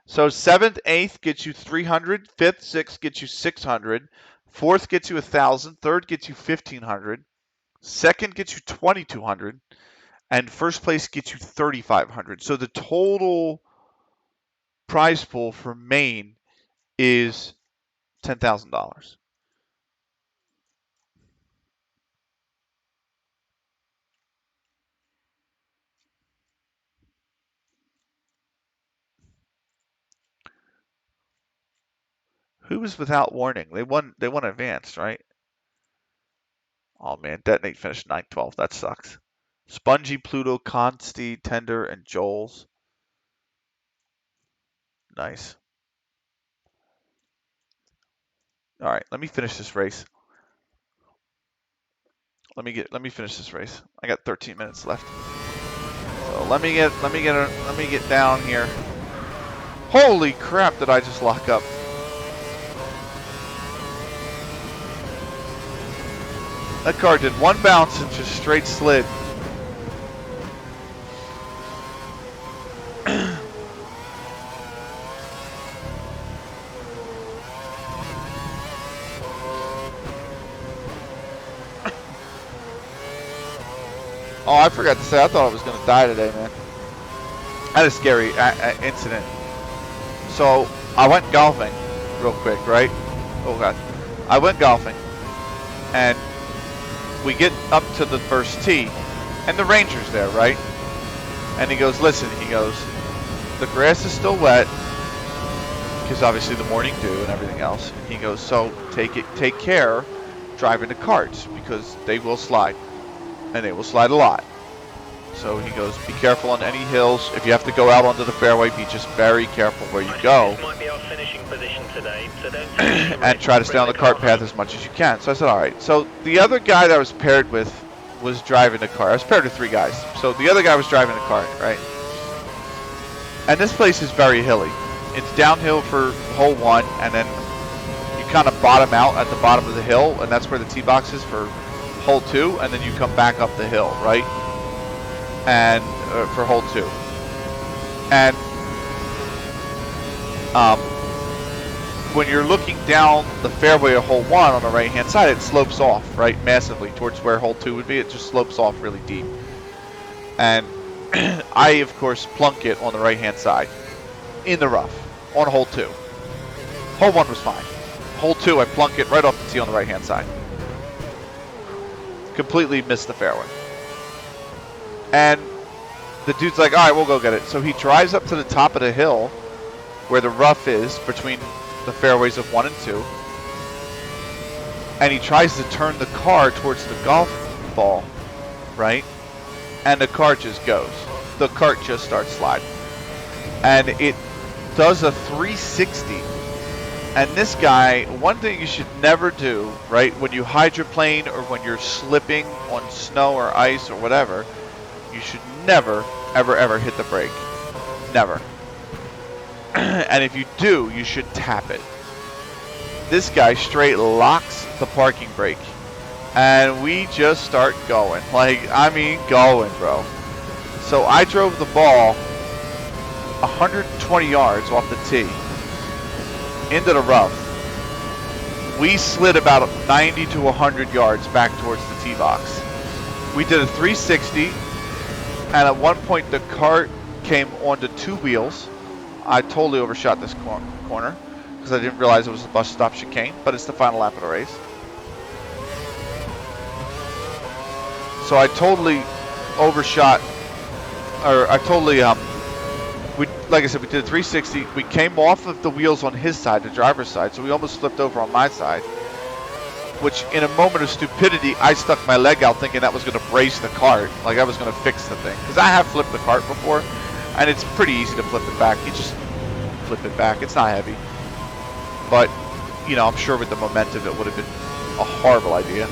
So 7th, 8th gets you 300. 5th, 6th gets you 600. 4th gets you 1,000. 3rd gets you 1,500. 2nd gets you 2,200. And 1st place gets you 3,500. So the total prize pool for Maine is $10,000. Who was without warning? They won advanced, right? Oh man, Detonate finished 9-12. That sucks. Spongy, Pluto, Consti, Tender, and Joel's. Nice. All right, let me finish this race. Let me finish this race. I got 13 minutes left. So let me get down here. Holy crap! Did I just lock up? That car did one bounce and just straight slid. Oh, I forgot to say, I thought I was going to die today, man. I had a scary incident. So, I went golfing real quick, right? Oh, God. I went golfing, and we get up to the first tee, and the ranger's there, right? And he goes, listen, he goes, the grass is still wet, because obviously the morning dew and everything else. He goes, so take care driving the carts, because they will slide. And they will slide a lot. So he goes, be careful on any hills. If you have to go out onto the fairway, be just very careful where you go. This might be our finishing position today, so don't and try to stay on the cart path as much as you can. So I said, all right. So the other guy that I was paired with was driving the car. I was paired with 3 guys. So the other guy was driving the cart, right? And this place is very hilly. It's downhill for hole 1, and then you kind of bottom out at the bottom of the hill, and that's where the tee box is for hole 2, and then you come back up the hill, right? And for hole 2. And when you're looking down the fairway of hole 1 on the right hand side, it slopes off, right, massively towards where hole 2 would be. It just slopes off really deep. And I, of course, plunk it on the right hand side in the rough on hole 2. Hole 1 was fine. Hole 2, I plunk it right off the tee on the right hand side. Completely missed the fairway. And the dude's like, all right, we'll go get it. So he drives up to the top of the hill where the rough is between the fairways of 1 and 2. And he tries to turn the car towards the golf ball, right? And the car just goes. The cart just starts sliding. And it does a 360. And this guy, one thing you should never do, right, when you hydroplane or when you're slipping on snow or ice or whatever, you should never, ever, ever hit the brake. Never. And if you do, you should tap it. This guy straight locks the parking brake. And we just start going. Like, I mean, going, bro. So I drove the ball 120 yards off the tee into the rough. We slid about 90 to 100 yards back towards the tee box. We did a 360, and at one point the cart came onto 2 wheels. I totally overshot this corner because I didn't realize it was a bus stop chicane, but it's the final lap of the race. So I totally overshot, or I totally like I said, we did a 360. We came off of the wheels on his side, the driver's side, so we almost flipped over on my side. Which, in a moment of stupidity, I stuck my leg out thinking that was going to brace the cart, like I was going to fix the thing. Because I have flipped the cart before, and it's pretty easy to flip it back. You just flip it back. It's not heavy. But, you know, I'm sure with the momentum it would have been a horrible idea.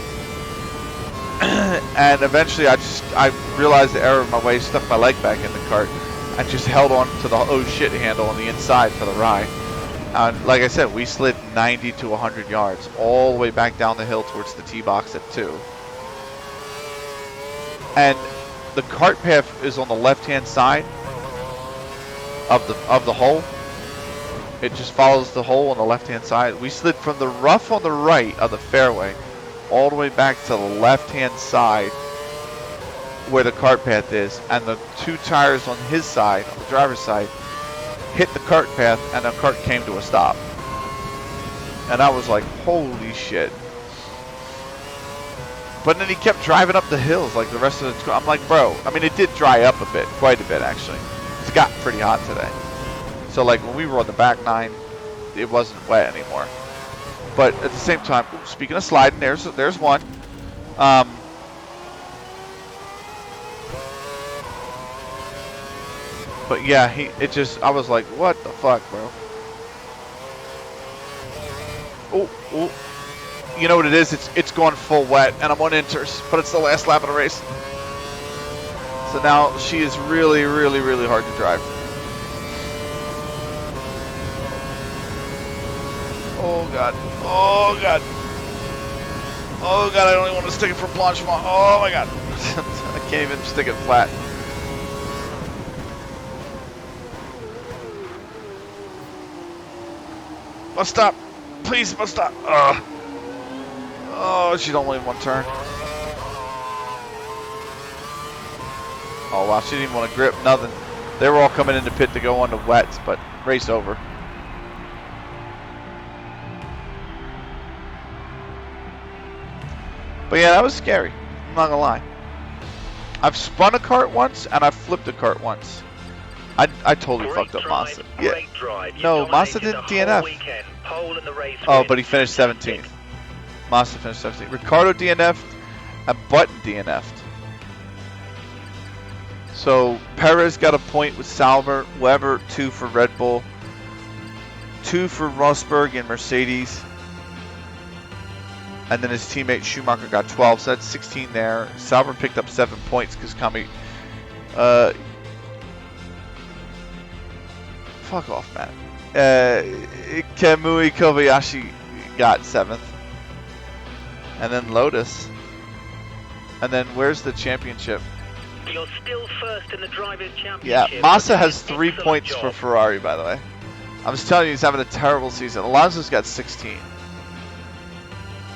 And eventually I realized the error of my ways, stuck my leg back in the cart, and just held on to the oh shit handle on the inside for the ride. And like I said, we slid 90 to 100 yards all the way back down the hill towards the tee box at 2. And the cart path is on the left-hand side of the hole. It just follows the hole on the left-hand side. We slid from the rough on the right of the fairway all the way back to the left-hand side where the cart path is, and the 2 tires on his side, on the driver's side, hit the cart path, and the cart came to a stop. And I was like, holy shit. But then he kept driving up the hills like the rest of the... I'm like, bro, I mean, it did dry up a bit, quite a bit actually. It's gotten pretty hot today. So like when we were on the back 9, it wasn't wet anymore. But at the same time, speaking of sliding, there's one. But yeah, I was like, what the fuck, bro? Oh, you know what it is? It's going full wet, and I'm on inters, but it's the last lap of the race. So now she is really, really, really hard to drive. Oh god, oh god. Oh god, I don't even want to stick it for Blanchement. Oh my god. I can't even stick it flat. Must stop. Please, must stop. Oh, she's only in one turn. Oh, wow. She didn't even want to grip, nothing. They were all coming in the pit to go on the wets, but race over. But yeah, that was scary. I'm not going to lie. I've spun a kart once, and I've flipped a kart once. I totally fucked up Massa. Yeah. No, Massa didn't DNF. Oh, but he finished 17th. Massa finished 17th. Ricardo DNF'd, and Button DNF'd. So Perez got a point with Sauber, Weber 2 for Red Bull, 2 for Rosberg and Mercedes, and then his teammate Schumacher got 12, so that's 16 there. Sauber picked up 7 points because Kami, fuck off, man. Kamui Kobayashi got 7th, and then Lotus, and then where's the championship? You're still first in the Drivers' Championship. Yeah, Massa has 3 points for Ferrari, by the way. I'm just telling you, he's having a terrible season. Alonso's got 16.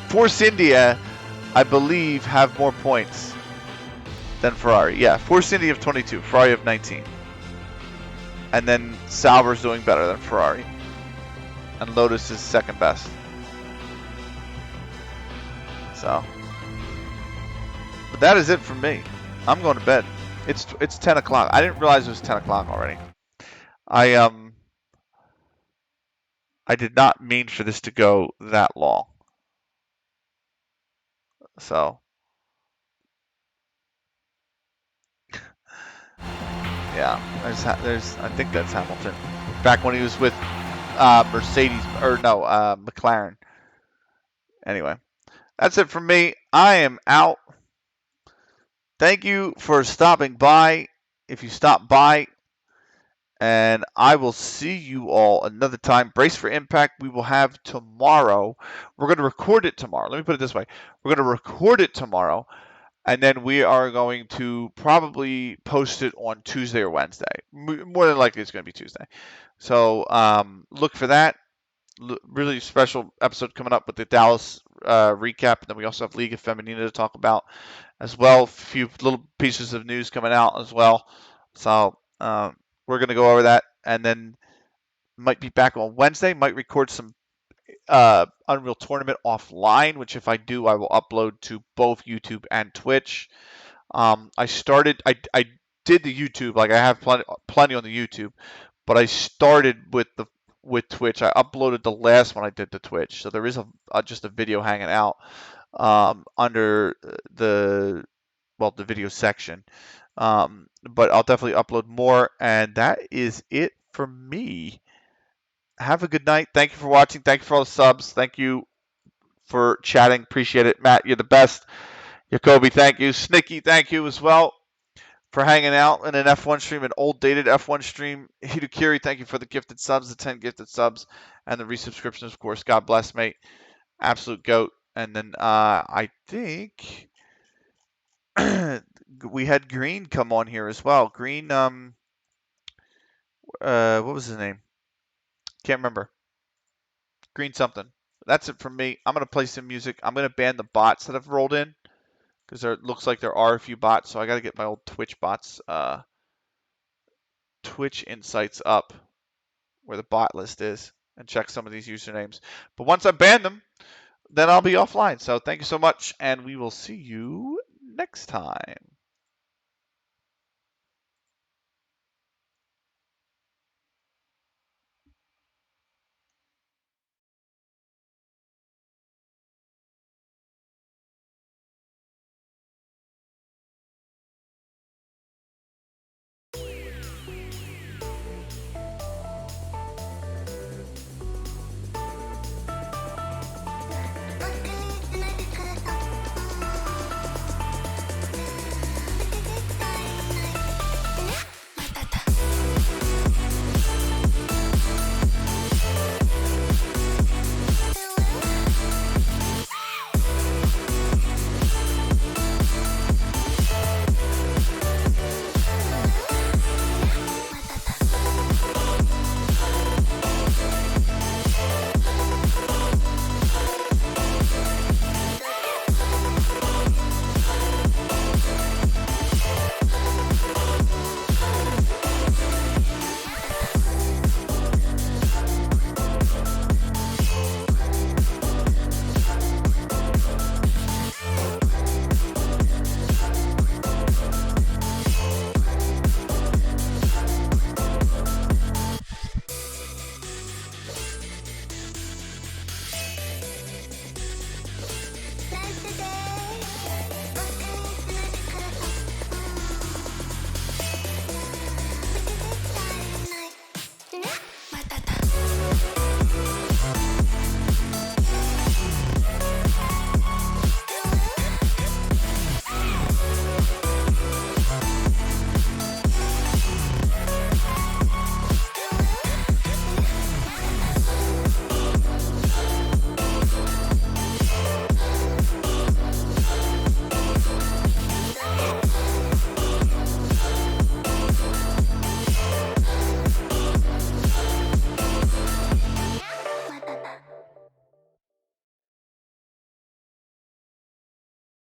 Force India, I believe, have more points than Ferrari. Yeah, Force India have 22, Ferrari have 19. And then Sauber's doing better than Ferrari. And Lotus is second best. So. But that is it for me. I'm going to bed. It's 10 o'clock. I didn't realize it was 10 o'clock already. I did not mean for this to go that long. So yeah, there's I think that's Hamilton. Back when he was with Mercedes or no, McLaren. Anyway, that's it from me. I am out. Thank you for stopping by. If you stop by, and I will see you all another time. Brace for impact. We will have tomorrow. We're going to record it tomorrow. Let me put it this way. We're going to record it tomorrow, and then we are going to probably post it on Tuesday or Wednesday. More than likely, it's going to be Tuesday. So look for that. Really special episode coming up with the Dallas recap, and then we also have Liga Femenina to talk about as well. A few little pieces of news coming out as well. So we're going to go over that, and then might be back on Wednesday. Might record some Unreal Tournament offline, which if I do, I will upload to both YouTube and Twitch. I did the YouTube, like I have plenty on the YouTube, but I started with Twitch. I uploaded the last one I did to Twitch, so there is just a video hanging out under the video section. But I'll definitely upload more, and that is it for me. Have a good night. Thank you for watching. Thank you for all the subs. Thank you for chatting. Appreciate it. Matt, you're the best. Jacoby, thank you. Snicky, thank you as well for hanging out in an F1 stream, an old dated F1 stream. Hidukiri, thank you for the gifted subs, the 10 gifted subs, and the resubscriptions, of course. God bless, mate. Absolute GOAT. And then I think we had Green come on here as well. Green, what was his name? Can't remember. Green something. That's it from me. I'm going to play some music. I'm going to ban the bots that have rolled in, because it looks like there are a few bots, so I got to get my old Twitch bots, Twitch Insights up, where the bot list is, and check some of these usernames. But once I ban them, then I'll be offline. So thank you so much, and we will see you next time.